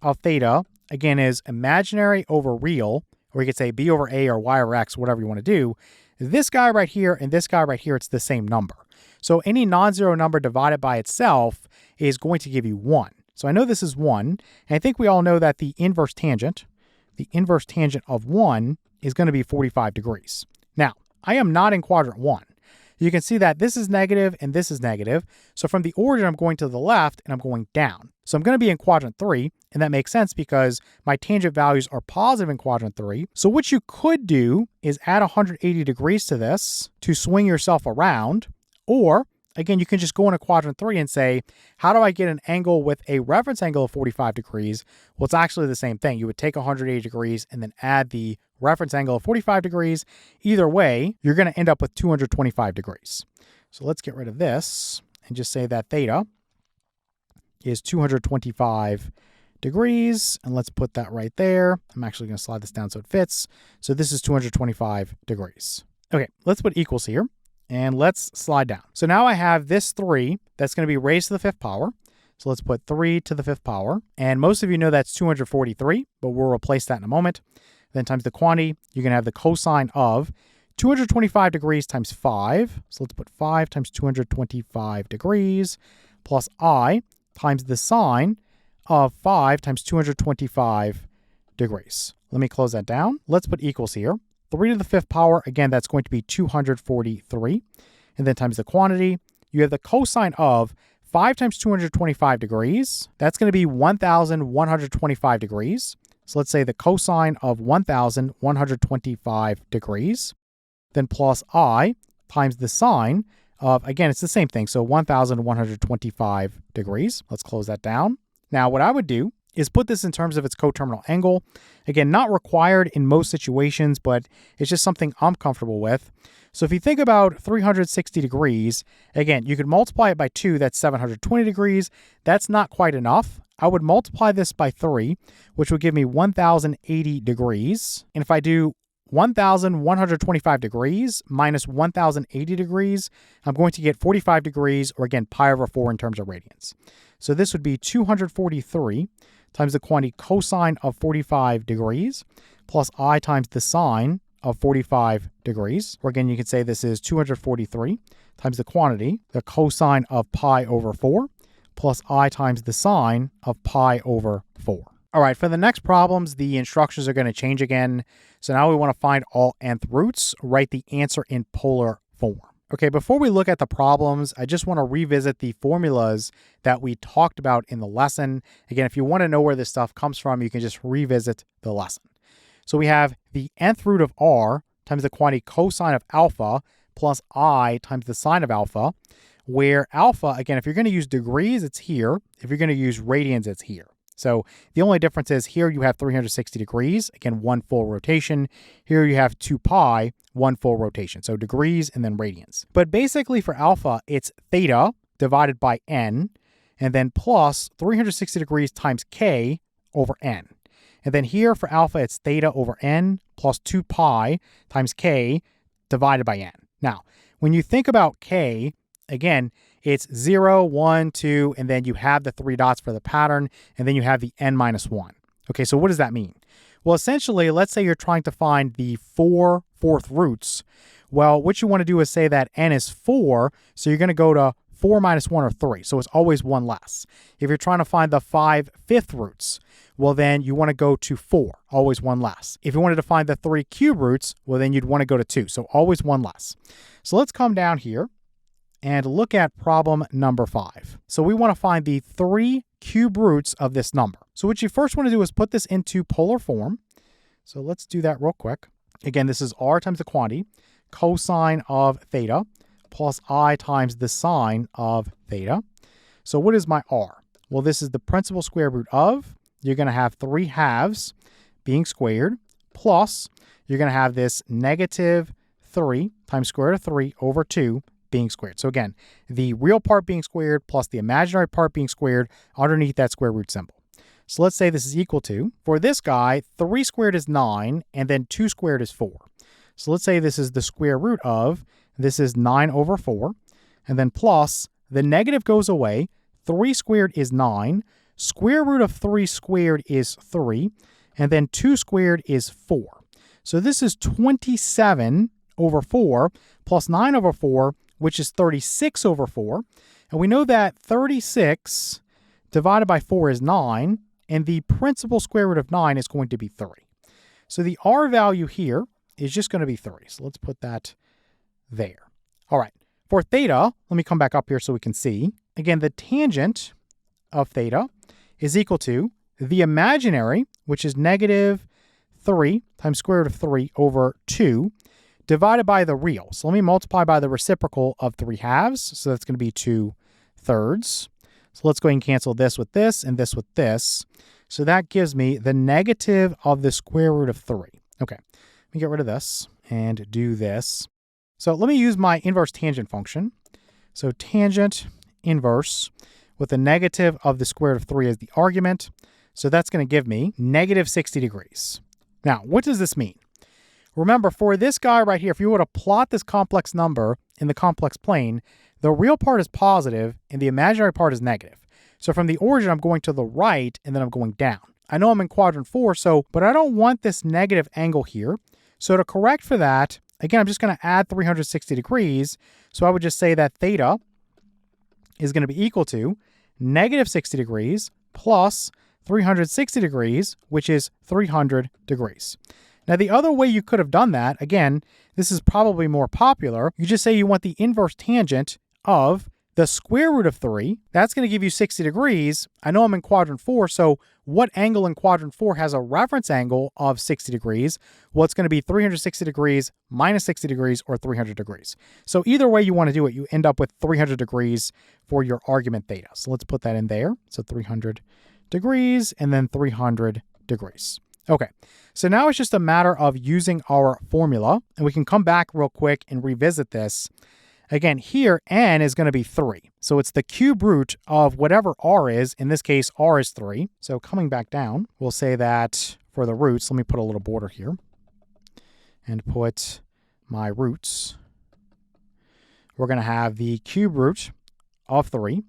of theta, again, is imaginary over real, or you could say b over a or y over x, whatever you want to do. This guy right here and this guy right here, it's the same number. So any non-zero number divided by itself is going to give you 1. So I know this is 1, and I think we all know that the inverse tangent of 1 is going to be 45 degrees. Now, I am not in quadrant 1. You can see that this is negative and this is negative. So from the origin, I'm going to the left and I'm going down. So I'm going to be in quadrant 3, and that makes sense because my tangent values are positive in quadrant 3. So what you could do is add 180 degrees to this to swing yourself around, or again, you can just go into quadrant 3 and say, how do I get an angle with a reference angle of 45 degrees? Well, it's actually the same thing. You would take 180 degrees and then add the reference angle of 45 degrees. Either way, you're going to end up with 225 degrees. So let's get rid of this and just say that theta is 225 degrees. And let's put that right there. I'm actually going to slide this down so it fits. So this is 225 degrees. Okay, let's put equals here. And let's slide down. So now I have this 3 that's going to be raised to the 5th power. So let's put 3 to the 5th power. And most of you know that's 243, but we'll replace that in a moment. Then times the quantity, you're going to have the cosine of 225 degrees times 5. So let's put 5 times 225 degrees plus I times the sine of 5 times 225 degrees. Let me close that down. Let's put equals here. 3 to the 5th power, again, that's going to be 243. And then times the quantity, you have the cosine of 5 times 225 degrees. That's going to be 1,125 degrees. So let's say the cosine of 1,125 degrees. Then plus I times the sine of, again, it's the same thing, so 1,125 degrees. Let's close that down. Now, what I would do is put this in terms of its coterminal angle. Again, not required in most situations, but it's just something I'm comfortable with. So if you think about 360 degrees, again, you could multiply it by 2, that's 720 degrees. That's not quite enough. I would multiply this by 3, which would give me 1,080 degrees. And if I do 1,125 degrees minus 1,080 degrees, I'm going to get 45 degrees, or again, pi over 4 in terms of radians. So this would be 243 times the quantity cosine of 45 degrees plus I times the sine of 45 degrees. Or again, you could say this is 243 times the quantity, the cosine of pi over 4 plus I times the sine of pi over 4. All right, for the next problems, the instructions are going to change again. So now we want to find all nth roots, write the answer in polar form. Okay, before we look at the problems, I just want to revisit the formulas that we talked about in the lesson. Again, if you want to know where this stuff comes from, you can just revisit the lesson. So we have the nth root of r times the quantity cosine of alpha plus I times the sine of alpha, where alpha, again, if you're going to use degrees, it's here. If you're going to use radians, it's here. So the only difference is here you have 360 degrees, again, 1 full rotation. Here you have 2 pi, 1 full rotation. So degrees and then radians. But basically for alpha, it's theta divided by n, and then plus 360 degrees times k over n. And then here for alpha, it's theta over n plus 2 pi times k divided by n. Now, when you think about k, again, it's 0, 1, 2, and then you have the 3 dots for the pattern, and then you have the n minus 1. Okay, so what does that mean? Well, essentially, let's say you're trying to find the 4 fourth roots. Well, what you want to do is say that n is 4, so you're going to go to 4 minus 1 or 3, so it's always 1 less. If you're trying to find the 5/5 roots, well, then you want to go to 4, always 1 less. If you wanted to find the 3 cube roots, well, then you'd want to go to 2, so always 1 less. So let's come down here and look at problem number 5. So we want to find the 3 cube roots of this number. So what you first want to do is put this into polar form. So let's do that real quick. Again, this is r times the quantity, cosine of theta, plus I times the sine of theta. So what is my r? Well, this is the principal square root of, you're going to have 3 halves being squared, plus you're going to have this negative 3 times square root of 3 over 2 being squared. So again, the real part being squared plus the imaginary part being squared underneath that square root symbol. So let's say this is equal to, for this guy, 3 squared is 9, and then 2 squared is 4. So let's say this is the square root of, this is 9 over 4, and then plus, the negative goes away, 3 squared is 9, square root of 3 squared is 3, and then 2 squared is 4. So this is 27 over 4 plus 9 over 4, which is 36 over 4. And we know that 36 divided by 4 is 9, and the principal square root of 9 is going to be 3. So the r value here is just going to be 3. So let's put that there. All right. For theta, let me come back up here so we can see. Again, the tangent of theta is equal to the imaginary, which is negative 3 times square root of 3 over 2, divided by the real. So let me multiply by the reciprocal of 3 halves. So that's going to be 2/3. So let's go ahead and cancel this with this and this with this. So that gives me the negative of the square root of 3. Okay, let me get rid of this and do this. So let me use my inverse tangent function. So tangent inverse with the negative of the square root of 3 as the argument. So that's going to give me negative 60 degrees. Now, what does this mean? Remember, for this guy right here, if you were to plot this complex number in the complex plane, the real part is positive and the imaginary part is negative. So from the origin, I'm going to the right and then I'm going down. I know I'm in quadrant 4, but I don't want this negative angle here. So to correct for that, again, I'm just going to add 360 degrees. So I would just say that theta is going to be equal to negative 60 degrees plus 360 degrees, which is 300 degrees. Now, the other way you could have done that, again, this is probably more popular. You just say you want the inverse tangent of the square root of 3. That's going to give you 60 degrees. I know I'm in quadrant 4, so what angle in quadrant 4 has a reference angle of 60 degrees? Well, it's going to be 360 degrees minus 60 degrees or 300 degrees. So either way you want to do it, you end up with 300 degrees for your argument theta. So let's put that in there. So 300 degrees and then 300 degrees. Okay, so now it's just a matter of using our formula, and we can come back real quick and revisit this. Again, here, n is going to be 3. So it's the cube root of whatever r is. In this case, r is 3. So coming back down, we'll say that for the roots, let me put a little border here and put my roots. We're going to have the cube root of 3,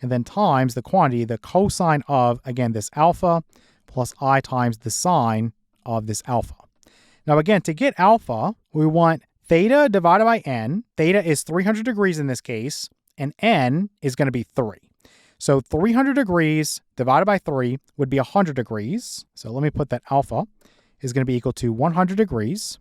and then times the quantity, the cosine of, again, this alpha, plus I times the sine of this alpha. Now again, to get alpha, we want theta divided by n. Theta is 300 degrees in this case, and n is going to be 3. So 300 degrees divided by 3 would be 100 degrees. So let me put that alpha is going to be equal to 100 degrees.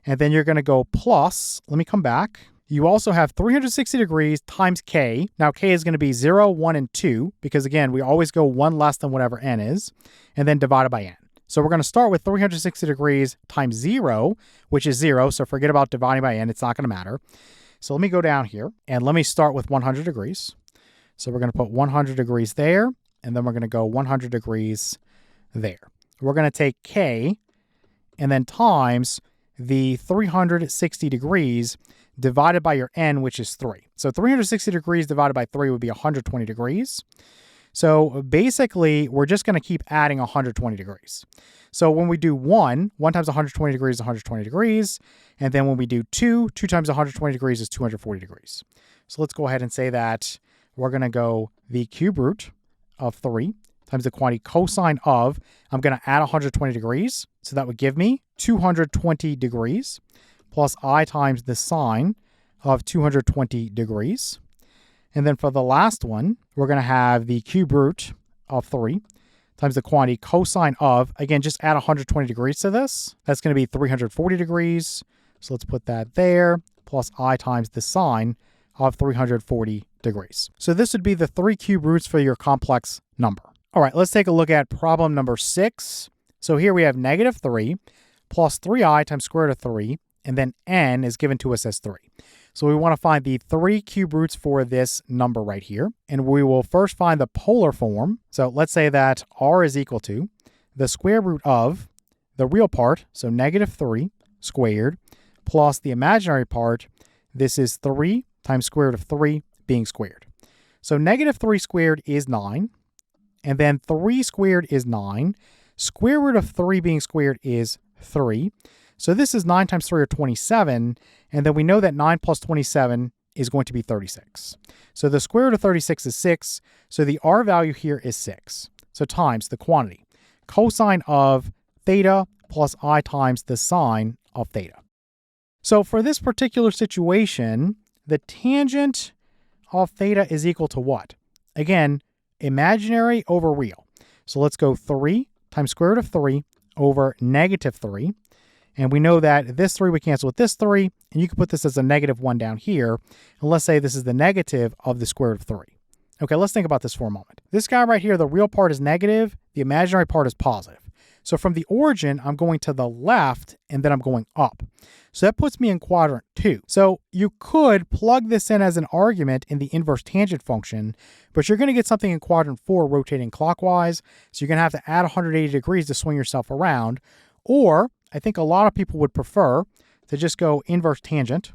And then you're going to go plus, let me come back. You also have 360 degrees times k. Now k is going to be 0, 1, and 2, because again, we always go 1 less than whatever n is, and then divided by n. So we're going to start with 360 degrees times 0, which is 0. So forget about dividing by n. It's not going to matter. So let me go down here, and let me start with 100 degrees. So we're going to put 100 degrees there, and then we're going to go 100 degrees there. We're going to take k and then times the 360 degrees divided by your n, which is 3. So 360 degrees divided by 3 would be 120 degrees. So basically, we're just going to keep adding 120 degrees. So when we do 1 times 120 degrees is 120 degrees. And then when we do 2 times 120 degrees is 240 degrees. So let's go ahead and say that we're going to go the cube root of 3 times the quantity cosine of, I'm going to add 120 degrees. So that would give me 220 degrees plus I times the sine of 220 degrees. And then for the last one, we're going to have the cube root of 3 times the quantity cosine of, again, just add 120 degrees to this. That's going to be 340 degrees. So let's put that there, plus I times the sine of 340 degrees. So this would be the 3 cube roots for your complex number. All right, let's take a look at problem number 6. So here we have negative 3 plus 3i times square root of 3, and then n is given to us as 3. So we want to find the 3 cube roots for this number right here. And we will first find the polar form. So let's say that r is equal to the square root of the real part, so negative 3 squared, plus the imaginary part. This is 3 times square root of 3 being squared. So negative 3 squared is 9. And then 3 squared is 9. Square root of 3 being squared is 3. So this is 9 times 3 or 27, and then we know that 9 plus 27 is going to be 36. So the square root of 36 is 6, so the r value here is 6. So times the quantity, cosine of theta plus I times the sine of theta. So for this particular situation, the tangent of theta is equal to what? Again, imaginary over real. So let's go 3 times square root of 3 over negative 3. And we know that this 3 would cancel with this 3, and you can put this as a negative 1 down here. And let's say this is the negative of the square root of 3. Okay, let's think about this for a moment. This guy right here, the real part is negative, the imaginary part is positive. So from the origin, I'm going to the left, and then I'm going up. So that puts me in quadrant 2. So you could plug this in as an argument in the inverse tangent function, but you're going to get something in quadrant 4 rotating clockwise. So you're going to have to add 180 degrees to swing yourself around. Or I think a lot of people would prefer to just go inverse tangent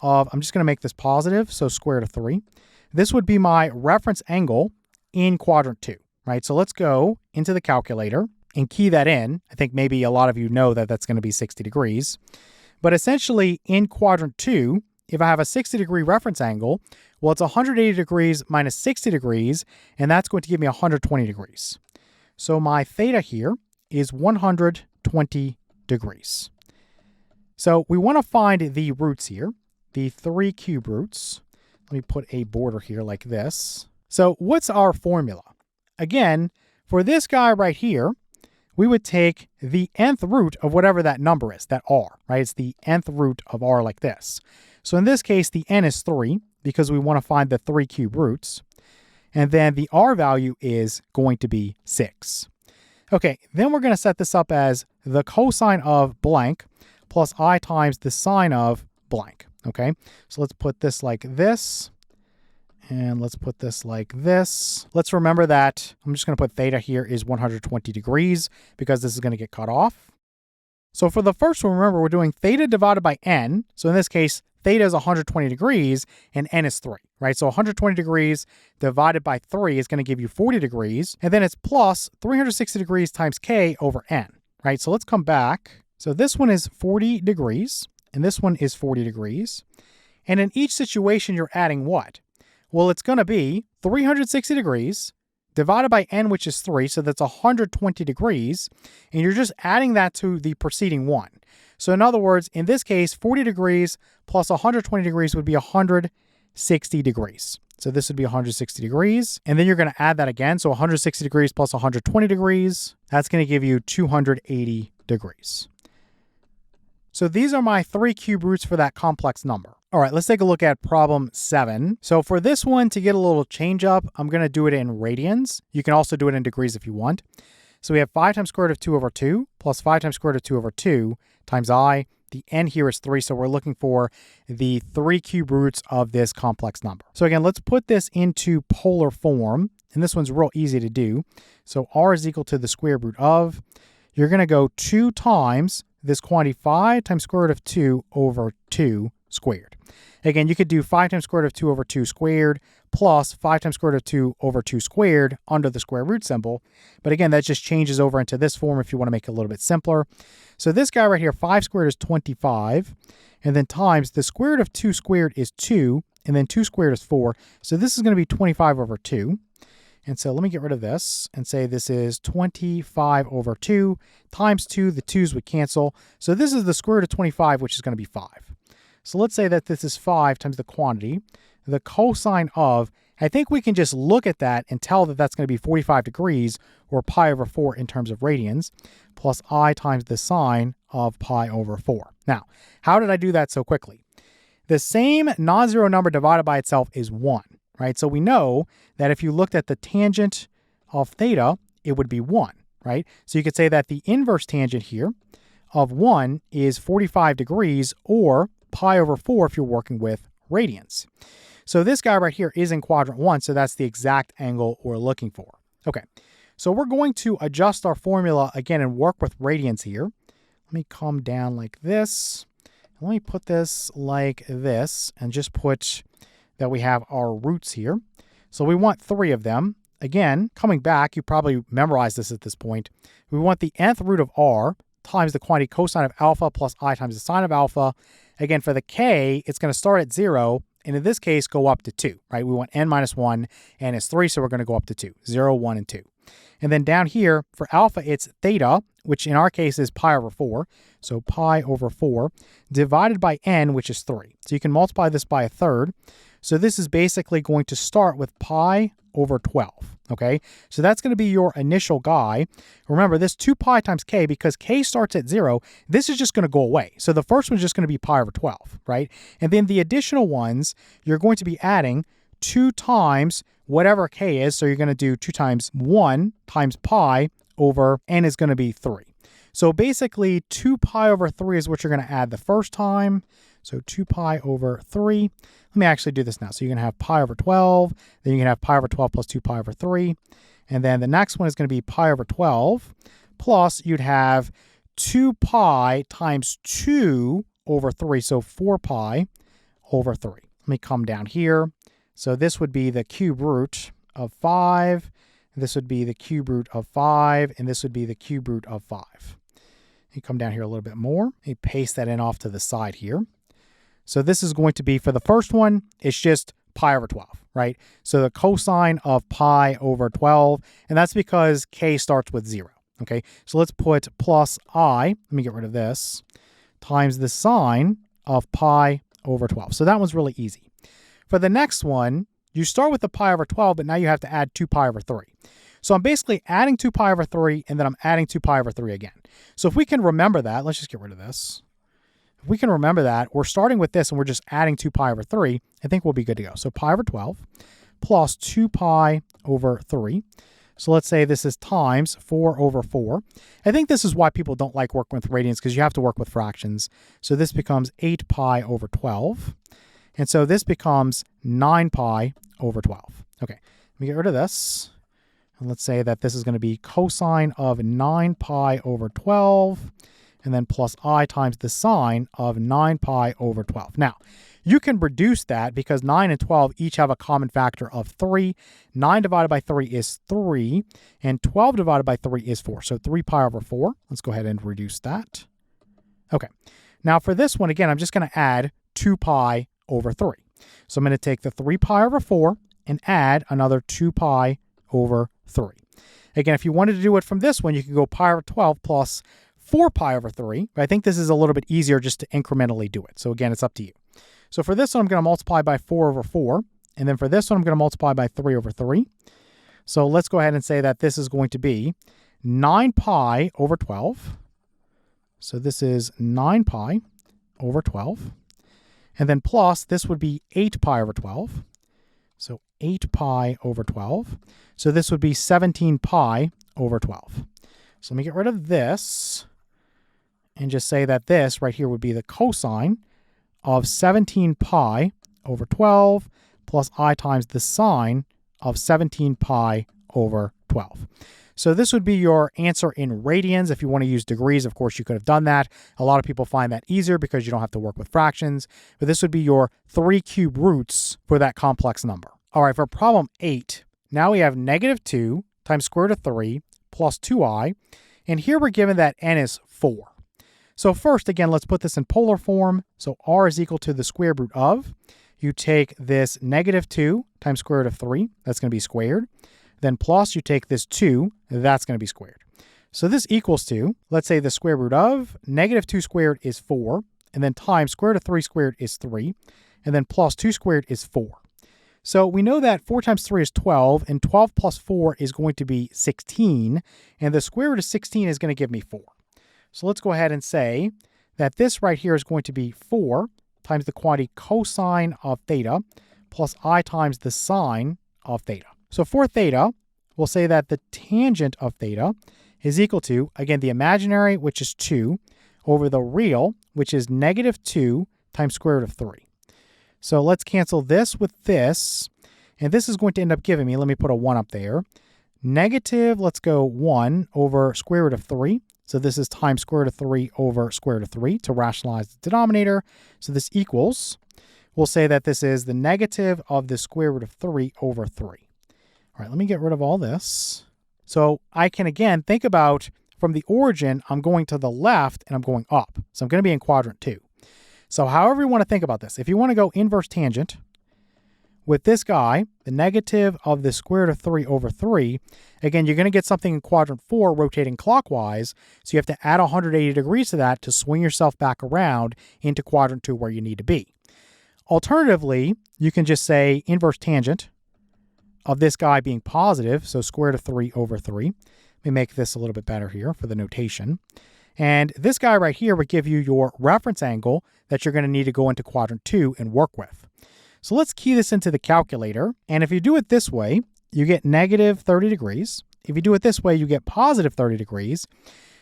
of, I'm just going to make this positive, so square root of 3. This would be my reference angle in quadrant 2, right? So let's go into the calculator and key that in. I think maybe a lot of you know that that's going to be 60 degrees. But essentially in quadrant 2, if I have a 60-degree reference angle, well, it's 180 degrees minus 60 degrees, and that's going to give me 120 degrees. So my theta here is 120 degrees. So we want to find the roots here, the 3 cube roots. Let me put a border here like this. So what's our formula? Again, for this guy right here, we would take the nth root of whatever that number is, that r, right? It's the nth root of r like this. So in this case, the n is 3 because we want to find the 3 cube roots. And then the r value is going to be 6. Okay, then we're going to set this up as the cosine of blank plus I times the sine of blank. Okay, so let's put this like this. And let's put this like this. Let's remember that I'm just going to put theta here is 120 degrees because this is going to get cut off. So for the first one, remember, we're doing theta divided by n. So in this case, theta is 120 degrees and n is 3, right? So 120 degrees divided by 3 is going to give you 40 degrees. And then it's plus 360 degrees times k over n, right? So let's come back. So this one is 40 degrees and this one is 40 degrees. And in each situation, you're adding what? Well, it's going to be 360 degrees divided by n, which is 3, so that's 120 degrees, and you're just adding that to the preceding one. So in other words, in this case, 40 degrees plus 120 degrees would be 160 degrees. So this would be 160 degrees, and then you're going to add that again, so 160 degrees plus 120 degrees, that's going to give you 280 degrees. So these are my 3 cube roots for that complex number. All right, let's take a look at problem 7. So for this one, to get a little change up, I'm going to do it in radians. You can also do it in degrees if you want. So we have 5 times square root of 2 over 2 plus 5 times square root of 2 over 2 times I. The n here is 3, so we're looking for the 3 cube roots of this complex number. So again, let's put this into polar form, and this one's real easy to do. So r is equal to the square root of, you're going to go 2 times this quantity 5 times square root of 2 over 2 squared. Again, you could do 5 times square root of 2 over 2 squared plus 5 times square root of 2 over 2 squared under the square root symbol. But again, that just changes over into this form if you want to make it a little bit simpler. So this guy right here, 5 squared is 25, and then times the square root of 2 squared is 2, and then 2 squared is 4. So this is going to be 25 over 2. And so let me get rid of this and say this is 25 over 2 times 2. The 2's would cancel. So this is the square root of 25, which is going to be 5. So let's say that this is 5 times the quantity. The cosine of, I think we can just look at that and tell that that's going to be 45 degrees, or pi over 4 in terms of radians, plus I times the sine of pi over 4. Now, how did I do that so quickly? The same non-zero number divided by itself is 1, right? So we know that if you looked at the tangent of theta, it would be 1, right? So you could say that the inverse tangent here of 1 is 45 degrees, or pi over 4 if you're working with radians. So this guy right here is in quadrant 1, so that's the exact angle we're looking for. Okay, so we're going to adjust our formula again and work with radians here. Let me come down like this. Let me put this like this and just put that we have our roots here. So we want 3 of them. Again, coming back, you probably memorized this at this point. We want the nth root of r times the quantity cosine of alpha plus I times the sine of alpha. Again, for the k, it's going to start at 0, and in this case, go up to 2, right? We want n minus 1, and it's 3, so we're going to go up to 2, 0, 1, and 2. And then down here, for alpha, it's theta, which in our case is pi over 4. So pi over 4 divided by n, which is 3. So you can multiply this by a third. So this is basically going to start with pi over 12, okay? So that's going to be your initial guy. Remember, this 2 pi times k, because k starts at 0, this is just going to go away. So the first one's just going to be pi over 12, right? And then the additional ones, you're going to be adding 2 times whatever k is. So you're going to do 2 times 1 times pi over n is going to be 3. So basically 2 pi over 3 is what you're going to add the first time. So 2 pi over 3. Let me actually do this now. So you're going to have pi over 12. Then you're going to have pi over 12 plus 2 pi over 3. And then the next one is going to be pi over 12. Plus you'd have 2 pi times 2 over 3. So 4 pi over 3. Let me come down here. So this would be the cube root of 5. This would be the cube root of 5. And this would be the cube root of 5. You come down here a little bit more. You paste that in off to the side here. So this is going to be, for the first one, it's just pi over 12, right? So the cosine of pi over 12, and that's because k starts with 0, okay? So let's put plus I, let me get rid of this, times the sine of pi over 12. So that one's really easy. For the next one, you start with the pi over 12, but now you have to add 2 pi over 3. So I'm basically adding 2 pi over 3, and then I'm adding 2 pi over 3 again. So if we can remember that, let's just get rid of this. If we can remember that, we're starting with this and we're just adding 2 pi over 3, I think we'll be good to go. So pi over 12 plus 2 pi over 3. So let's say this is times 4 over 4. I think this is why people don't like working with radians, because you have to work with fractions. So this becomes 8 pi over 12. And so this becomes 9 pi over 12. Okay, let me get rid of this. And let's say that this is going to be cosine of 9 pi over 12. And then plus I times the sine of 9 pi over 12. Now, you can reduce that because 9 and 12 each have a common factor of 3. 9 divided by 3 is 3, and 12 divided by 3 is 4. So 3 pi over 4. Let's go ahead and reduce that. Okay. Now for this one, again, I'm just going to add 2 pi over 3. So I'm going to take the 3 pi over 4 and add another 2 pi over 3. Again, if you wanted to do it from this one, you can go pi over 12 plus 4 pi over 3, but I think this is a little bit easier just to incrementally do it. So again, it's up to you. So for this one, I'm going to multiply by 4 over 4. And then for this one, I'm going to multiply by 3 over 3. So let's go ahead and say that this is going to be 9 pi over 12. So this is 9 pi over 12. And then plus, this would be 8 pi over 12. So 8 pi over 12. So this would be 17 pi over 12. So let me get rid of this and just say that this right here would be the cosine of 17 pi over 12 plus I times the sine of 17 pi over 12. So this would be your answer in radians. If you want to use degrees, of course, you could have done that. A lot of people find that easier because you don't have to work with fractions. But this would be your 3 cube roots for that complex number. All right, for problem 8, now we have negative 2 times square root of 3 plus 2i. And here we're given that n is 4. So first, again, let's put this in polar form. So r is equal to the square root of. You take this negative 2 times square root of 3. That's going to be squared. then plus you take this 2, that's going to be squared. So this equals to, let's say the square root of negative 2 squared is 4, and then times square root of 3 squared is 3, and then plus 2 squared is 4. So we know that 4 times 3 is 12, and 12 plus 4 is going to be 16, and the square root of 16 is going to give me 4. So let's go ahead and say that this right here is going to be 4 times the quantity cosine of theta plus I times the sine of theta. So for theta, we'll say that the tangent of theta is equal to, again, the imaginary, which is 2, over the real, which is negative 2 times square root of 3. So let's cancel this with this, and this is going to end up giving me, let me put a 1 up there, negative, let's go 1 over square root of 3. So this is times square root of 3 over square root of 3 to rationalize the denominator. So this equals, we'll say that this is the negative of the square root of 3 over 3. All right, let me get rid of all this. So I can, again, think about from the origin, I'm going to the left and I'm going up. So I'm going to be in quadrant 2. So however you want to think about this, if you want to go inverse tangent with this guy, the negative of the square root of 3 over 3, again, you're going to get something in quadrant 4 rotating clockwise. So you have to add 180 degrees to that to swing yourself back around into quadrant 2 where you need to be. Alternatively, you can just say inverse tangent of this guy being positive, so square root of 3 over 3. Let me make this a little bit better here for the notation. And this guy right here would give you your reference angle that you're going to need to go into quadrant 2 and work with. So let's key this into the calculator. And if you do it this way, you get negative 30 degrees. If you do it this way, you get positive 30 degrees.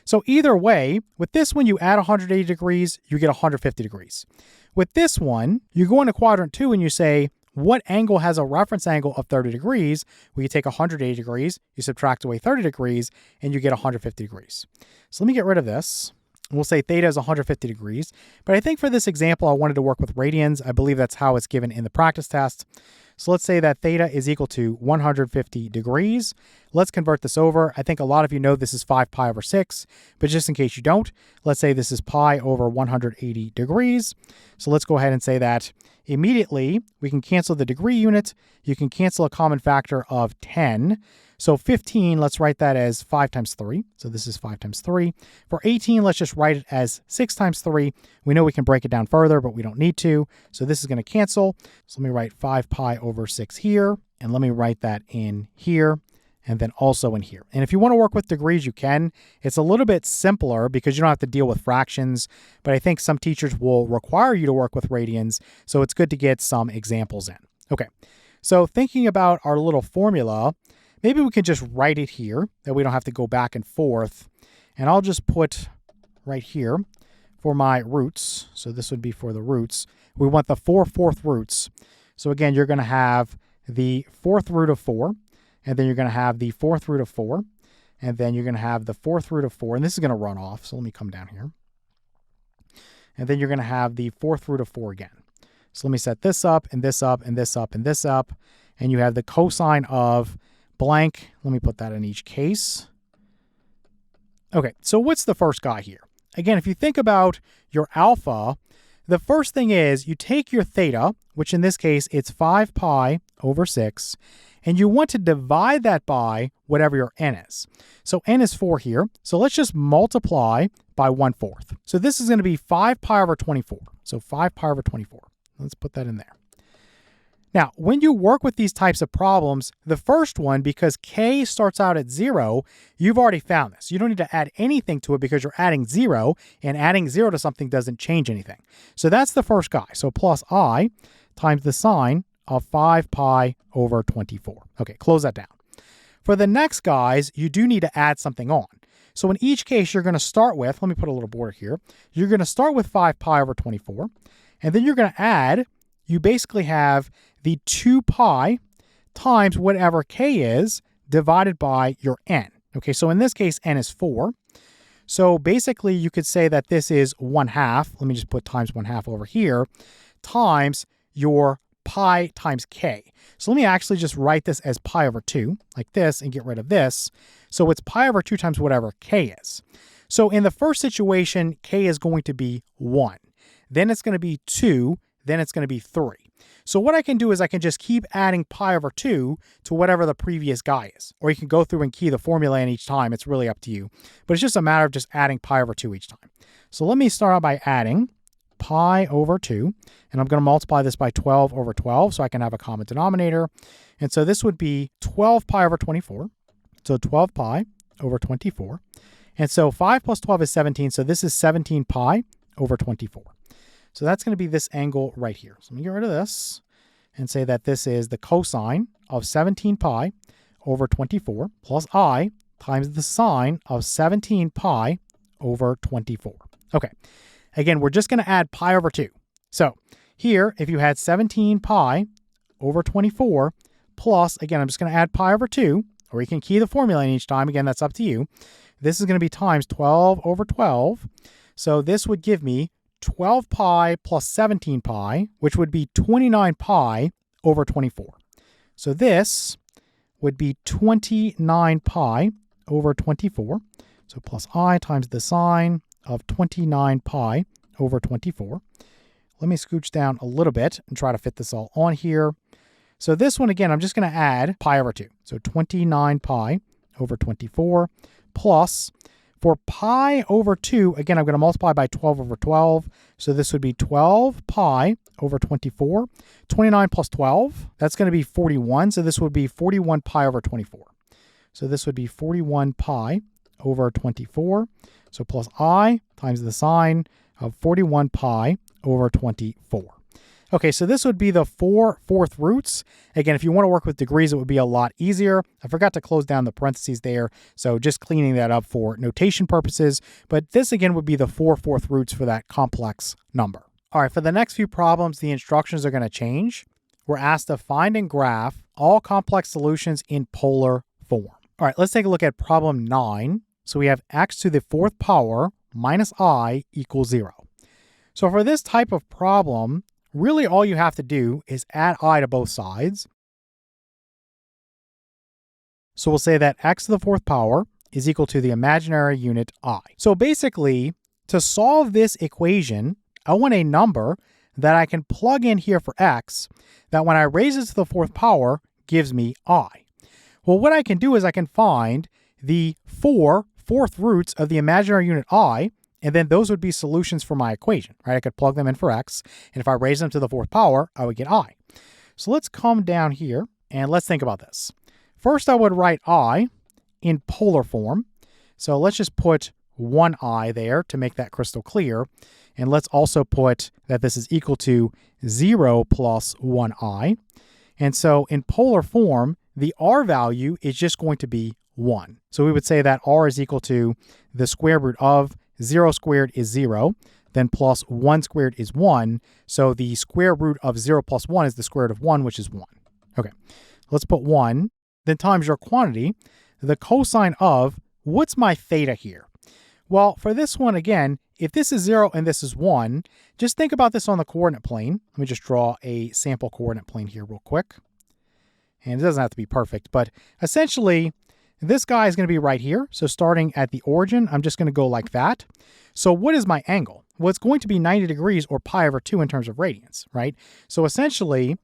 So either way, with this one, you add 180 degrees, you get 150 degrees. With this one, you go into quadrant 2 and you say, what angle has a reference angle of 30 degrees? Well, you take 180 degrees, you subtract away 30 degrees, and you get 150 degrees. So let me get rid of this. We'll say theta is 150 degrees. But I think for this example, I wanted to work with radians. I believe that's how it's given in the practice test. So let's say that theta is equal to 150 degrees. Let's convert this over. I think a lot of you know this is 5 pi over 6, but just in case you don't, let's say this is pi over 180 degrees. So let's go ahead and say that immediately we can cancel the degree unit. You can cancel a common factor of 10. So 15, let's write that as 5 times 3. So this is 5 times 3. For 18, let's just write it as 6 times 3. We know we can break it down further, but we don't need to. So this is going to cancel. So let me write 5 pi over 6 here. And let me write that in here and then also in here. And if you want to work with degrees, you can. It's a little bit simpler because you don't have to deal with fractions, but I think some teachers will require you to work with radians. So it's good to get some examples in. Okay, so thinking about our little formula, maybe we can just write it here that we don't have to go back and forth. And I'll just put right here for my roots. So this would be for the roots. We want the 4 fourth roots. So again, you're going to have the 4th root of 4, and then you're going to have the 4th root of 4, and then you're going to have the 4th root of 4, and this is going to run off. So let me come down here. And then you're going to have the 4th root of 4 again. So let me set this up, and this up, and this up, and this up, and you have the cosine of blank. Let me put that in each case. Okay, so what's the first guy here? Again, if you think about your alpha, the first thing is you take your theta, which in this case, it's 5 pi over 6, and you want to divide that by whatever your n is. So n is 4 here, so let's just multiply by 1/4. So this is going to be 5 pi over 24. So 5 pi over 24. Let's put that in there. Now, when you work with these types of problems, the first one, because k starts out at 0, you've already found this. You don't need to add anything to it because you're adding 0, and adding 0 to something doesn't change anything. So that's the first guy. So plus I times the sine of 5 pi over 24. Okay, close that down. For the next guys, you do need to add something on. So in each case, you're going to start with, let me put a little border here. You're going to start with 5 pi over 24, and then you're going to add, you basically have the 2 pi times whatever k is divided by your n. Okay, so in this case, n is 4. So basically, you could say that this is 1/2. Let me just put times 1/2 over here, times your pi times k. So let me actually just write this as pi over 2, like this, and get rid of this. So it's pi over 2 times whatever k is. So in the first situation, k is going to be 1. Then it's going to be 2. then it's going to be 3. So what I can do is I can just keep adding pi over 2 to whatever the previous guy is. Or you can go through and key the formula in each time. It's really up to you. But it's just a matter of just adding pi over 2 each time. So let me start out by adding pi over 2. And I'm going to multiply this by 12 over 12 so I can have a common denominator. And so this would be 12 pi over 24. So 12 pi over 24. And so 5 plus 12 is 17. So this is 17 pi over 24. So that's going to be this angle right here. So let me get rid of this and say that this is the cosine of 17 pi over 24 plus I times the sine of 17 pi over 24. Okay. Again, we're just going to add pi over 2. So here, if you had 17 pi over 24 plus, again, I'm just going to add pi over 2, or you can key the formula in each time. Again, that's up to you. This is going to be times 12 over 12. So this would give me 12 pi plus 17 pi, which would be 29 pi over 24. So this would be 29 pi over 24. So plus I times the sine of 29 pi over 24. Let me scooch down a little bit and try to fit this all on here. So this one, again, I'm just going to add pi over 2. So 29 pi over 24 plus, for pi over 2, again, I'm going to multiply by 12 over 12. So this would be 12 pi over 24. 29 plus 12, that's going to be 41. So this would be 41 pi over 24. So this would be 41 pi over 24. So plus I times the sine of 41 pi over 24. Okay, so this would be the 4 fourth roots. Again, if you want to work with degrees, it would be a lot easier. I forgot to close down the parentheses there, so just cleaning that up for notation purposes. But this, again, would be the 4 fourth roots for that complex number. All right, for the next few problems, the instructions are going to change. We're asked to find and graph all complex solutions in polar form. All right, let's take a look at problem 9. So we have x to the 4th power minus I equals 0. So for this type of problem, really all you have to do is add I to both sides. So we'll say that x to the 4th power is equal to the imaginary unit I. So basically, to solve this equation, I want a number that I can plug in here for x that when I raise it to the 4th power gives me I. Well, what I can do is I can find the 4 fourth roots of the imaginary unit I, and then those would be solutions for my equation, right? I could plug them in for x, and if I raise them to the 4th power, I would get I. So let's come down here, and let's think about this. First, I would write I in polar form. So let's just put 1I there to make that crystal clear. And let's also put that this is equal to 0 plus 1I. And so in polar form, the R value is just going to be 1. So we would say that R is equal to the square root of 0 squared is 0, then plus 1 squared is 1. So the square root of 0 plus 1 is the square root of 1, which is 1. Okay, let's put 1, then times your quantity, the cosine of, what's my theta here? Well, for this one, again, if this is 0 and this is 1, just think about this on the coordinate plane. Let me just draw a sample coordinate plane here real quick. And it doesn't have to be perfect, but essentially, this guy is going to be right here. So starting at the origin, I'm just going to go like that. So what is my angle? Well, it's going to be 90 degrees or pi over 2 in terms of radians, right? So essentially,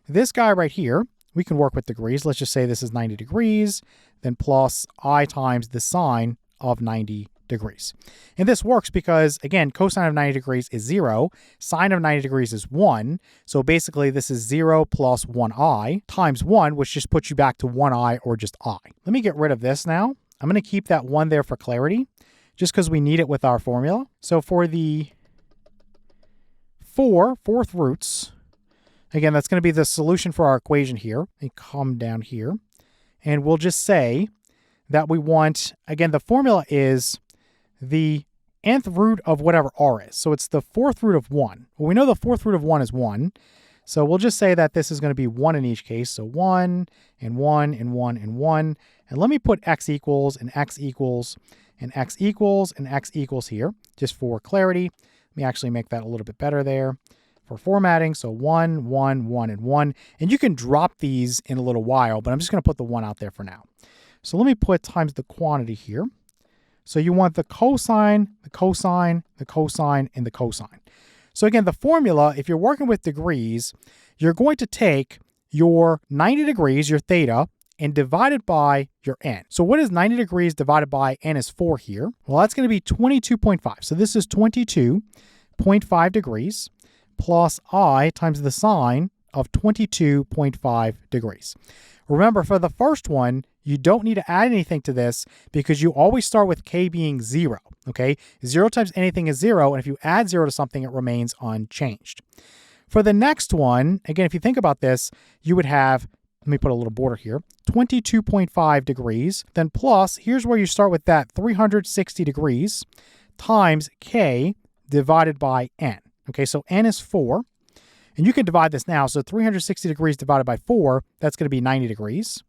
this guy right here, we can work with degrees. Let's just say this is 90 degrees, then plus I times the sine of 90 degrees. And this works because, again, cosine of 90 degrees is 0, sine of 90 degrees is 1. So basically, this is 0 plus 1I times 1, which just puts you back to 1I or just I. Let me get rid of this now. I'm going to keep that 1 there for clarity, just because we need it with our formula. So for the 4 fourth roots, again, that's going to be the solution for our equation here. Let me come down here. And we'll just say that we want, again, the formula is the nth root of whatever R is. So it's the 4th root of 1. Well, we know the 4th root of 1 is 1. So we'll just say that this is going to be 1 in each case. So 1 and 1 and 1 and 1. And let me put x equals and x equals and x equals and x equals here, just for clarity. Let me actually make that a little bit better there for formatting. So 1, 1, 1, and 1. And you can drop these in a little while, but I'm just going to put the 1 out there for now. So let me put times the quantity here. So you want the cosine, the cosine, the cosine, and the cosine. So again, the formula, if you're working with degrees, you're going to take your 90 degrees, your theta, and divide it by your n. So what is 90 degrees divided by n is 4 here? Well, that's going to be 22.5. So this is 22.5 degrees plus I times the sine of 22.5 degrees. Remember, for the first one, you don't need to add anything to this because you always start with k being 0, okay? 0 times anything is 0, and if you add 0 to something, it remains unchanged. For the next one, again, if you think about this, you would have, let me put a little border here, 22.5 degrees, then plus, here's where you start with that 360 degrees times k divided by n. Okay, so n is 4. And you can divide this now. So 360 degrees divided by 4, that's going to be 90 degrees.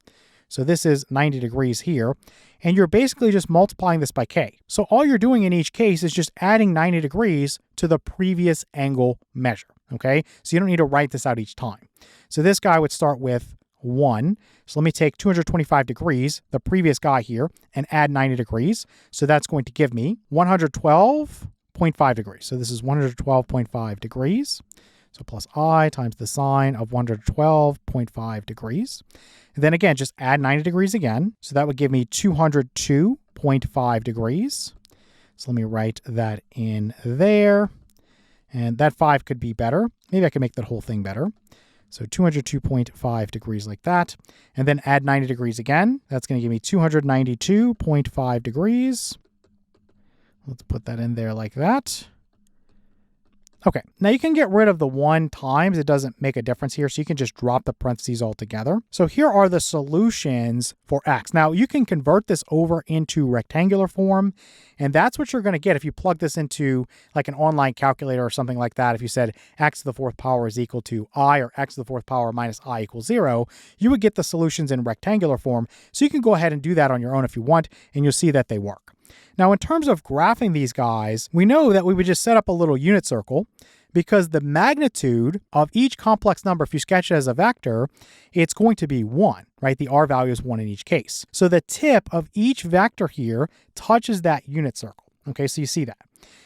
So this is 90 degrees here. And you're basically just multiplying this by k. So all you're doing in each case is just adding 90 degrees to the previous angle measure. Okay, so you don't need to write this out each time. So this guy would start with 1. So let me take 225 degrees, the previous guy here, and add 90 degrees. So that's going to give me 112.5 degrees. So this is 112.5 degrees. So plus I times the sine of 112.5 degrees. And then again, just add 90 degrees again. So that would give me 202.5 degrees. So let me write that in there. And that 5 could be better. Maybe I can make that whole thing better. So 202.5 degrees like that. And then add 90 degrees again. That's going to give me 292.5 degrees. Let's put that in there like that. Okay, now you can get rid of the 1 times. It doesn't make a difference here, so you can just drop the parentheses altogether. So here are the solutions for x. Now, you can convert this over into rectangular form, and that's what you're going to get if you plug this into like an online calculator or something like that. If you said x to the 4th power is equal to I, or x to the 4th power minus I equals 0, you would get the solutions in rectangular form. So you can go ahead and do that on your own if you want, and you'll see that they work. Now, in terms of graphing these guys, we know that we would just set up a little unit circle because the magnitude of each complex number, if you sketch it as a vector, it's going to be 1, right? The r value is 1 in each case. So the tip of each vector here touches that unit circle. Okay, so you see that.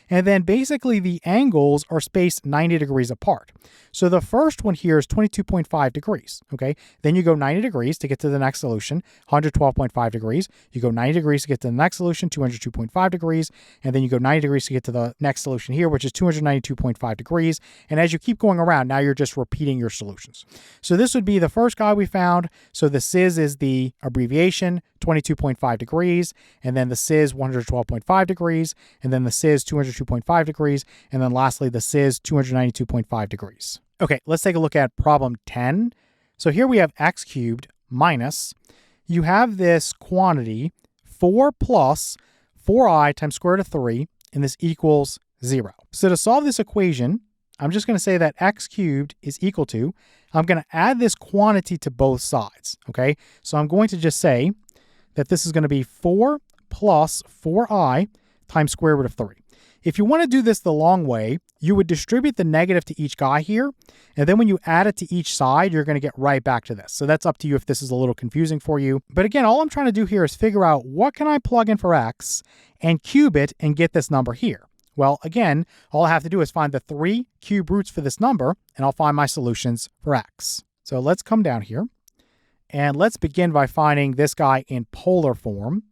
And then basically the angles are spaced 90 degrees apart. So the first one here is 22.5 degrees, okay? Then you go 90 degrees to get to the next solution, 112.5 degrees. You go 90 degrees to get to the next solution, 202.5 degrees. And then you go 90 degrees to get to the next solution here, which is 292.5 degrees. And as you keep going around, now you're just repeating your solutions. So this would be the first guy we found. So the cis is the abbreviation, 22.5 degrees. And then the cis, 112.5 degrees. And then the cis, 202.5 degrees. And then lastly, the cis, 292.5 degrees. Okay, let's take a look at problem 10. So here we have x cubed minus, you have this quantity 4 plus 4i times square root of 3, and this equals 0. So to solve this equation, I'm just going to say that x cubed is equal to, I'm going to add this quantity to both sides, okay? So I'm going to just say that this is going to be 4 plus 4i times square root of 3. If you want to do this the long way, you would distribute the negative to each guy here, and then when you add it to each side, you're going to get right back to this. So that's up to you if this is a little confusing for you. But again, all I'm trying to do here is figure out what can I plug in for x and cube it and get this number here. Well, again, all I have to do is find the 3 cube roots for this number, and I'll find my solutions for x. So let's come down here, and let's begin by finding this guy in polar form.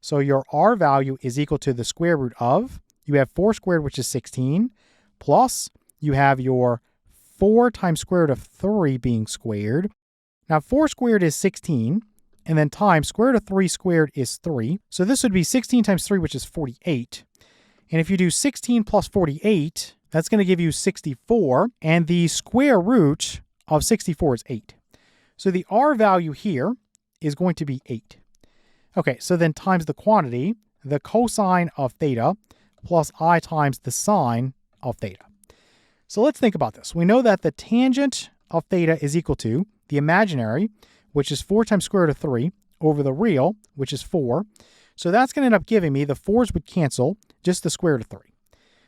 So your r value is equal to the square root of, you have 4 squared, which is 16, plus you have your 4 times square root of 3 being squared. Now 4 squared is 16, and then times square root of 3 squared is 3. So this would be 16 times 3, which is 48. And if you do 16 plus 48, that's going to give you 64, and the square root of 64 is 8. So the r value here is going to be 8. Okay, so then times the quantity, the cosine of theta, plus I times the sine of theta. So let's think about this. We know that the tangent of theta is equal to the imaginary, which is 4 times square root of 3, over the real, which is 4. So that's going to end up giving me, the 4's would cancel, just the square root of 3.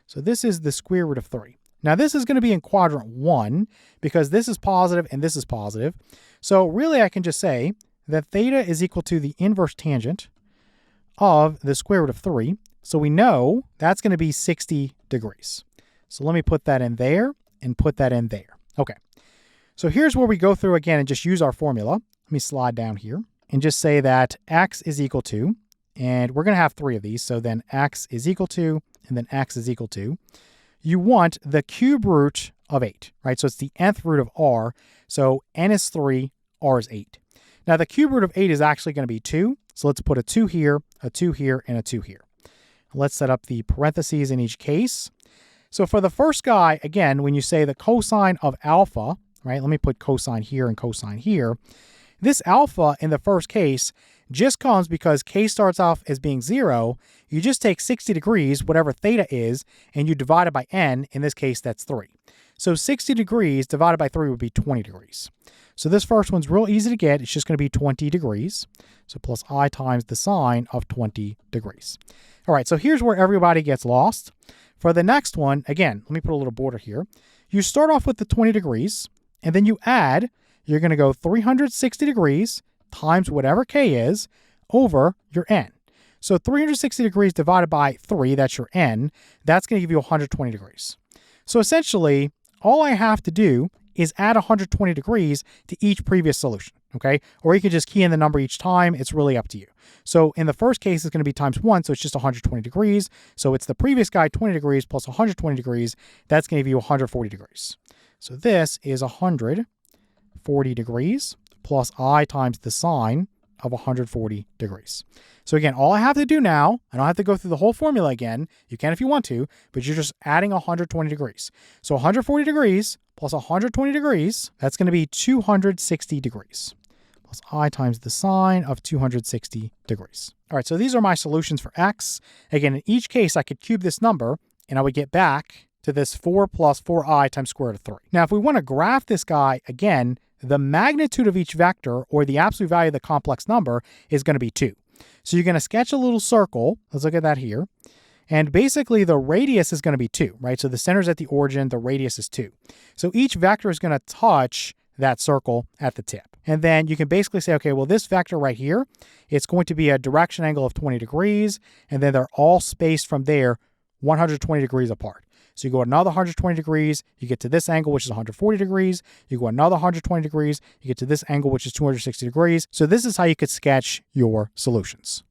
So this is the square root of 3. Now this is going to be in quadrant 1, because this is positive and this is positive. So really I can just say that theta is equal to the inverse tangent of the square root of 3. So we know that's going to be 60 degrees. So let me put that in there and put that in there. Okay. So here's where we go through again and just use our formula. Let me slide down here and just say that x is equal to, and we're going to have 3 of these. So then x is equal to, and then x is equal to. You want the cube root of 8, right? So it's the nth root of r. So n is 3, r is 8. Now the cube root of 8 is actually going to be 2. So let's put a 2 here, a 2 here, and a 2 here. Let's set up the parentheses in each case. So for the first guy, again, when you say the cosine of alpha, right? Let me put cosine here and cosine here. This alpha in the first case just comes because k starts off as being 0. You just take 60 degrees, whatever theta is, and you divide it by n. In this case, that's 3. So 60 degrees divided by 3 would be 20 degrees. So this first one's real easy to get. It's just going to be 20 degrees. So plus I times the sine of 20 degrees. All right, so here's where everybody gets lost. For the next one, again, let me put a little border here. You start off with the 20 degrees, and then you add, you're going to go 360 degrees times whatever k is over your n. So 360 degrees divided by 3, that's your n, that's going to give you 120 degrees. So essentially, all I have to do is add 120 degrees to each previous solution, okay? Or you can just key in the number each time. It's really up to you. So in the first case, it's going to be times 1, so it's just 120 degrees. So it's the previous guy, 20 degrees plus 120 degrees. That's going to give you 140 degrees. So this is 140 degrees plus I times the sine of 140 degrees. So again, all I have to do now, I don't have to go through the whole formula again. You can if you want to, but you're just adding 120 degrees. So 140 degrees plus 120 degrees, that's going to be 260 degrees. Plus I times the sine of 260 degrees. All right, so these are my solutions for x. Again, in each case, I could cube this number, and I would get back to this 4 plus 4i times square root of 3. Now, if we want to graph this guy, again, the magnitude of each vector, or the absolute value of the complex number, is going to be 2. So you're going to sketch a little circle. Let's look at that here. And basically, the radius is going to be 2, right? So the center is at the origin, the radius is 2. So each vector is going to touch that circle at the tip. And then you can basically say, okay, well, this vector right here, it's going to be a direction angle of 20 degrees, and then they're all spaced from there 120 degrees apart. So you go another 120 degrees, you get to this angle, which is 140 degrees. You go another 120 degrees, you get to this angle, which is 260 degrees. So this is how you could sketch your solutions.